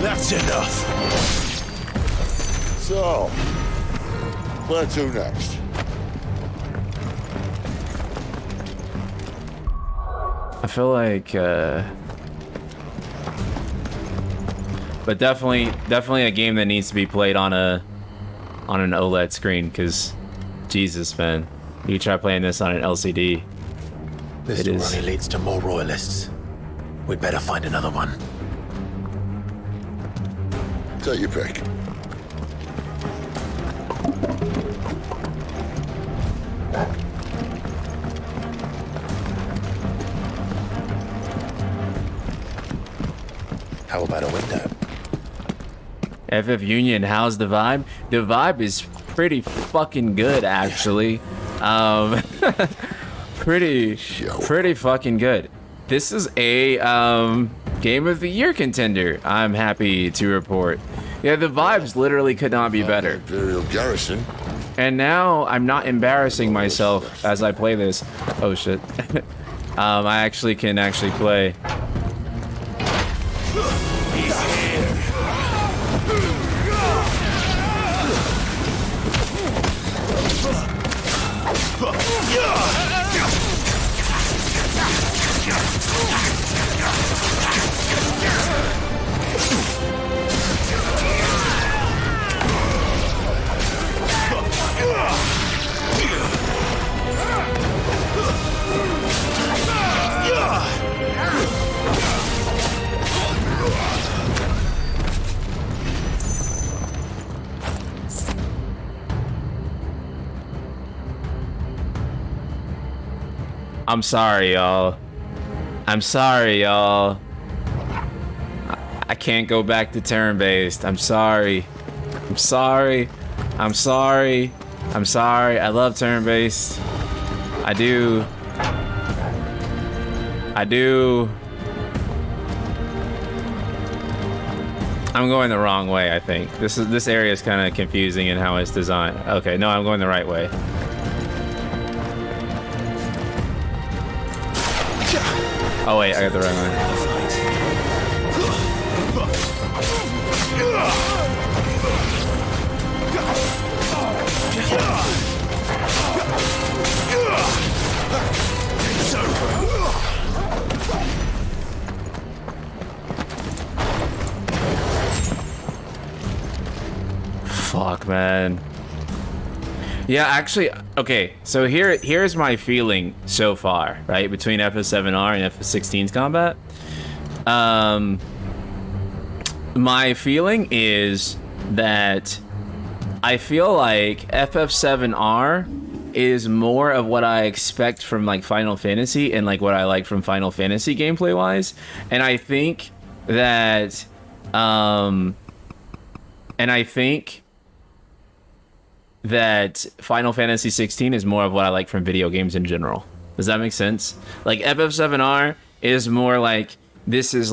That's enough. So, where to next? I feel like, but definitely a game that needs to be played on an OLED screen, because Jesus, man, you try playing this on an LCD. This door only leads to more royalists. We'd better find another one. Take your pick. How about a window? FF Union, how's the vibe? The vibe is pretty fucking good, actually. Pretty fucking good. This is a Game of the Year contender, I'm happy to report. Yeah, the vibes literally could not be better. Imperial Garrison. And now I'm not embarrassing myself as I play this. Oh shit. I actually can play. I'm sorry, y'all. I'm sorry, y'all. I can't go back to turn-based. I'm sorry. I'm sorry. I'm sorry. I'm sorry. I love turn-based. I do. I do. I'm going the wrong way, I think. This area is kind of confusing in how it's designed. Okay, no, I'm going the right way. Oh wait, I got the wrong one. Fuck, man. Yeah, actually, okay, so here's my feeling so far, right, between FF7R and FF16's combat. My feeling is that I feel like FF7R is more of what I expect from like Final Fantasy and like what I like from Final Fantasy gameplay wise, and I think that Final Fantasy 16 is more of what I like from video games in general. Does that make sense? Like FF7R is more like this is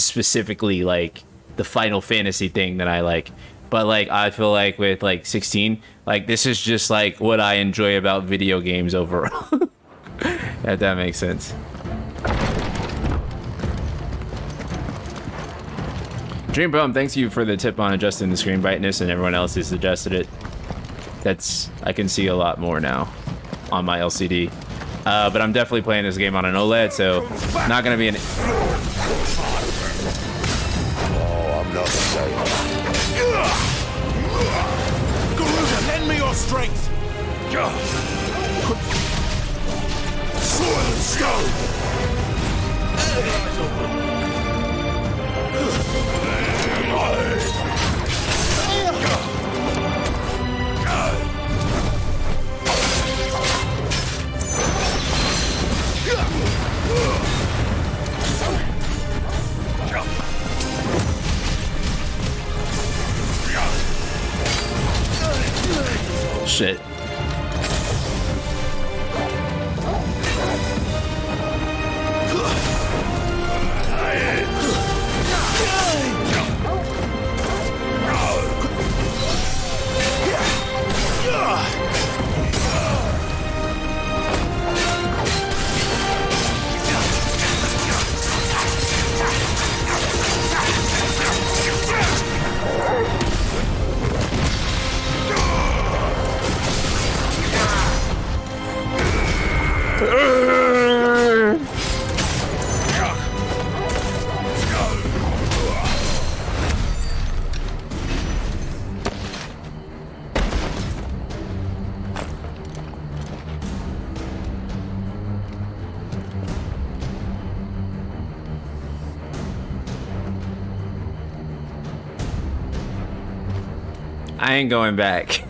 specifically like the Final Fantasy thing that I like. But like I feel like with like 16, like this is just like what I enjoy about video games overall. If that makes sense. Dream Bum, thanks you for the tip on adjusting the screen brightness, and everyone else who suggested it. I can see a lot more now on my LCD. But I'm definitely playing this game on an OLED, so not gonna be an... Oh, I'm not safe. Garuda, lend me your strength! Soil and stone! Shit. I ain't going back.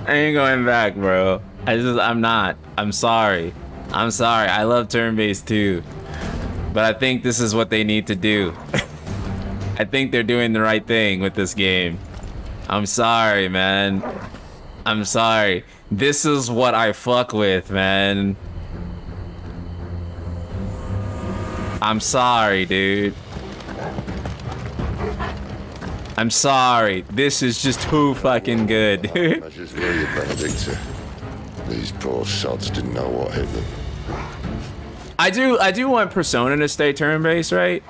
I ain't going back, bro. I'm not. I'm sorry. I'm sorry. I love turn-based too. But I think this is what they need to do. I think they're doing the right thing with this game. I'm sorry, man. I'm sorry. This is what I fuck with, man. I'm sorry, dude. I'm sorry. This is just too fucking good, dude. I just love you, Benedicta. These poor sods didn't know what hit them. I do want Persona to stay turn-based, right?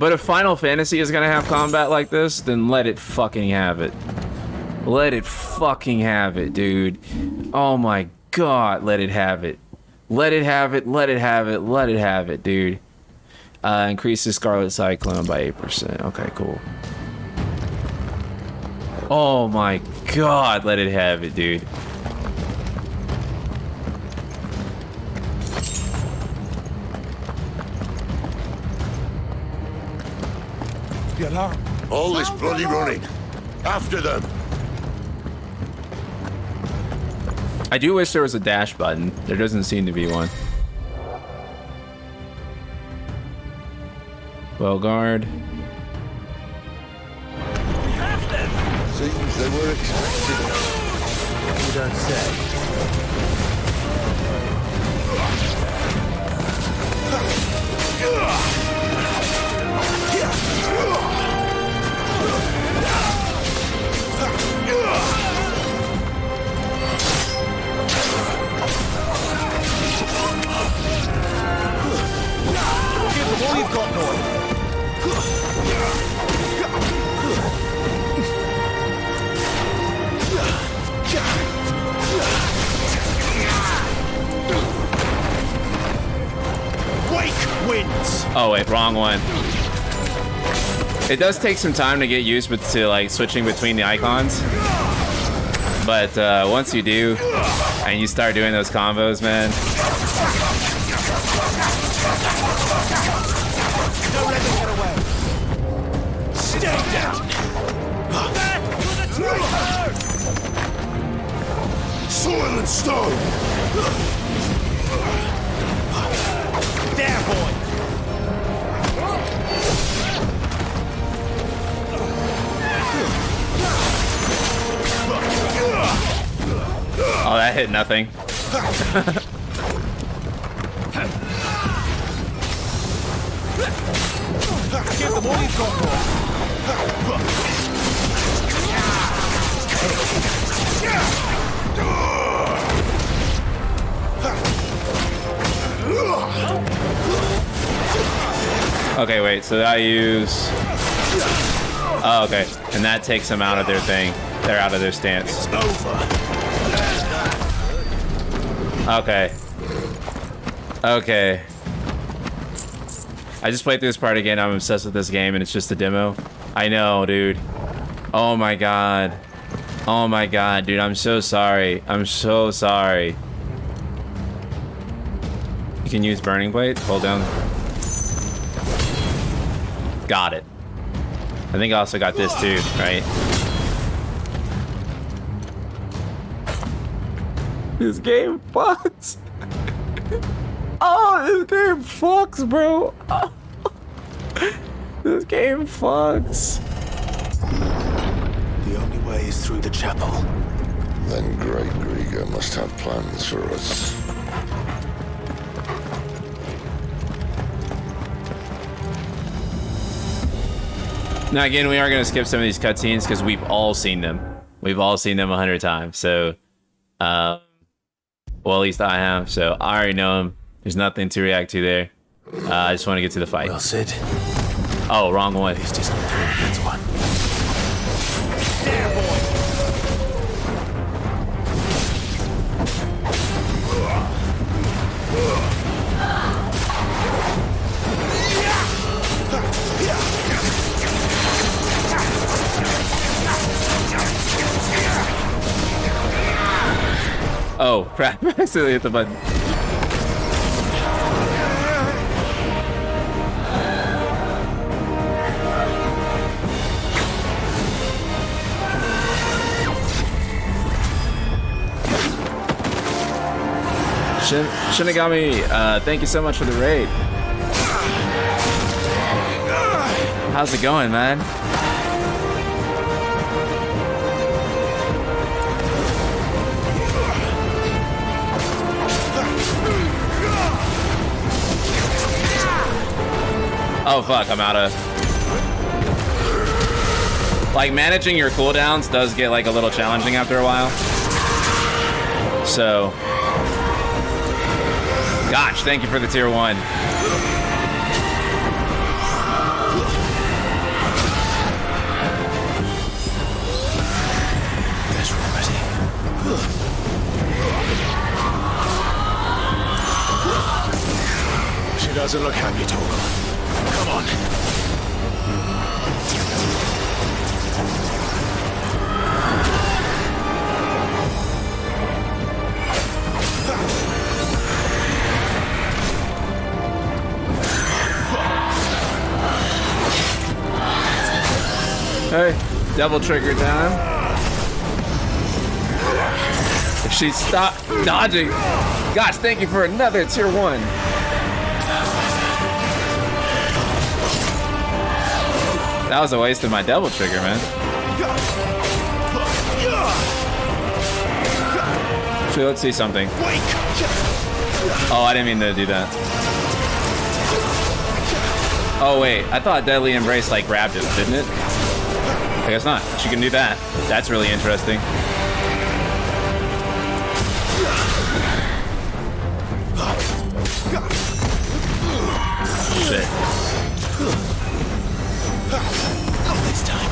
But if Final Fantasy is gonna have combat like this, then let it fucking have it. Let it fucking have it, dude. Oh my god, let it have it. Let it have it, let it have it, let it have it, dude. Increase the Scarlet Cyclone by 8%. Okay, cool. Oh my god, let it have it, dude. The alarm. All this bloody running. After them. I do wish there was a dash button. There doesn't seem to be one. Well guard. Seems they were expected. You don't say. Give them all you've got, boy. Wake wins. Oh wait, wrong one. It does take some time to get used to like switching between the icons, but once you do, and you start doing those combos, man. Don't let them get away. Stay down. Back to the traitor! Soil and stone. There, boy. Oh, that hit nothing. Give them all you've got, boy. Okay, wait, so I use... Oh, okay. And that takes them out of their thing. They're out of their stance. It's over. Okay. Okay. I just played through this part again. I'm obsessed with this game, and it's just a demo. I know, dude. Oh my god. Oh my god, dude. I'm so sorry. I'm so sorry. You can use Burning Blade. Hold down. Got it. I think I also got this too, right? This game fucks. Oh, this game fucks, bro. Oh. This game fucks. The only way is through the chapel. Then Great Grieger must have plans for us. Now again, we are going to skip some of these cutscenes because we've all seen them. We've all seen them 100 times. So, well, at least I have. So I already know them. There's nothing to react to there. I just want to get to the fight. Well, Sid. Oh, wrong one. He's just not three against one. There, boy. Oh, crap. I accidentally hit the button. Shinigami, thank you so much for the raid. How's it going, man? Oh fuck, I'm out of... Like, managing your cooldowns does get like a little challenging after a while. So... Gosh, thank you for the tier 1. Guess we're ready. She doesn't look happy, Torgal. Come on. Hey, double trigger time. If she stopped dodging. Gosh, thank you for another tier 1. That was a waste of my devil trigger, man. Actually, let's see something. Oh, I didn't mean to do that. Oh, wait. I thought Deadly Embrace, like, grabbed him, didn't it? I guess not. She can do that. That's really interesting. Shit. Not this time.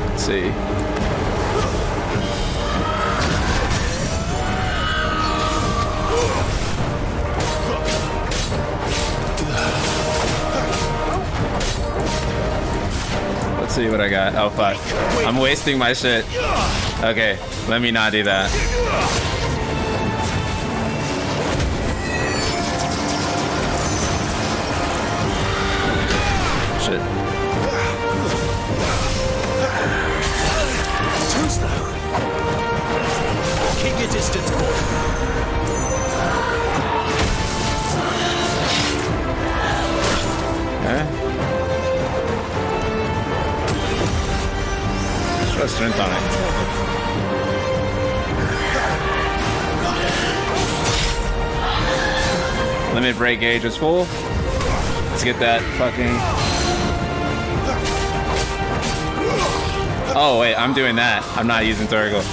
Let's see. Let's see what I got. Oh, fuck. I'm wasting my shit. Okay, let me not do that. Shit. Too slow. Keep your distance, boy. Okay. Let's put strength on it. Limit break gauge is full. Let's get that fucking... Oh, wait, I'm doing that. I'm not using Torgal.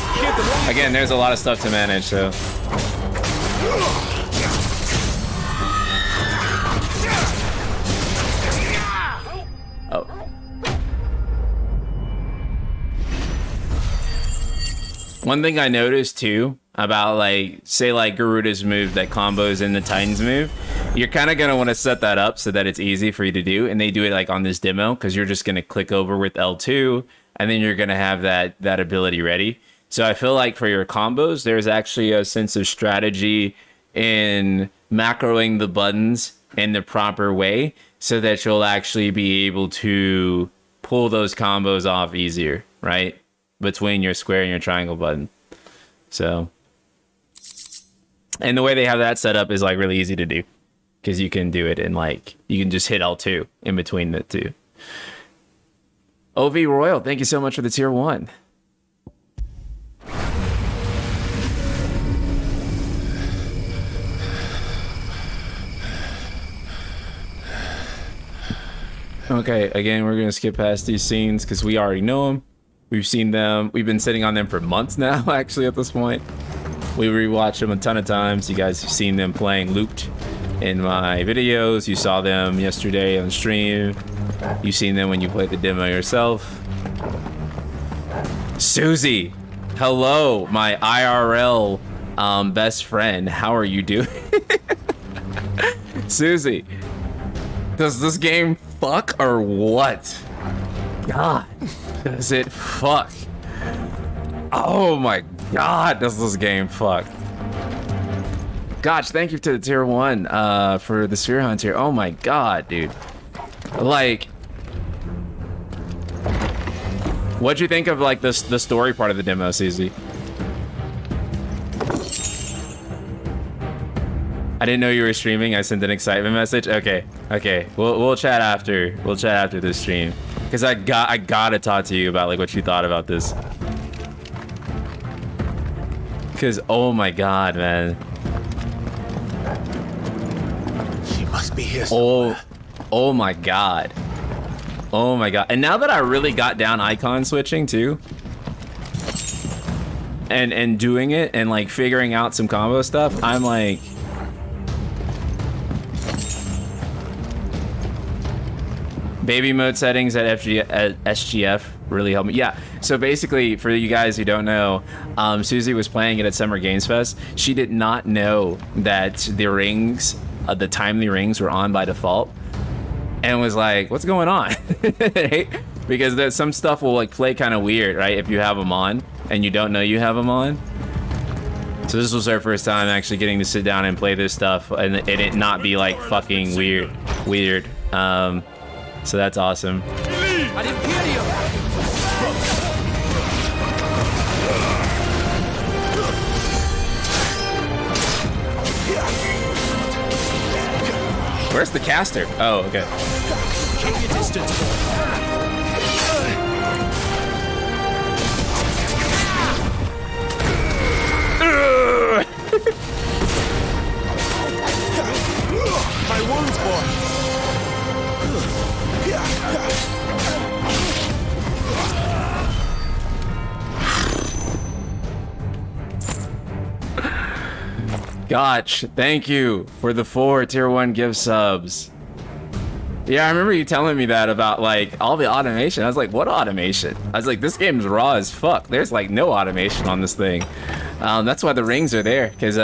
Again, there's a lot of stuff to manage, so... Oh. One thing I noticed, too, about, like, say, like, Garuda's move that combos in the Titan's move, you're kind of going to want to set that up so that it's easy for you to do, and they do it, like, on this demo, because you're just going to click over with L2, and then you're going to have that ability ready. So I feel like for your combos, there's actually a sense of strategy in macroing the buttons in the proper way so that you'll actually be able to pull those combos off easier, right? Between your square and your triangle button. So, and the way they have that set up is like really easy to do because you can do it in like, you can just hit L2 in between the two. OV Royal, thank you so much for the tier 1. Okay, again, we're going to skip past these scenes because we already know them. We've seen them. We've been sitting on them for months now, actually, at this point. We rewatched them a ton of times. You guys have seen them playing looped in my videos. You saw them yesterday on stream. You've seen them when you played the demo yourself. Susie, hello, my IRL best friend. How are you doing? Susie, does this game fuck or what? God, does it fuck? Oh my God, does this game fuck? Gosh, thank you to the tier 1 for the Sphere Hunt here. Oh my God, dude. Like, what'd you think of like the story part of the demo, Susie? I didn't know you were streaming. I sent an excitement message. Okay. We'll chat after. We'll chat after this stream. Cause I gotta talk to you about like what you thought about this. Cause oh my God, man. She must be here somewhere. Oh my God. Oh my God. And now that I really got down icon switching too, and doing it and like figuring out some combo stuff, I'm like, baby mode settings at SGF really helped me. Yeah, so basically, for you guys who don't know, Susie was playing it at Summer Games Fest. She did not know that the rings, the timely rings were on by default, and was like, what's going on? Because there's some stuff will like play kind of weird, right? If you have them on, and you don't know you have them on. So this was her first time actually getting to sit down and play this stuff, and it not be like fucking weird. So that's awesome. Where's the caster? Oh, okay. Keep your distance, boy. My wounds, boy. Gotch, thank you for the 4 tier 1 gift subs. Yeah, I remember you telling me that about like all the automation. I was like, what automation? I was like, this game's raw as fuck. There's like no automation on this thing. That's why the rings are there, because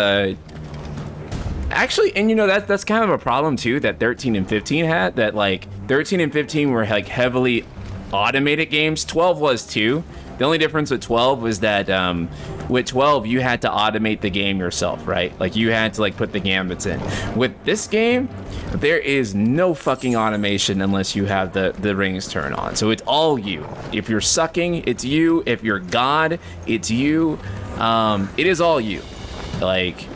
actually, and you know, that's kind of a problem too that 13 and 15 had, that like 13 and 15 were like heavily automated games. 12 was too. The only difference with 12 was that with 12 you had to automate the game yourself, right? Like you had to like put the gambits in. With this game, there is no fucking automation unless you have the rings turned on. So it's all you. If you're sucking, it's you. If you're God, it's you. It is all you. Like,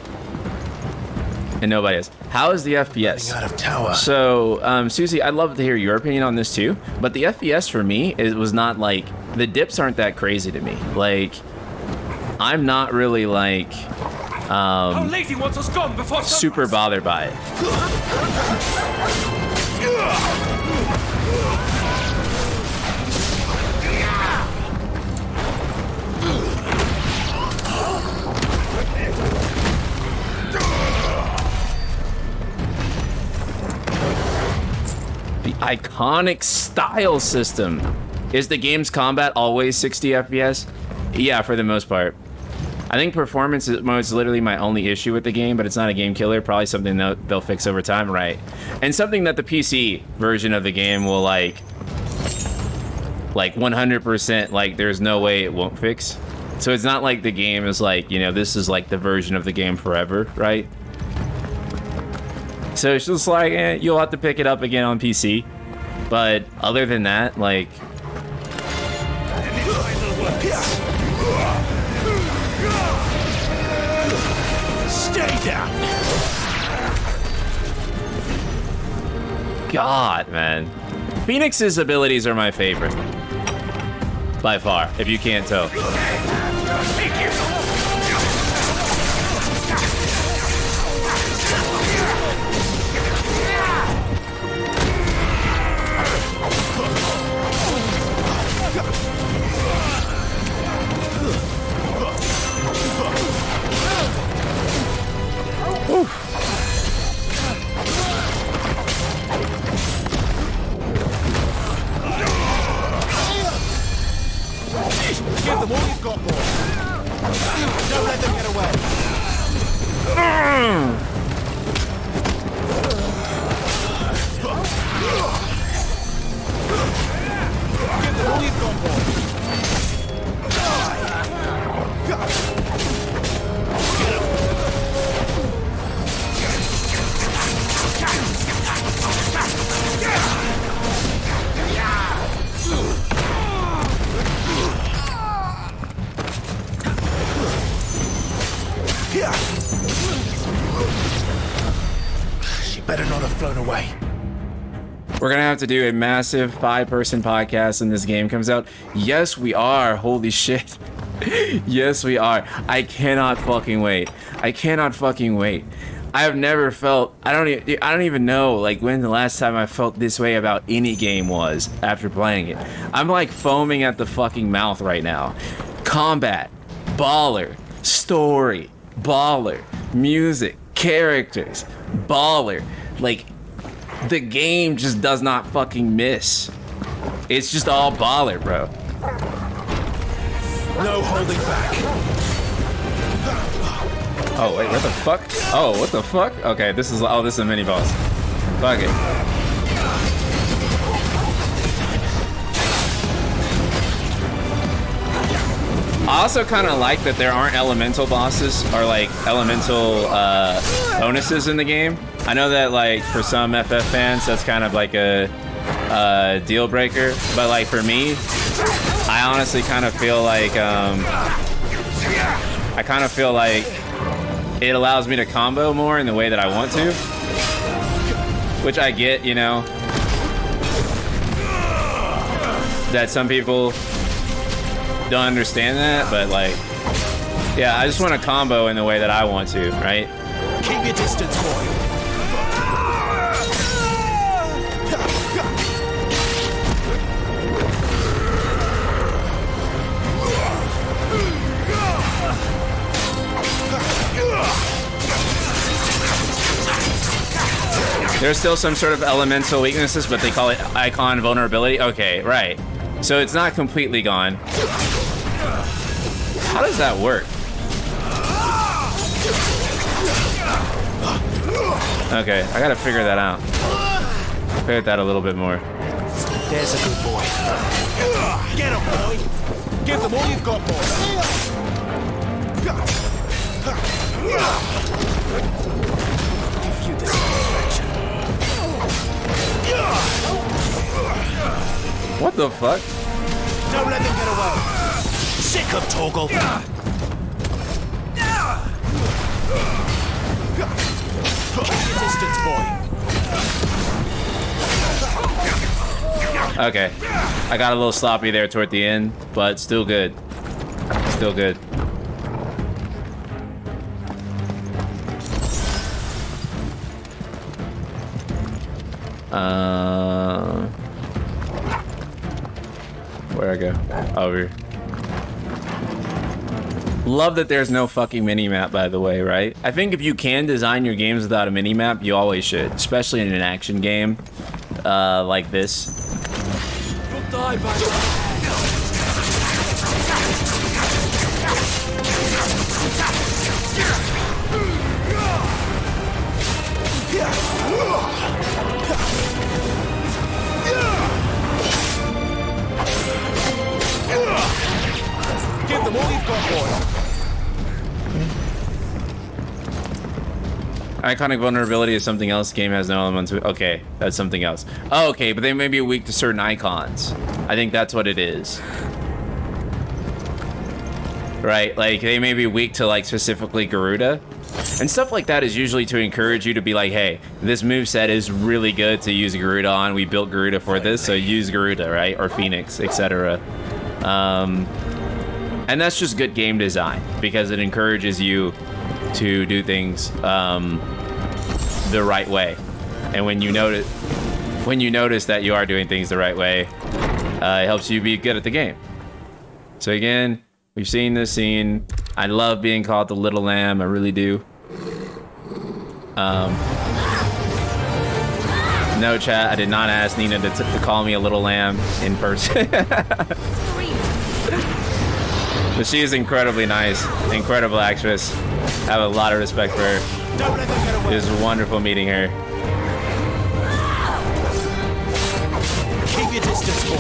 and nobody else. How is the FPS? Out of tower. So, Susie, I'd love to hear your opinion on this too. But the FPS for me, it was not like, the dips aren't that crazy to me. Like, I'm not really like How lazy wants us gone before super bothered by it. The iconic style system. Is the game's combat always 60 FPS? Yeah, for the most part. I think performance mode is literally my only issue with the game, but it's not a game killer. Probably something that they'll fix over time, right? And something that the PC version of the game will like 100%, like there's no way it won't fix. So it's not like the game is like, you know, this is like the version of the game forever, right? So it's just like, you'll have to pick it up again on PC. But other than that, like... Stay down. God, man. Phoenix's abilities are my favorite. By far, if you can't tell. Give them all you've got, boy. Don't let them get away. Give them all you've got, boy. She better not have flown away. We're gonna have to do a massive 5-person podcast when this game comes out. Yes, we are. Holy shit. Yes, we are. I cannot fucking wait. I cannot fucking wait. I have never felt, I don't even know like when the last time I felt this way about any game was after playing it. I'm like foaming at the fucking mouth right now. Combat, baller, story, baller, music, characters, baller. Like, the game just does not fucking miss. It's just all baller, bro. No holding back. Oh, wait, what the fuck? Oh, what the fuck? Okay, this is a mini boss. Fuck it. I also kind of like that there aren't elemental bosses or like elemental bonuses in the game. I know that like for some FF fans that's kind of like a deal breaker, but like for me, I honestly kind of feel like it allows me to combo more in the way that I want to. which I get, you know, that some people don't understand that, but like, yeah, I just want a combo in the way that I want to, right? Keep your distance, boy. There's still some sort of elemental weaknesses, but they call it Eikon vulnerability. Okay, right. So it's not completely gone. How does that work? Okay, I gotta figure that out. Figure that a little bit more. There's a good boy. Get him, boy. Give them all you've got, boy. Give you this satisfaction. What the fuck? Don't let them get away. Sick of Torgal. Keep your distance, boy. Okay, I got a little sloppy there toward the end, but still good. Still good. Where'd I go? Over here. Love that there's no fucking mini-map, by the way, right? I think if you can design your games without a mini-map, you always should, especially in an action game like this. You'll die by Give them all you've got, boy. Iconic vulnerability is something else. Game has no elements. Okay, that's something else. Oh, okay, but they may be weak to certain icons. I think that's what it is. Right, like they may be weak to like specifically Garuda. And stuff like that is usually to encourage you to be like, hey, this moveset is really good to use Garuda on. We built Garuda for this, so use Garuda, right? Or Phoenix, etc. And that's just good game design because it encourages you to do things the right way. And when you notice that you are doing things the right way, it helps you be good at the game. So again, we've seen this scene. I love being called the Little Lamb. I really do. No, chat. I did not ask Nina to call me a Little Lamb in person. But she is incredibly nice, incredible actress. I have a lot of respect for her. It was wonderful meeting her. Keep your distance, boy.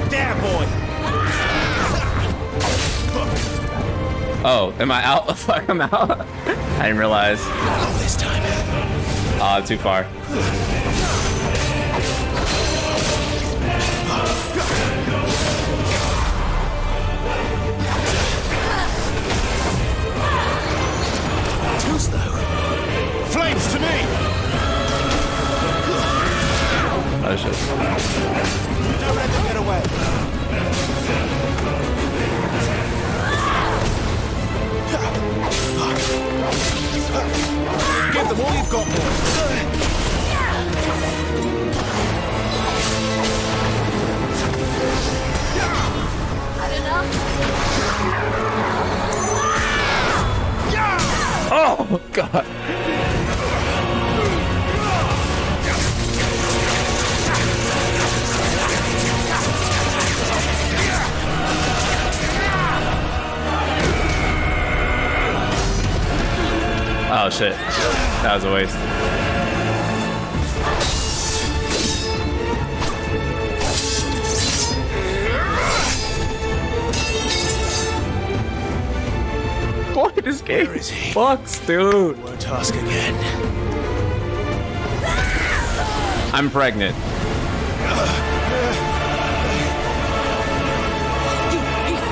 There, boy. Oh, am I out? Fuck, I'm out. I didn't realize. Not this time. Oh, too far. Too slow. Flames to me. Oh shit. Don't let them get away. Give them all you've got, boy. Oh god. Oh shit. That was a waste. Boy, this game fucks, dude. Won't ask again. I'm pregnant.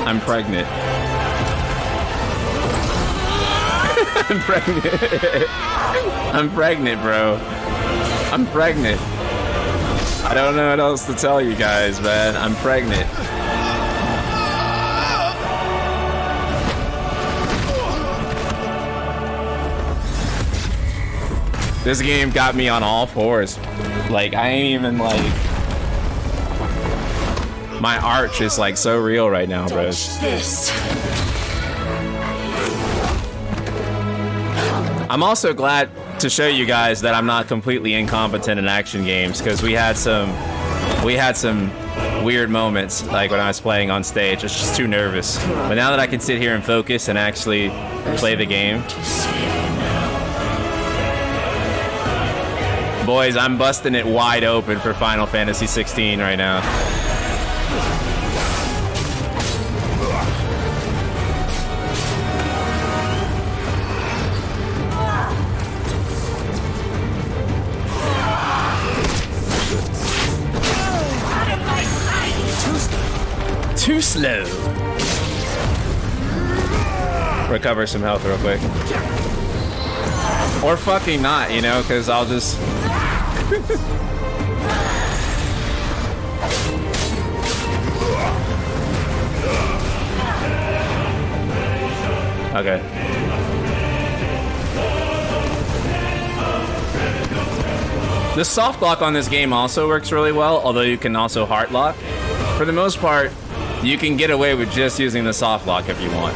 I'm pregnant. I'm pregnant. I'm pregnant, bro. I'm pregnant. I don't know what else to tell you guys, man. I'm pregnant. This game got me on all fours. Like, I ain't even like... My arch is like so real right now, bro. This. I'm also glad to show you guys that I'm not completely incompetent in action games, because we had some weird moments, like when I was playing on stage. I was just too nervous. But now that I can sit here and focus and actually play the game, boys, I'm busting it wide open for Final Fantasy XVI right now. Too slow. Recover some health real quick. Or fucking not, you know, because I'll just... Okay. The soft lock on this game also works really well, although you can also hard lock. For the most part, you can get away with just using the soft lock if you want.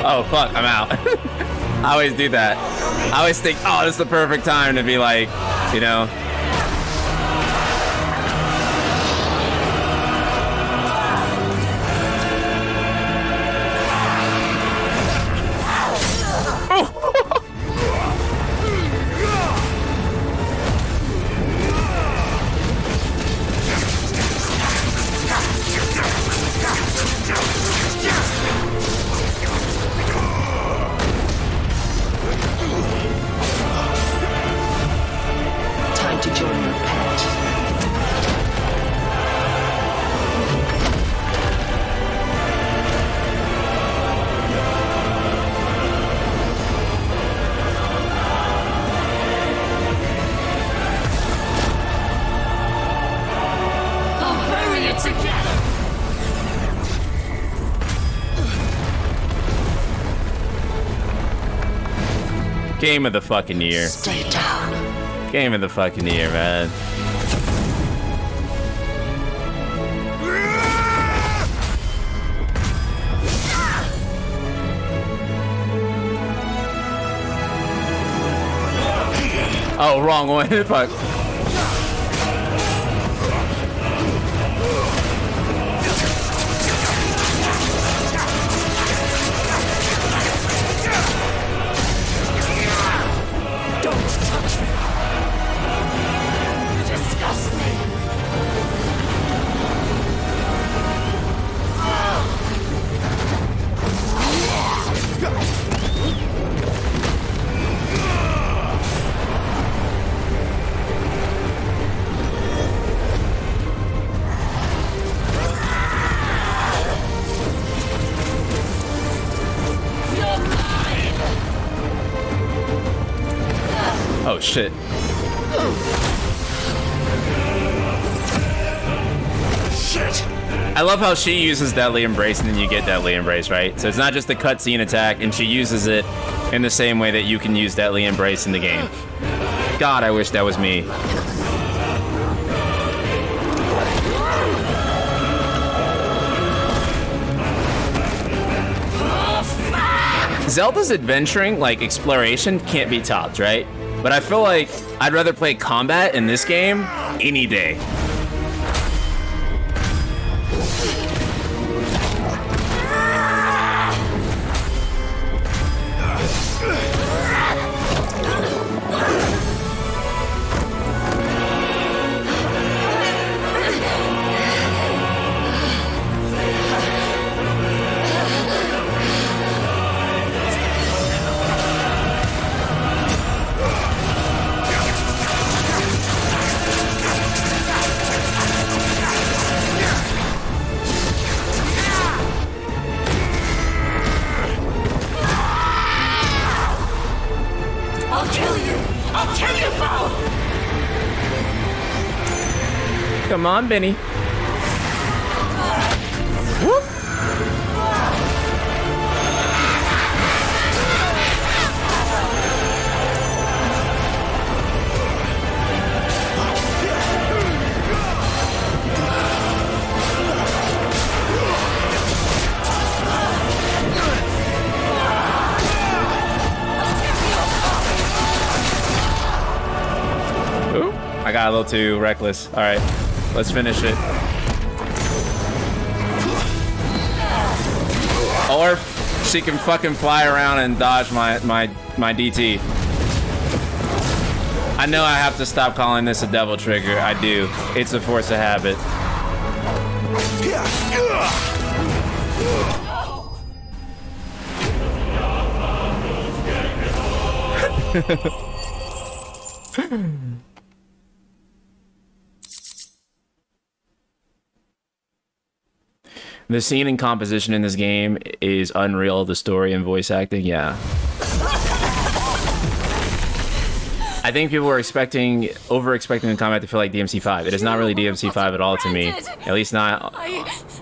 Oh fuck, I'm out. I always do that. I always think, oh, this is the perfect time to be like, you know. Game of the fucking year. Stay down. Game of the fucking year, man. Oh, wrong one. Fuck. Oh shit. Shit. I love how she uses Deadly Embrace and then you get Deadly Embrace, right? So it's not just the cutscene attack, and she uses it in the same way that you can use Deadly Embrace in the game. God, I wish that was me. Zelda's adventuring, like exploration, can't be topped, right? But I feel like I'd rather play combat in this game any day. Come on, Benny. Whoop. Ooh, I got a little too reckless. All right, let's finish it. Or she can fucking fly around and dodge my DT. I know I have to stop calling this a devil trigger. I do. It's a force of habit. The scene and composition in this game is unreal. The story and voice acting, yeah. I think people were over-expecting the combat to feel like DMC5. It is not really DMC5 at all to me. At least not.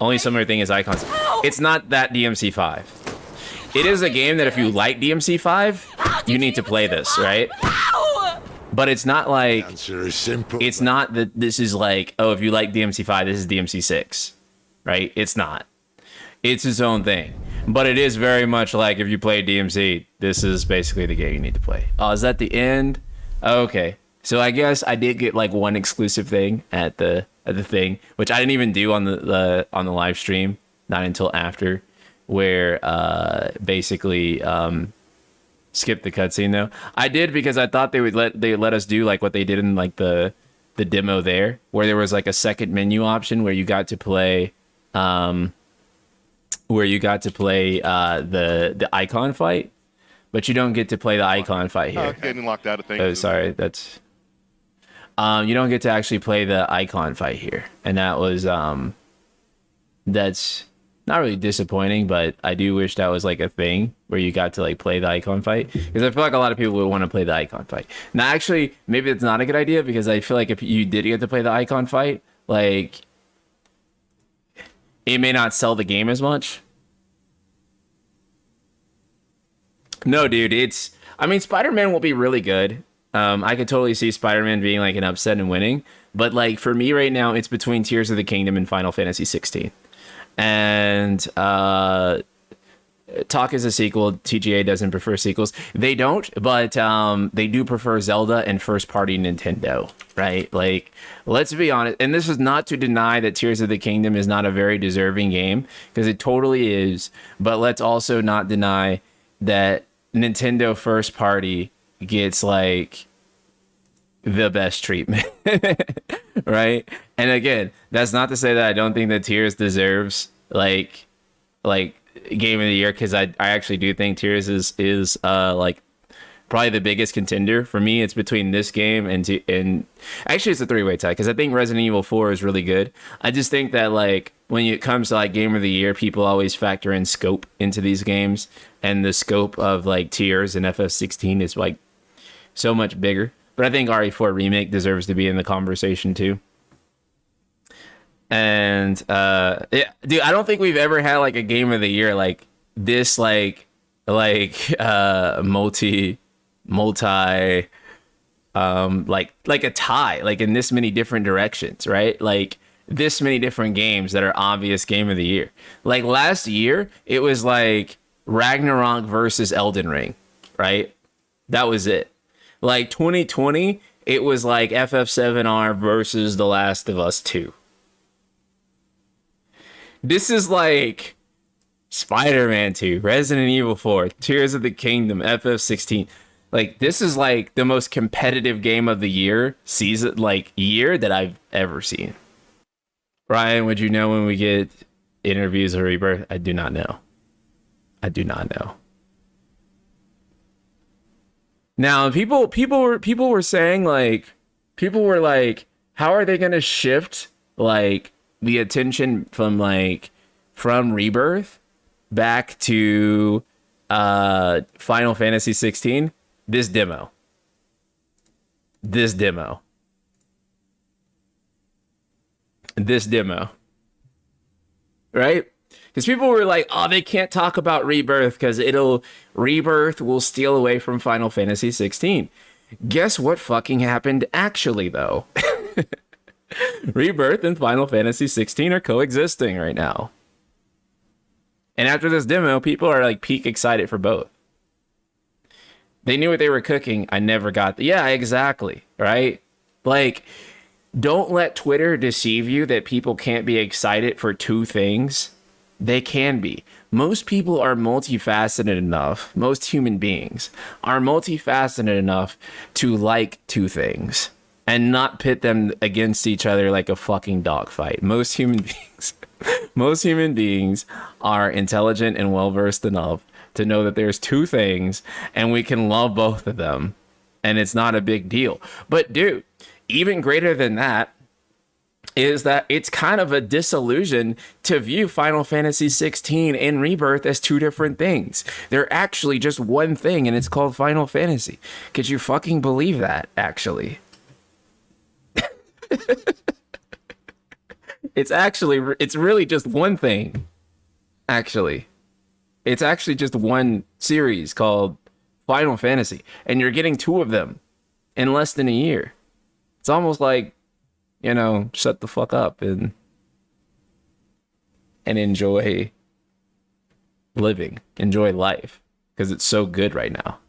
Only similar thing is Eikon. It's not that DMC5. It is a game that if you like DMC5, you need to play this, right? But it's not like... It's not that this is like, oh, if you like DMC5, this is DMC6. Right? It's not. It's its own thing. But it is very much like if you play DMC, this is basically the game you need to play. Oh, is that the end? Okay. So I guess I did get like one exclusive thing at the thing, which I didn't even do on the live stream, not until after, where basically skip the cutscene though. I did because I thought they would let us do like what they did in like the demo there, where there was like a second menu option where you got to play the Eikon fight, but you don't get to play the Eikon fight here. Getting locked out of things. Oh, sorry, that's you don't get to actually play the Eikon fight here, and that was that's not really disappointing, but I do wish that was like a thing where you got to like play the Eikon fight, because I feel like a lot of people would want to play the Eikon fight. Now, actually, maybe it's not a good idea, because I feel like if you did get to play the Eikon fight, like it may not sell the game as much. No, dude, I mean, Spider-Man will be really good. I could totally see Spider-Man being like an upset and winning, but like for me right now, it's between Tears of the Kingdom and Final Fantasy XVI. And talk is a sequel. TGA doesn't prefer sequels. They don't, but they do prefer Zelda and first-party Nintendo, right? Like, let's be honest. And this is not to deny that Tears of the Kingdom is not a very deserving game, because it totally is. But let's also not deny that Nintendo first-party gets like the best treatment, right? And again, that's not to say that I don't think that Tears deserves like game of the year, because I actually do think Tears is like probably the biggest contender for me. It's between this game and actually it's a three-way tie, because I think Resident Evil 4 is really good. I just think that like when it comes to like game of the year, people always factor in scope into these games, and the scope of like Tears and FF16 is like so much bigger. But I think RE4 Remake deserves to be in the conversation too. And yeah, dude, I don't think we've ever had like a game of the year like this, like multi like a tie, like in this many different directions, right? Like this many different games that are obvious game of the year. Like last year, it was like Ragnarok versus Elden Ring, right? That was it. Like 2020, it was like FF7R versus The Last of Us 2. This is like Spider-Man 2, Resident Evil 4, Tears of the Kingdom, FF16. Like this is like the most competitive game of the year season, like year that I've ever seen. Ryan, would you know when we get interviews or Rebirth? I do not know. I do not know. Now, people were saying like, people were like, how are they gonna shift like the attention from Rebirth back to Final Fantasy 16? This demo. this demo, right? Because people were like, oh, they can't talk about Rebirth because Rebirth will steal away from Final Fantasy XVI. Guess what fucking happened actually, though? Rebirth and Final Fantasy XVI are coexisting right now. And after this demo, people are like peak excited for both. They knew what they were cooking. I never got yeah, exactly, right? Like, don't let Twitter deceive you that people can't be excited for two things. They can be. Most people are multifaceted enough. Most human beings are multifaceted enough to like two things and not pit them against each other like a fucking dogfight. Most human beings are intelligent and well-versed enough to know that there's two things and we can love both of them and it's not a big deal. But dude, even greater than that is that it's kind of a disillusion to view Final Fantasy XVI and Rebirth as two different things. They're actually just one thing, and it's called Final Fantasy. Could you fucking believe that, actually? It's really just one thing, actually. It's actually just one series called Final Fantasy, and you're getting two of them in less than a year. It's almost like, you know, shut the fuck up and enjoy living, enjoy life, because it's so good right now.